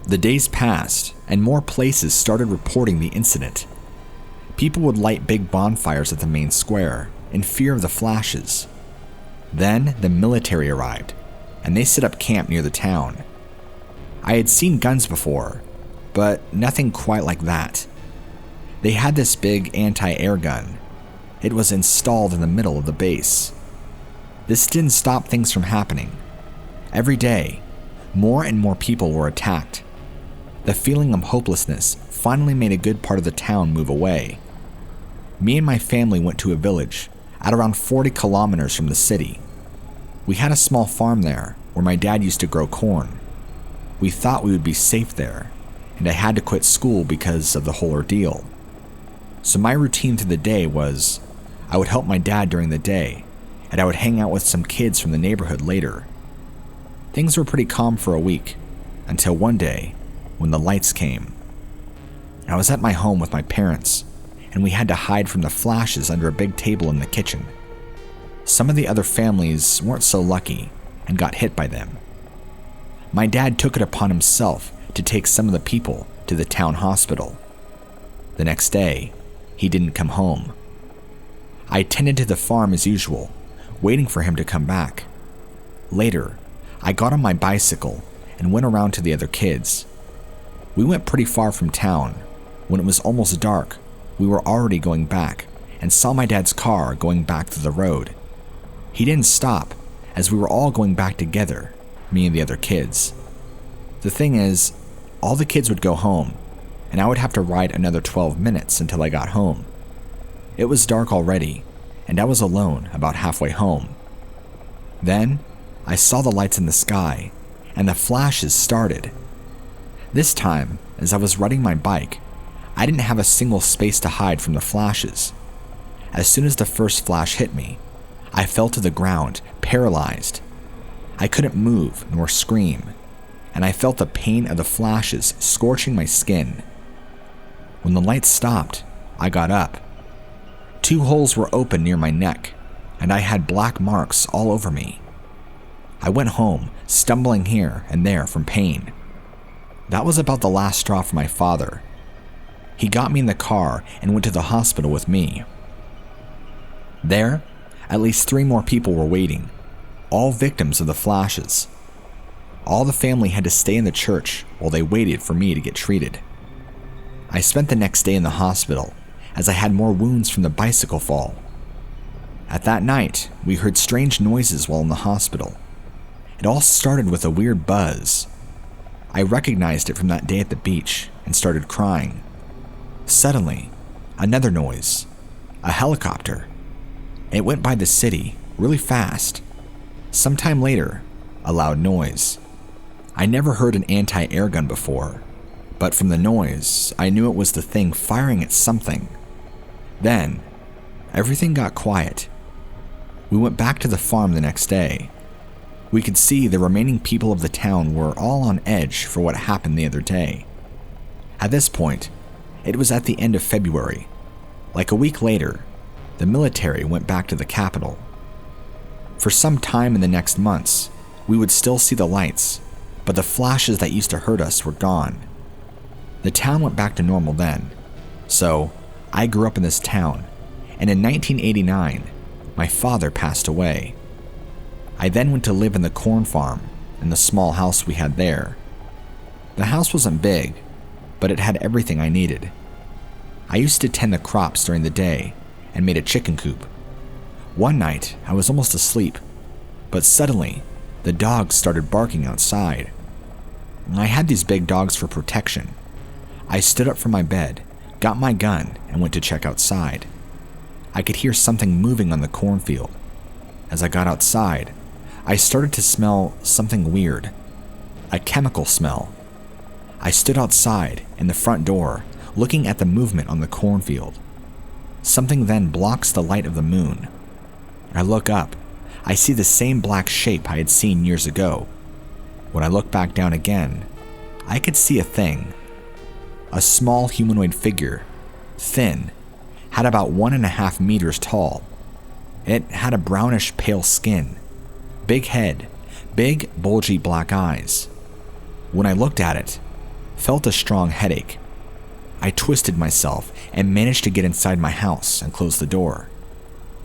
The days passed and more places started reporting the incident. People would light big bonfires at the main square in fear of the flashes. Then the military arrived and they set up camp near the town. I had seen guns before, but nothing quite like that. They had this big anti-air gun. It was installed in the middle of the base. This didn't stop things from happening. Every day, more and more people were attacked. The feeling of hopelessness finally made a good part of the town move away. Me and my family went to a village at around 40 kilometers from the city. We had a small farm there where my dad used to grow corn. We thought we would be safe there, and I had to quit school because of the whole ordeal. So my routine through the day was, I would help my dad during the day, and I would hang out with some kids from the neighborhood later. Things were pretty calm for a week, until one day, when the lights came. I was at my home with my parents, and we had to hide from the flashes under a big table in the kitchen. Some of the other families weren't so lucky, and got hit by them. My dad took it upon himself to take some of the people to the town hospital. The next day, he didn't come home. I attended to the farm as usual, waiting for him to come back. Later, I got on my bicycle and went around to the other kids. We went pretty far from town. When it was almost dark, we were already going back and saw my dad's car going back through the road. He didn't stop, as we were all going back together, me and the other kids. The thing is, all the kids would go home, and I would have to ride another 12 minutes until I got home. It was dark already, and I was alone about halfway home. Then, I saw the lights in the sky, and the flashes started. This time, as I was riding my bike, I didn't have a single space to hide from the flashes. As soon as the first flash hit me, I fell to the ground, paralyzed. I couldn't move nor scream, and I felt the pain of the flashes scorching my skin. When the lights stopped, I got up. 2 holes were open near my neck, and I had black marks all over me. I went home, stumbling here and there from pain. That was about the last straw for my father. He got me in the car and went to the hospital with me. There, at least 3 more people were waiting, all victims of the flashes. All the family had to stay in the church while they waited for me to get treated. I spent the next day in the hospital, as I had more wounds from the bicycle fall. At that night, we heard strange noises while in the hospital. It all started with a weird buzz. I recognized it from that day at the beach and started crying. Suddenly, another noise, a helicopter. It went by the city really fast. Sometime later, a loud noise. I never heard an anti-air gun before, but from the noise, I knew it was the thing firing at something. Then, everything got quiet. We went back to the farm the next day. We could see the remaining people of the town were all on edge for what happened the other day. At this point, it was at the end of February. Like a week later, the military went back to the capital. For some time in the next months, we would still see the lights, but the flashes that used to hurt us were gone. The town went back to normal then. So, I grew up in this town, and in 1989, my father passed away. I then went to live in the corn farm in the small house we had there. The house wasn't big, but it had everything I needed. I used to tend the crops during the day and made a chicken coop. One night, I was almost asleep, but suddenly, the dogs started barking outside. I had these big dogs for protection. I stood up from my bed, got my gun, and went to check outside. I could hear something moving on the cornfield. As I got outside, I started to smell something weird, a chemical smell. I stood outside in the front door, looking at the movement on the cornfield. Something then blocks the light of the moon. I look up. I see the same black shape I had seen years ago. When I look back down again, I could see a thing. A small humanoid figure, thin, had about 1.5 meters tall. It had a brownish pale skin, big head, big bulgy black eyes. When I looked at it, felt a strong headache. I twisted myself and managed to get inside my house and close the door.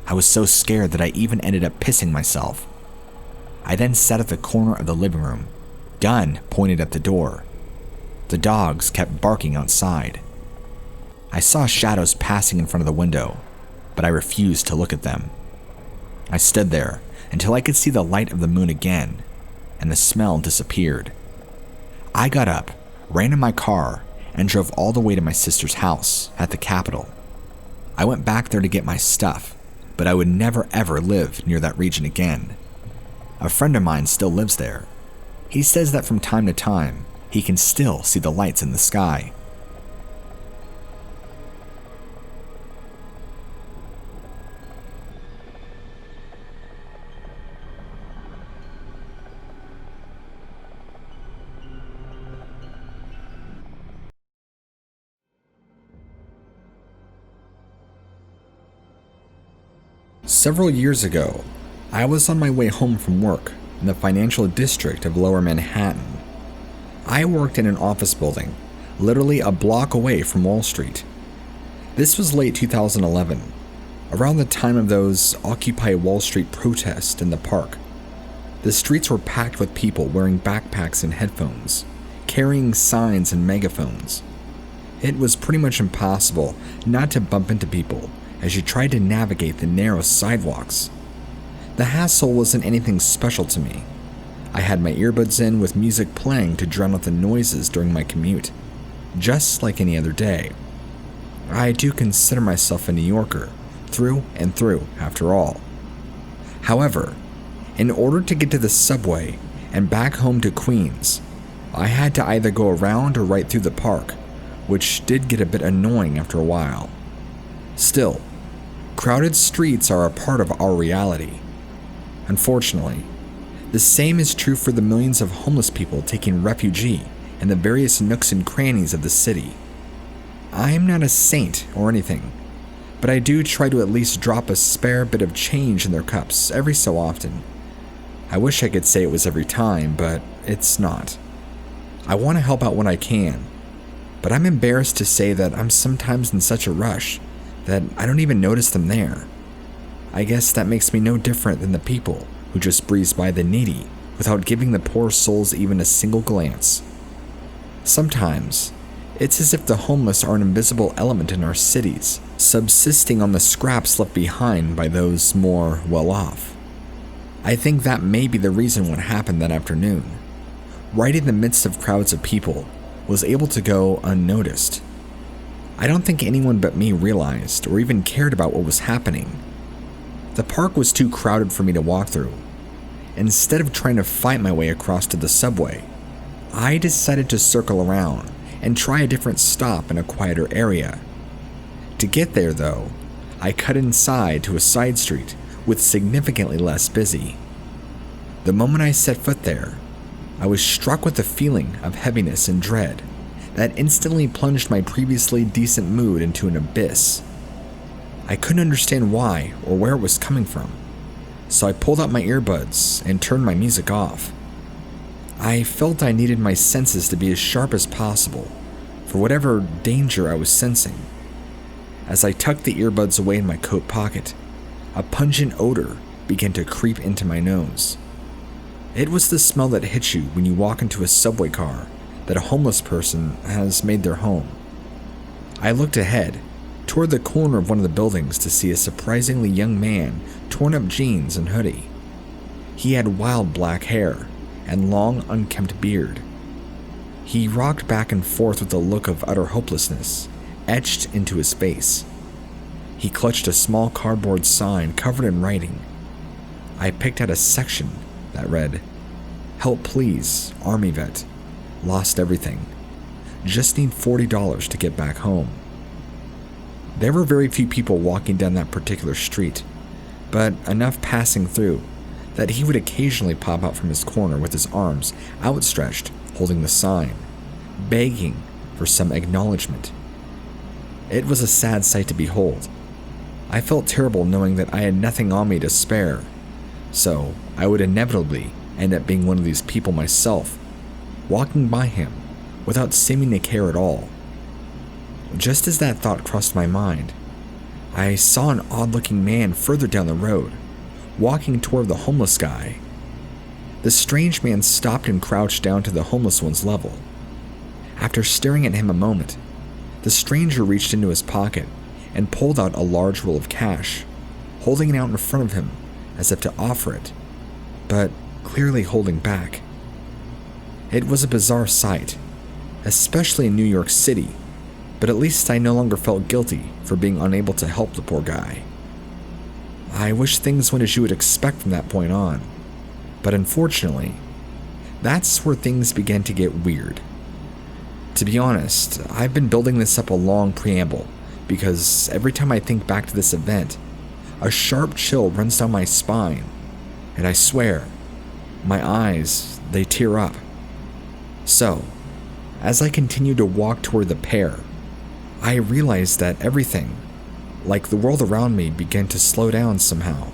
I was so scared that I even ended up pissing myself. I then sat at the corner of the living room, gun pointed at the door. The dogs kept barking outside. I saw shadows passing in front of the window, but I refused to look at them. I stood there until I could see the light of the moon again, and the smell disappeared. I got up, ran in my car, and drove all the way to my sister's house at the capital. I went back there to get my stuff, but I would never ever live near that region again. A friend of mine still lives there. He says that from time to time, he can still see the lights in the sky. Several years ago, I was on my way home from work in the financial district of Lower Manhattan. I worked in an office building, literally a block away from Wall Street. This was late 2011, around the time of those Occupy Wall Street protests in the park. The streets were packed with people wearing backpacks and headphones, carrying signs and megaphones. It was pretty much impossible not to bump into people as you tried to navigate the narrow sidewalks. The hassle wasn't anything special to me. I had my earbuds in with music playing to drown out the noises during my commute, just like any other day. I do consider myself a New Yorker, through and through, after all. However, in order to get to the subway and back home to Queens, I had to either go around or right through the park, which did get a bit annoying after a while. Still, crowded streets are a part of our reality. Unfortunately, the same is true for the millions of homeless people taking refuge in the various nooks and crannies of the city. I am not a saint or anything, but I do try to at least drop a spare bit of change in their cups every so often. I wish I could say it was every time, but it's not. I want to help out when I can, but I'm embarrassed to say that I'm sometimes in such a rush that I don't even notice them there. I guess that makes me no different than the people who just breeze by the needy without giving the poor souls even a single glance. Sometimes, it's as if the homeless are an invisible element in our cities, subsisting on the scraps left behind by those more well-off. I think that may be the reason what happened that afternoon. Right in the midst of crowds of people, was able to go unnoticed. I don't think anyone but me realized or even cared about what was happening. The park was too crowded for me to walk through. Instead of trying to fight my way across to the subway, I decided to circle around and try a different stop in a quieter area. To get there, though, I cut inside to a side street with significantly less busy. The moment I set foot there, I was struck with a feeling of heaviness and dread that instantly plunged my previously decent mood into an abyss. I couldn't understand why or where it was coming from, so I pulled out my earbuds and turned my music off. I felt I needed my senses to be as sharp as possible for whatever danger I was sensing. As I tucked the earbuds away in my coat pocket, a pungent odor began to creep into my nose. It was the smell that hits you when you walk into a subway car that a homeless person has made their home. I looked ahead, toward the corner of one of the buildings to see a surprisingly young man, torn up jeans and hoodie. He had wild black hair and long, unkempt beard. He rocked back and forth with a look of utter hopelessness etched into his face. He clutched a small cardboard sign covered in writing. I picked out a section that read, "Help please, Army vet. Lost everything. Just need $40 to get back home." There were very few people walking down that particular street, but enough passing through that he would occasionally pop out from his corner with his arms outstretched, holding the sign, begging for some acknowledgement. It was a sad sight to behold. I felt terrible knowing that I had nothing on me to spare, so I would inevitably end up being one of these people myself, walking by him without seeming to care at all. Just as that thought crossed my mind, I saw an odd-looking man further down the road, walking toward the homeless guy. The strange man stopped and crouched down to the homeless one's level. After staring at him a moment, the stranger reached into his pocket and pulled out a large roll of cash, holding it out in front of him as if to offer it, but clearly holding back. It was a bizarre sight, especially in New York City, but at least I no longer felt guilty for being unable to help the poor guy. I wish things went as you would expect from that point on, but unfortunately, that's where things began to get weird. To be honest, I've been building this up a long preamble because every time I think back to this event, a sharp chill runs down my spine, and I swear, my eyes, they tear up. So, as I continued to walk toward the pair, I realized that everything, like the world around me, began to slow down somehow.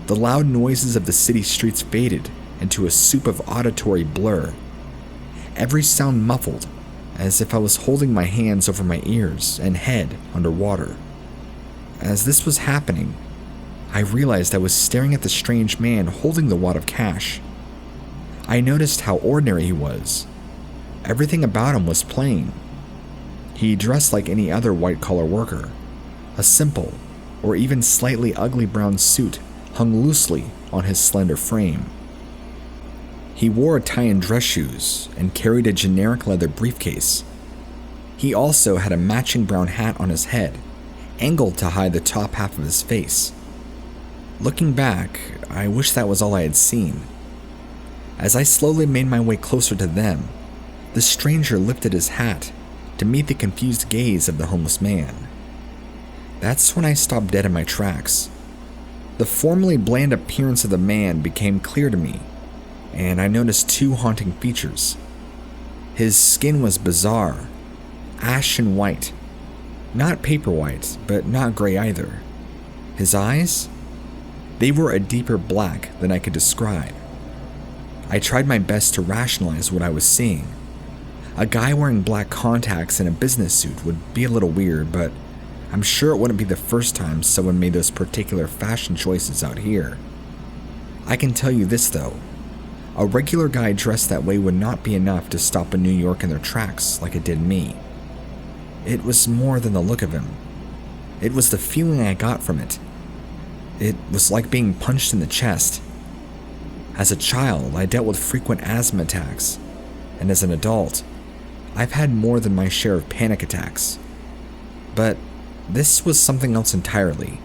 The loud noises of the city streets faded into a soup of auditory blur, every sound muffled, as if I was holding my hands over my ears and head underwater. As this was happening, I realized I was staring at the strange man holding the wad of cash. I noticed how ordinary he was. Everything about him was plain. He dressed like any other white-collar worker. A simple, or even slightly ugly brown suit hung loosely on his slender frame. He wore a tie and dress shoes and carried a generic leather briefcase. He also had a matching brown hat on his head, angled to hide the top half of his face. Looking back, I wish that was all I had seen. As I slowly made my way closer to them, the stranger lifted his hat to meet the confused gaze of the homeless man. That's when I stopped dead in my tracks. The formerly bland appearance of the man became clear to me, and I noticed two haunting features. His skin was bizarre, ashen white, not paper white, but not gray either. His eyes? They were a deeper black than I could describe. I tried my best to rationalize what I was seeing. A guy wearing black contacts and a business suit would be a little weird, but I'm sure it wouldn't be the first time someone made those particular fashion choices out here. I can tell you this though, a regular guy dressed that way would not be enough to stop a New York in their tracks like it did me. It was more than the look of him. It was the feeling I got from it. It was like being punched in the chest. As a child, I dealt with frequent asthma attacks, and as an adult, I've had more than my share of panic attacks. But this was something else entirely.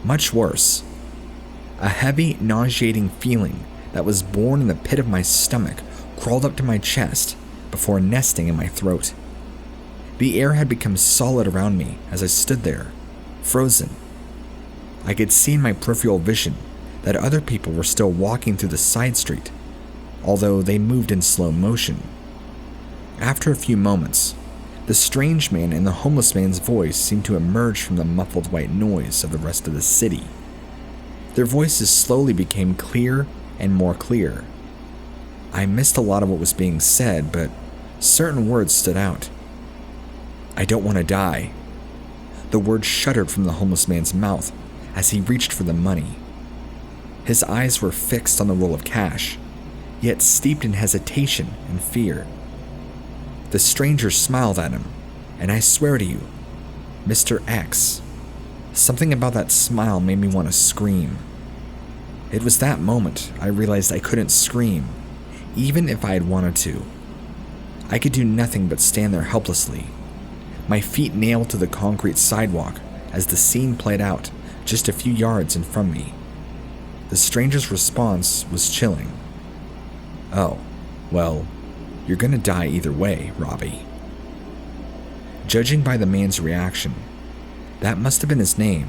Much worse. A heavy, nauseating feeling that was born in the pit of my stomach crawled up to my chest before nesting in my throat. The air had become solid around me as I stood there, frozen. I could see in my peripheral vision that other people were still walking through the side street, although they moved in slow motion. After a few moments, the strange man and the homeless man's voice seemed to emerge from the muffled white noise of the rest of the city. Their voices slowly became clear and more clear. I missed a lot of what was being said, but certain words stood out. "I don't want to die." The word shuddered from the homeless man's mouth as he reached for the money. His eyes were fixed on the roll of cash, yet steeped in hesitation and fear. The stranger smiled at him, and I swear to you, Mr. X, something about that smile made me want to scream. It was that moment I realized I couldn't scream, even if I had wanted to. I could do nothing but stand there helplessly, my feet nailed to the concrete sidewalk as the scene played out just a few yards in front of me. The stranger's response was chilling. "Oh, well, you're gonna die either way, Robbie." Judging by the man's reaction, that must have been his name.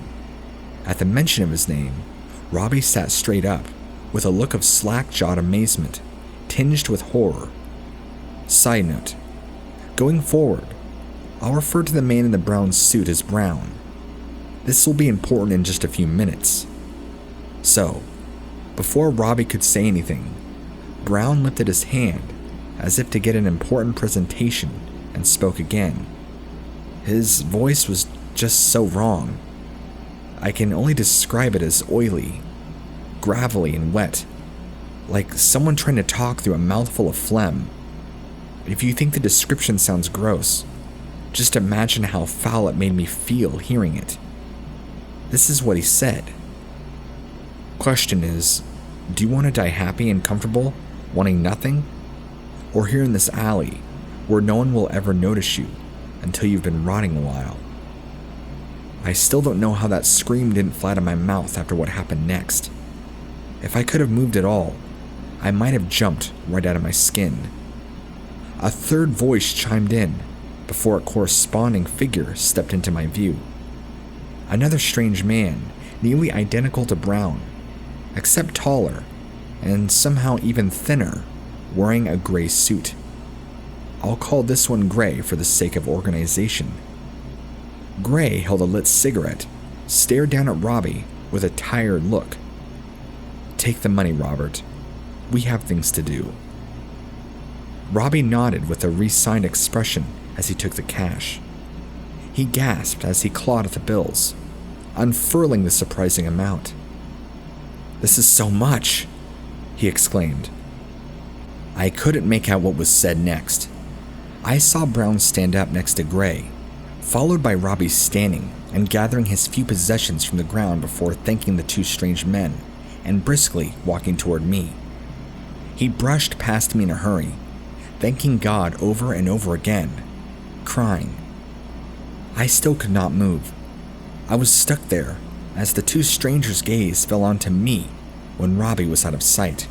At the mention of his name, Robbie sat straight up, with a look of slack-jawed amazement, tinged with horror. Side note, going forward, I'll refer to the man in the brown suit as Brown. This will be important in just a few minutes. So, before Robbie could say anything, Brown lifted his hand as if to get an important presentation and spoke again. His voice was just so wrong. I can only describe it as oily, gravelly, and wet, like someone trying to talk through a mouthful of phlegm. If you think the description sounds gross, just imagine how foul it made me feel hearing it. This is what he said. Question is, do you want to die happy and comfortable, wanting nothing? Or here in this alley, where no one will ever notice you until you've been rotting a while? I still don't know how that scream didn't fly out of my mouth after what happened next. If I could have moved at all, I might have jumped right out of my skin. A third voice chimed in before a corresponding figure stepped into my view. Another strange man, nearly identical to Brown, except taller, and somehow even thinner, wearing a gray suit. I'll call this one Gray for the sake of organization. Gray held a lit cigarette, stared down at Robbie with a tired look. "Take the money, Robert. We have things to do." Robbie nodded with a resigned expression as he took the cash. He gasped as he clawed at the bills, unfurling the surprising amount. "This is so much," he exclaimed. I couldn't make out what was said next. I saw Brown stand up next to Gray, followed by Robbie standing and gathering his few possessions from the ground before thanking the two strange men and briskly walking toward me. He brushed past me in a hurry, thanking God over and over again, crying. I still could not move. I was stuck there as the two strangers' gaze fell onto me when Robbie was out of sight.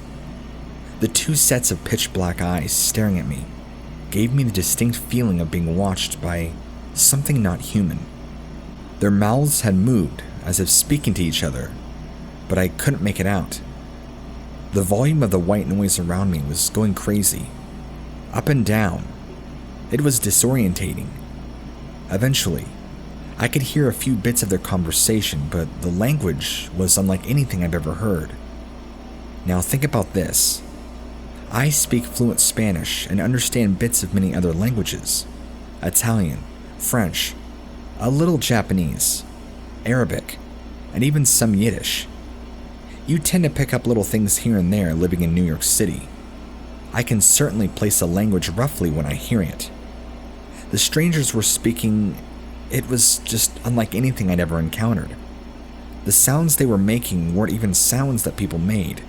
The two sets of pitch-black eyes staring at me gave me the distinct feeling of being watched by something not human. Their mouths had moved as if speaking to each other, but I couldn't make it out. The volume of the white noise around me was going crazy, up and down. It was disorientating. Eventually, I could hear a few bits of their conversation, but the language was unlike anything I've ever heard. Now think about this. I speak fluent Spanish and understand bits of many other languages: Italian, French, a little Japanese, Arabic, and even some Yiddish. You tend to pick up little things here and there living in New York City. I can certainly place a language roughly when I hear it. The strangers were speaking. It was just unlike anything I'd ever encountered. The sounds they were making weren't even sounds that people made.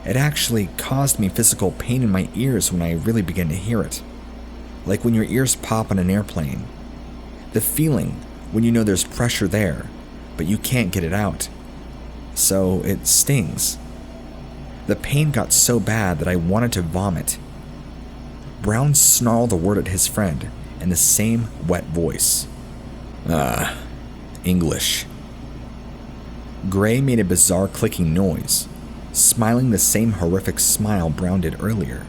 It actually caused me physical pain in my ears when I really began to hear it. Like when your ears pop on an airplane. The feeling when you know there's pressure there, but you can't get it out. So it stings. The pain got so bad that I wanted to vomit. Brown snarled a word at his friend in the same wet voice. English. Gray made a bizarre clicking noise, smiling the same horrific smile Brown did earlier.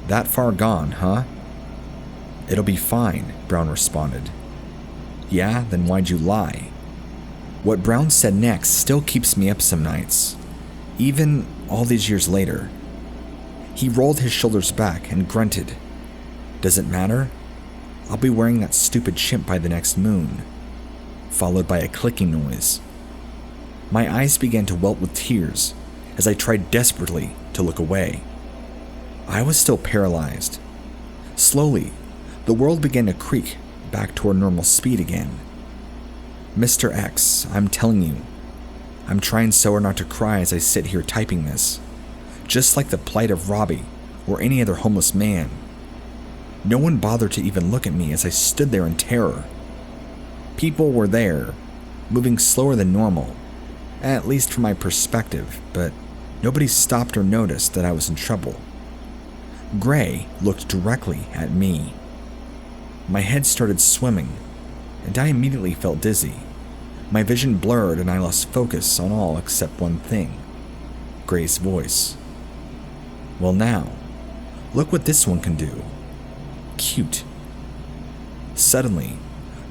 That far gone, huh? It'll be fine, Brown responded. Yeah, then why'd you lie? What Brown said next still keeps me up some nights, even all these years later. He rolled his shoulders back and grunted. Does it matter? I'll be wearing that stupid chimp by the next moon. Followed by a clicking noise. My eyes began to welt with tears as I tried desperately to look away. I was still paralyzed. Slowly, the world began to creak back toward normal speed again. Mr. X, I'm telling you, I'm trying so hard not to cry as I sit here typing this, just like the plight of Robbie or any other homeless man. No one bothered to even look at me as I stood there in terror. People were there, moving slower than normal, at least from my perspective, but nobody stopped or noticed that I was in trouble. Gray looked directly at me. My head started swimming, and I immediately felt dizzy. My vision blurred and I lost focus on all except one thing. Gray's voice. Well now, look what this one can do. Cute. Suddenly,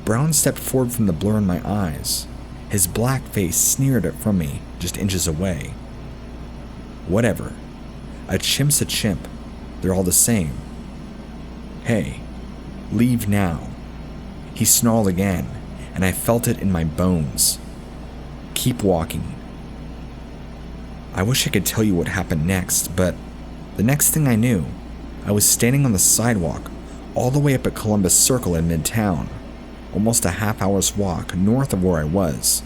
Brown stepped forward from the blur in my eyes. His black face sneered at from me just inches away. Whatever. A chimp's a chimp. They're all the same. Hey, leave now. He snarled again, and I felt it in my bones. Keep walking. I wish I could tell you what happened next, but the next thing I knew, I was standing on the sidewalk all the way up at Columbus Circle in Midtown, almost a half-hour's walk north of where I was.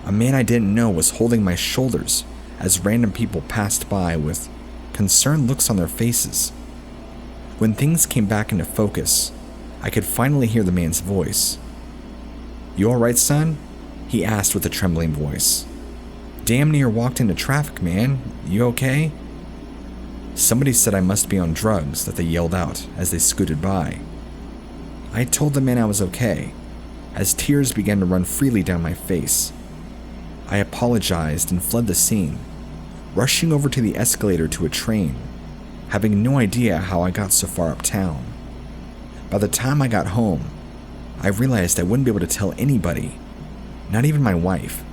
A man I didn't know was holding my shoulders as random people passed by with concerned looks on their faces. When things came back into focus, I could finally hear the man's voice. You alright, son? He asked with a trembling voice. Damn near walked into traffic, man. You okay? Somebody said I must be on drugs, that they yelled out as they scooted by. I told the man I was okay, as tears began to run freely down my face. I apologized and fled the scene, rushing over to the escalator to a train, having no idea how I got so far uptown. By the time I got home, I realized I wouldn't be able to tell anybody, not even my wife.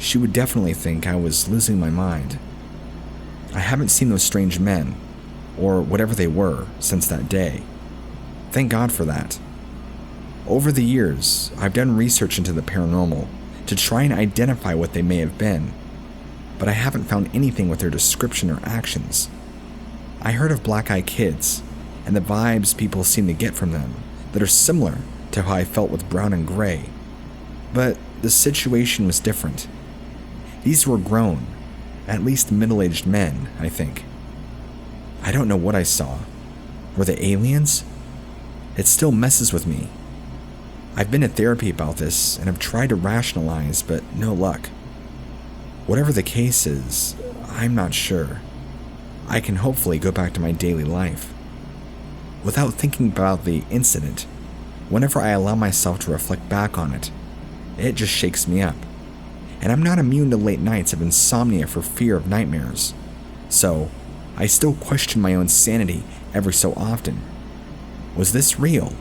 She would definitely think I was losing my mind. I haven't seen those strange men, or whatever they were, since that day. Thank God for that. Over the years, I've done research into the paranormal to try and identify what they may have been, but I haven't found anything with their description or actions. I heard of black-eyed kids, and the vibes people seem to get from them that are similar to how I felt with Brown and Gray. But the situation was different. These were grown, at least middle-aged men, I think. I don't know what I saw. Were they aliens? It still messes with me. I've been to therapy about this and have tried to rationalize, but no luck. Whatever the case is, I'm not sure. I can hopefully go back to my daily life. Without thinking about the incident, whenever I allow myself to reflect back on it, it just shakes me up. And I'm not immune to late nights of insomnia for fear of nightmares. So, I still question my own sanity every so often. Was this real?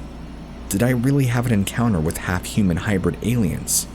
Did I really have an encounter with half-human hybrid aliens?